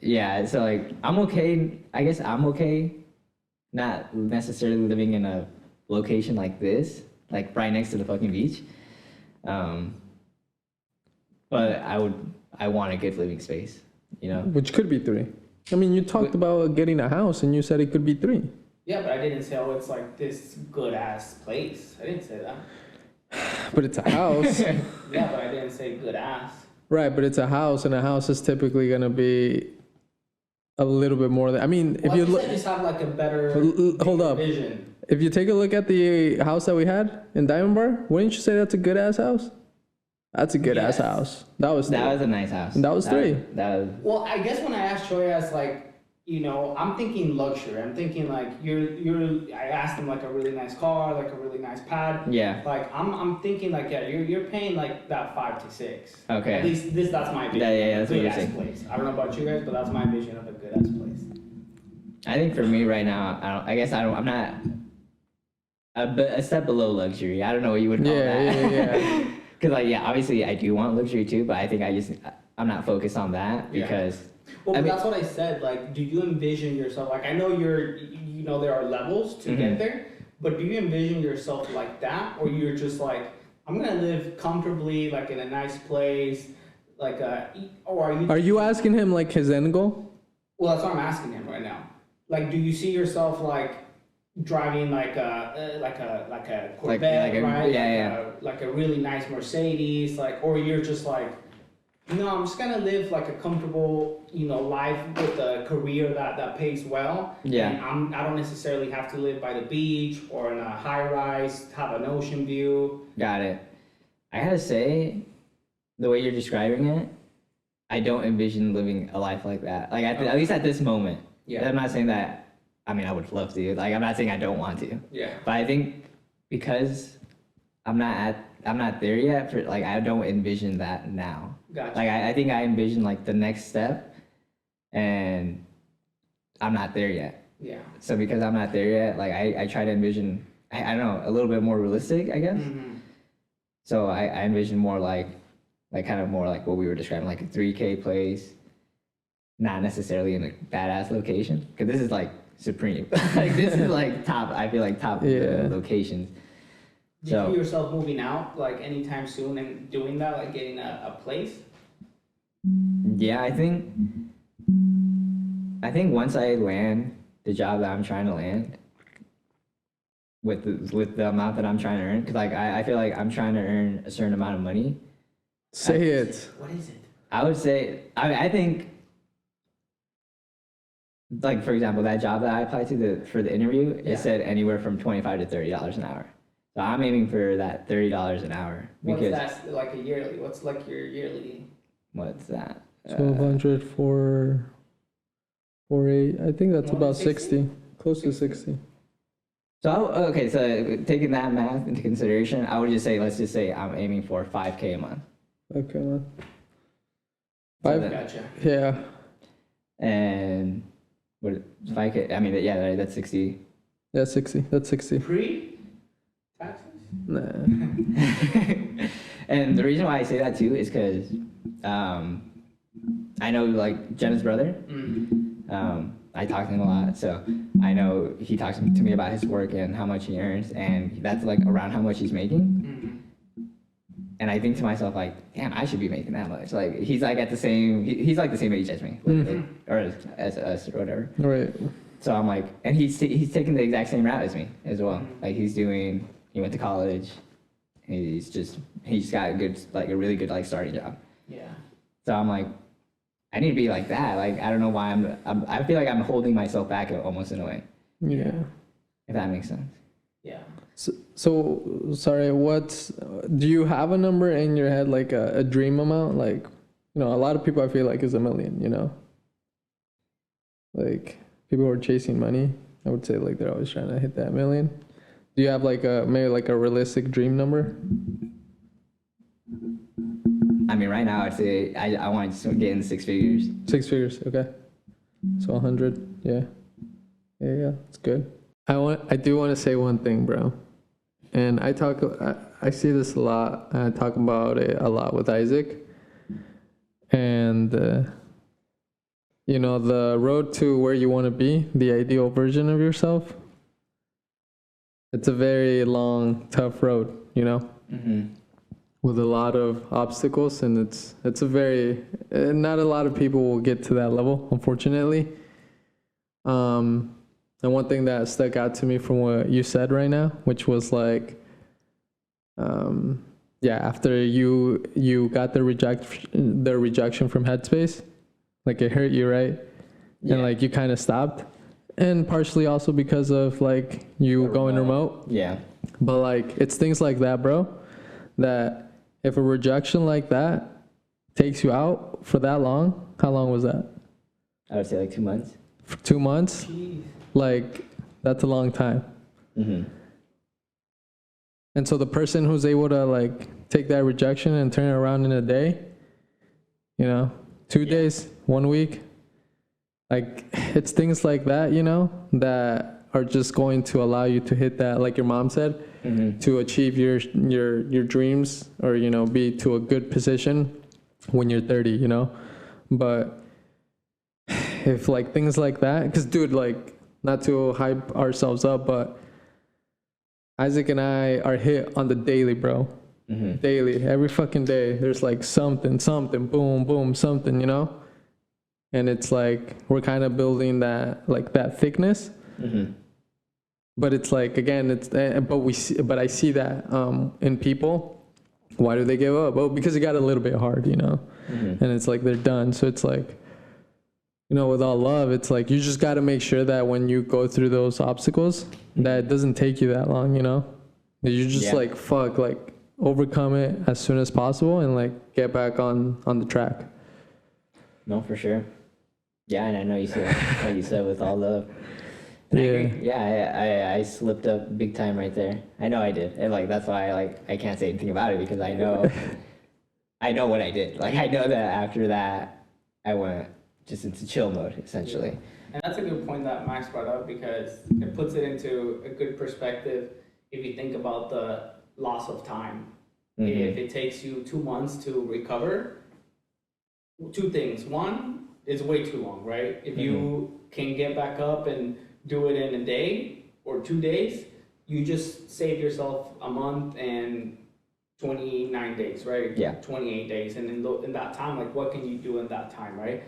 [SPEAKER 3] Yeah, so like I'm okay. I guess I'm okay, not necessarily living in a location like this, like right next to the fucking beach. But I want a good living space, you know.
[SPEAKER 2] Which could be 3. I mean, you talked about getting a house, and you said it could be 3.
[SPEAKER 1] Yeah, but I didn't say, oh, it's like this good ass place. I didn't say that.
[SPEAKER 2] But it's a house.
[SPEAKER 1] Yeah, but I didn't say good ass.
[SPEAKER 2] Right, but it's a house, and a house is typically gonna be a little bit more than. I mean, if you look,
[SPEAKER 1] just have like a better
[SPEAKER 2] hold up.
[SPEAKER 1] vision.
[SPEAKER 2] If you take a look at the house that we had in Diamond Bar, wouldn't you say that's a good ass house? That's a good ass house. That was
[SPEAKER 3] a nice house.
[SPEAKER 2] And that was 3.
[SPEAKER 1] Well, I guess when I asked Choyas, like, you know, I'm thinking luxury. I'm thinking like I asked him like a really nice car, like a really nice pad.
[SPEAKER 3] Yeah.
[SPEAKER 1] Like I'm thinking like, yeah, you're paying like that 5 to 6.
[SPEAKER 3] Okay.
[SPEAKER 1] At least that's my vision.
[SPEAKER 3] Yeah, that's what you're saying.
[SPEAKER 1] Place. I don't know about you guys, but that's my vision of a good ass place.
[SPEAKER 3] I think for me right now, I'm not a step below luxury. I don't know what you would call that.
[SPEAKER 2] Yeah.
[SPEAKER 3] Because like, yeah, obviously I do want luxury too, but I think I'm not focused on that because.
[SPEAKER 1] Well, that's what I said. Like, do you envision yourself? Like, I know there are levels to get there, but do you envision yourself like that, or you're just like, I'm gonna live comfortably, like in a nice place, like or are you?
[SPEAKER 2] Are you asking him like his end goal?
[SPEAKER 1] Well, that's what I'm asking him right now. Like, do you see yourself like driving like a Corvette, right? Like a really nice Mercedes, like, or you're just like, no, I'm just gonna live like a comfortable, life with a career that pays well.
[SPEAKER 3] Yeah.
[SPEAKER 1] And I don't necessarily have to live by the beach or in a high rise, have an ocean view.
[SPEAKER 3] Got it. I gotta say, the way you're describing it, I don't envision living a life like that. Like at least at this moment.
[SPEAKER 1] Yeah.
[SPEAKER 3] I'm not saying that. I mean, I would love to. Like, I'm not saying I don't want to.
[SPEAKER 1] Yeah.
[SPEAKER 3] But I think because I'm not there yet. I don't envision that now.
[SPEAKER 1] Gotcha.
[SPEAKER 3] Like, I think I envision like the next step, and I'm not there yet.
[SPEAKER 1] Yeah.
[SPEAKER 3] So because I'm not there yet, like I try to envision, I don't know, a little bit more realistic, I guess.
[SPEAKER 1] Mm-hmm.
[SPEAKER 3] So I envision more like kind of more like what we were describing, like a 3K place, not necessarily in a badass location, because this is like supreme. Like this is like top. I feel like top locations.
[SPEAKER 1] Do you see yourself moving out like anytime soon and doing that, like getting a place?
[SPEAKER 3] Yeah, I think once I land the job that I'm trying to land with the amount that I'm trying to earn, because like I feel like I'm trying to earn a certain amount of money.
[SPEAKER 2] Say it.
[SPEAKER 1] What is it?
[SPEAKER 3] I would say I think like for example that job that I applied to for the interview, it said anywhere from $25 to $30 an hour. So I'm aiming for that $30 an hour.
[SPEAKER 1] What's that like a yearly? What's like your yearly?
[SPEAKER 3] What's that?
[SPEAKER 2] 1,200 for 8. I think that's about 60, close to 60.
[SPEAKER 3] So okay, so taking that math into consideration, I would just say let's just say I'm aiming for $5K a month.
[SPEAKER 2] Okay, man.
[SPEAKER 3] So
[SPEAKER 1] Gotcha.
[SPEAKER 2] Yeah.
[SPEAKER 3] And what 5K? I mean, yeah, that's 60.
[SPEAKER 2] Yeah, 60. That's 60.
[SPEAKER 1] Pre-taxes?
[SPEAKER 2] Nah.
[SPEAKER 3] And the reason why I say that too is because I know like Jenna's brother. I talk to him a lot, so I know he talks to me about his work and how much he earns, and that's like around how much he's making. And I think to myself like, damn, I should be making that much. Like he's like at the same, he's like the same age as me, or as us or whatever.
[SPEAKER 2] Right.
[SPEAKER 3] So I'm like, and he's taking the exact same route as me as well. Like he went to college. He just got a really good like starting job.
[SPEAKER 1] Yeah.
[SPEAKER 3] So I'm like, I need to be like that. Like I don't know why I feel like I'm holding myself back almost in a way.
[SPEAKER 2] Yeah.
[SPEAKER 3] If that makes sense.
[SPEAKER 1] Yeah.
[SPEAKER 2] So sorry, do you have a number in your head, like a dream amount? Like, a lot of people I feel like is $1 million, like people who are chasing money, I would say like they're always trying to hit that $1 million. Do you have like maybe like a realistic dream number?
[SPEAKER 3] I mean, right now I'd say I want to get in 6 figures.
[SPEAKER 2] 6 figures, okay. So 100, yeah. Yeah, it's good. I do want to say one thing, bro. And I see this a lot, and I talk about it a lot with Isaac. And, the road to where you want to be, the ideal version of yourself, it's a very long, tough road, with a lot of obstacles. And it's a very, not a lot of people will get to that level, unfortunately. And one thing that stuck out to me from what you said right now, which was like, after you got the rejection from Headspace, like it hurt you, right? Yeah. And like you kind of stopped, and partially also because of like you going remote. Yeah. But like it's things like that, bro, that if a rejection like that takes you out for that long, how long was that?
[SPEAKER 3] I would say like 2 months.
[SPEAKER 2] For 2 months? Jeez. Like, that's a long time. Mm-hmm. And so the person who's able to like take that rejection and turn it around in a day, 2 days, 1 week, like it's things like that, that are just going to allow you to hit that, like your mom said, to achieve your dreams, or, be to a good position when you're 30, But if like things like that, because dude, like, not to hype ourselves up, but Isaac and I are hit on the daily, bro. Mm-hmm. Daily, every fucking day. There's like something, boom, boom, something, And it's like we're kind of building that, like that thickness. Mm-hmm. But it's like, again, but I see that in people. Why do they give up? Oh, because it got a little bit hard, And it's like they're done. So it's like, with all love, it's like you just got to make sure that when you go through those obstacles, that it doesn't take you that long, that you just like overcome it as soon as possible and like get back on the track.
[SPEAKER 3] No, for sure. Yeah, and I know you said, like you said, with all love. I slipped up big time right there. I know I did, and like that's why I can't say anything about it, because I know what I did. Like I know that after that I went just into chill mode, essentially.
[SPEAKER 1] And that's a good point that Max brought up, because it puts it into a good perspective if you think about the loss of time. Mm-hmm. If it takes you 2 months to recover, 2 things. One, it's way too long, right? If you can get back up and do it in a day or 2 days, you just save yourself a month and 29 days, right?
[SPEAKER 3] Yeah.
[SPEAKER 1] 28 days. And in that time, like, what can you do in that time, right?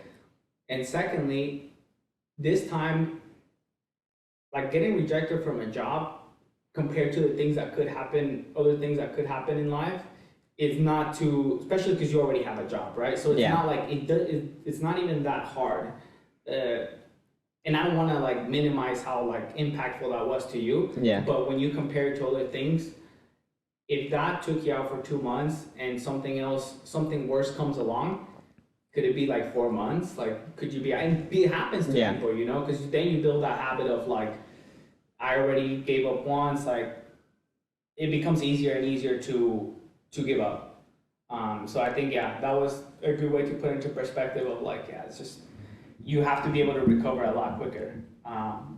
[SPEAKER 1] And secondly, this time, like, getting rejected from a job compared to the things that could happen, other things that could happen in life, is not too, especially because you already have a job, right? So it's not like, it's not even that hard. And I don't want to like minimize how like impactful that was to you.
[SPEAKER 3] Yeah.
[SPEAKER 1] But when you compare it to other things, if that took you out for 2 months and something worse comes along, could it be like 4 months? Like, could you be, and it happens to people, you know, because then you build that habit of like, I already gave up once, like, it becomes easier and easier to give up. So I think, that was a good way to put into perspective of like, it's just, you have to be able to recover a lot quicker.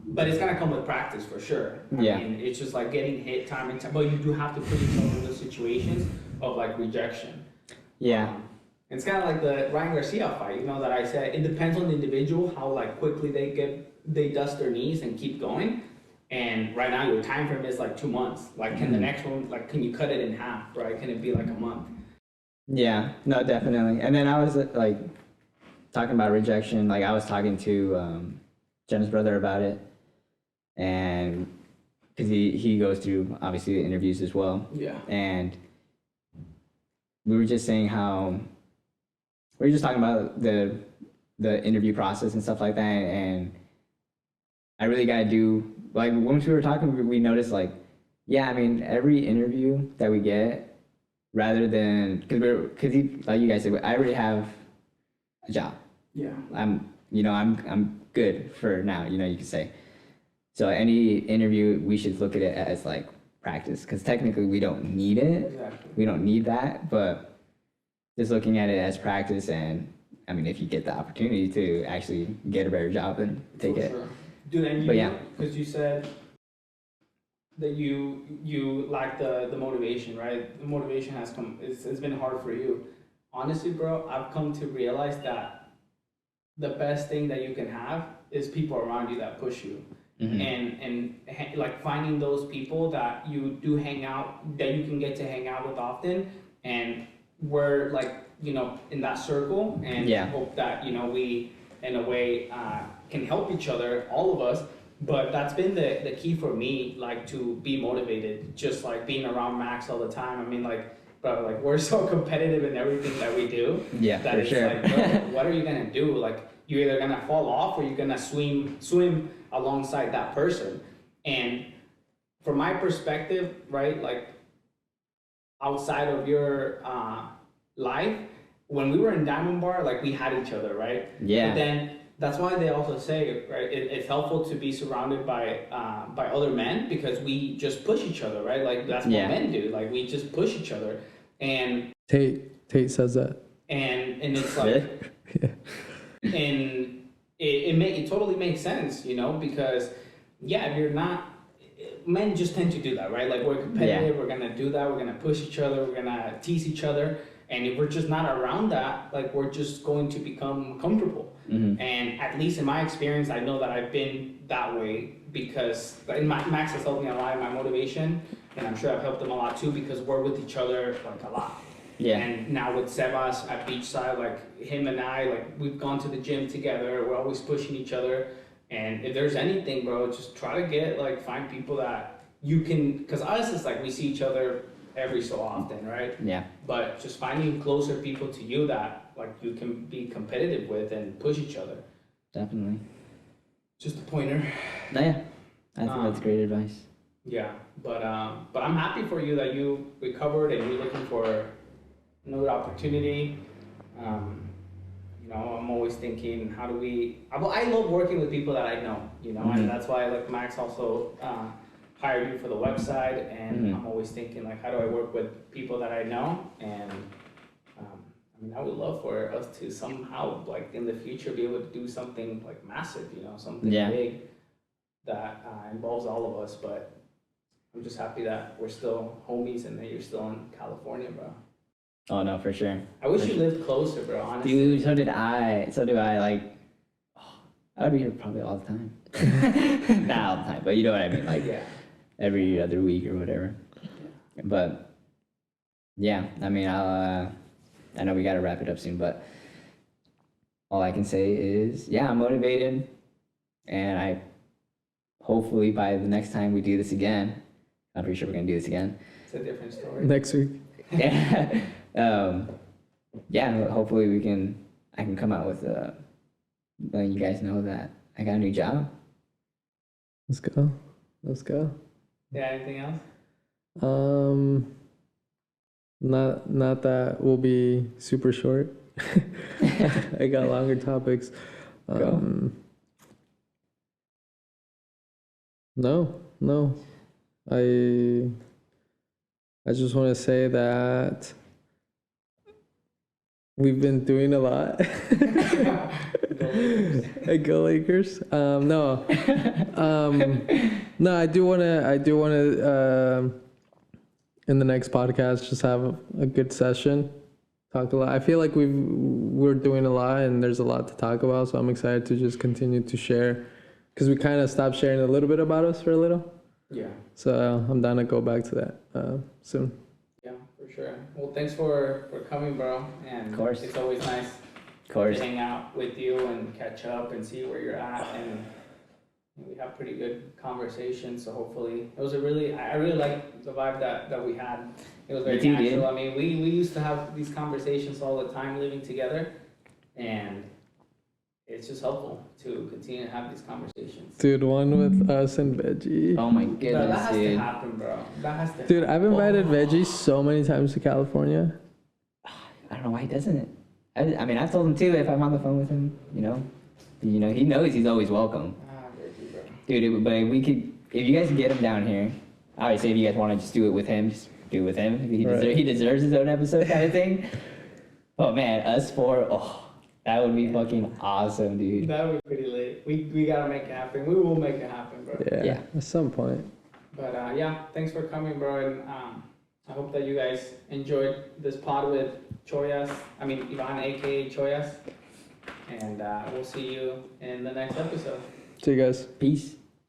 [SPEAKER 1] But it's gonna come with practice for sure. I mean, it's just like getting hit time and time, but you do have to put yourself in those situations of like rejection. It's kind of like the Ryan Garcia fight, you know, that I said, it depends on the individual, how like quickly they dust their knees and keep going. And right now your time frame is like 2 months. Like, can the next one, like, can you cut it in half, right? Can it be like a month?
[SPEAKER 3] Yeah, no, definitely. And then I was like talking about rejection, like I was talking to Jenna's brother about it, and because he goes through obviously interviews as well.
[SPEAKER 1] Yeah.
[SPEAKER 3] And we were just saying how we were just talking about the interview process and stuff like that, and I really got to do, like, once we were talking, we noticed like, I mean, every interview that we get, rather than, because like you guys said, I already have a job.
[SPEAKER 1] Yeah.
[SPEAKER 3] I'm good for now, you could say. So any interview, we should look at it as like practice, because technically we don't need it.
[SPEAKER 1] Exactly.
[SPEAKER 3] We don't need that, but just looking at it as practice, and I mean, if you get the opportunity to actually get a better job, then take it.
[SPEAKER 1] Sure. Dude, and because you said that you lack the motivation, right? The motivation has come, it's been hard for you. Honestly, bro, I've come to realize that the best thing that you can have is people around you that push you. Mm-hmm. And like finding those people that you do hang out, that you can get to hang out with often, and we're like, in that circle, and hope that, we, in a way, can help each other, all of us. But that's been the key for me, like, to be motivated, just like being around Max all the time. I mean, like, bro, like, we're so competitive in everything that we do.
[SPEAKER 3] Yeah,
[SPEAKER 1] that
[SPEAKER 3] for
[SPEAKER 1] it's
[SPEAKER 3] sure.
[SPEAKER 1] Like, bro, what are you gonna do? Like, you're either gonna fall off or you're gonna swim alongside that person. And from my perspective, right, like, outside of your life, when we were in Diamond Bar, like, we had each other, right?
[SPEAKER 3] Yeah.
[SPEAKER 1] But then that's why they also say, right, it's helpful to be surrounded by other men, because we just push each other, right? Like, that's what men do. Like, we just push each other. And
[SPEAKER 2] Tate says that.
[SPEAKER 1] And it's like, and it totally makes sense, because if you're not, men just tend to do that, right? Like, we're competitive, we're gonna do that, we're gonna push each other, we're gonna tease each other. And if we're just not around that, like, we're just going to become comfortable. Mm-hmm. And at least in my experience, I know that I've been that way, because Max has helped me a lot in my motivation, and I'm sure I've helped them a lot too, because we're with each other like a lot. Yeah. And now with Sebas at Beachside, like, him and I, like, we've gone to the gym together, we're always pushing each other. And if there's anything, bro, just try to find people that you can, because us, it's like we see each other every so often, right? Yeah. But just finding closer people to you that, like, you can be competitive with and push each other.
[SPEAKER 3] Definitely.
[SPEAKER 1] Just a pointer.
[SPEAKER 3] No, yeah. I think that's great advice.
[SPEAKER 1] Yeah, but I'm happy for you that you recovered and you're looking for another opportunity. I'm always thinking, how do we? I love working with people that I know, mm-hmm. and that's why, like, Max also hired you for the website, and mm-hmm. I'm always thinking, like, how do I work with people that I know? And I would love for us to somehow, like, in the future, be able to do something like massive, something big that involves all of us. But I'm just happy that we're still homies and that you're still in California, bro.
[SPEAKER 3] Oh, no, for sure.
[SPEAKER 1] I wish you lived closer, bro, honestly.
[SPEAKER 3] Dude, so did I. Like, I'd be here probably all the time. Not all the time, but you know what I mean, like
[SPEAKER 1] Yeah.
[SPEAKER 3] every other week or whatever. But yeah, I mean, I know we got to wrap it up soon, but all I can say is, yeah, I'm motivated, and I hopefully by the next time we do this again, I'm pretty sure we're gonna do this again.
[SPEAKER 1] It's a different story.
[SPEAKER 2] Next week.
[SPEAKER 3] Yeah, yeah. Hopefully I can come out with letting you guys know that I got a new job.
[SPEAKER 2] Let's go. Let's go.
[SPEAKER 1] Yeah, anything else?
[SPEAKER 2] Not that will be super short. I got longer topics. No. I just want to say that we've been doing a lot. Go Lakers. No, I do want to in the next podcast just have a good session, talk a lot. I feel like we're doing a lot and there's a lot to talk about, so I'm excited to just continue to share, because we kind of stopped sharing a little bit about us for a little.
[SPEAKER 1] Yeah.
[SPEAKER 2] So I'm down to go back to that soon.
[SPEAKER 1] Yeah, for sure. Well, thanks for coming, bro. And
[SPEAKER 3] Of course.
[SPEAKER 1] it's always nice
[SPEAKER 3] Of course.
[SPEAKER 1] to hang out with you and catch up and see where you're at. And we have pretty good conversations. So hopefully, it was I really like the vibe that we had. It was very
[SPEAKER 3] Me too,
[SPEAKER 1] natural.
[SPEAKER 3] dude.
[SPEAKER 1] I mean, we used to have these conversations all the time living together, and it's just helpful to continue to have these conversations.
[SPEAKER 2] Dude, one with us and Veggie.
[SPEAKER 3] Oh my
[SPEAKER 1] Bro, that
[SPEAKER 3] goodness,
[SPEAKER 1] has to
[SPEAKER 3] dude.
[SPEAKER 1] happen, bro. That has to
[SPEAKER 2] Dude,
[SPEAKER 1] happen.
[SPEAKER 2] I've invited Veggie so many times to California.
[SPEAKER 3] I don't know why he doesn't it. I mean, I've told him too if I'm on the phone with him. He knows he's always welcome.
[SPEAKER 1] Reggie, bro.
[SPEAKER 3] Dude, but if you guys can get him down here, I would say if you guys want to just do it with him, just do it with him.
[SPEAKER 2] Right.
[SPEAKER 3] He deserves his own episode kind of thing. Oh man, us four, that would be fucking awesome, dude.
[SPEAKER 1] That would be pretty late. We gotta make it happen. We will make it happen, bro.
[SPEAKER 3] Yeah.
[SPEAKER 2] At some point.
[SPEAKER 1] But yeah, thanks for coming, bro. And I hope that you guys enjoyed this pod with Choyas. Ivan, aka Choyas. And we'll see you in the next episode.
[SPEAKER 2] See you guys.
[SPEAKER 3] Peace.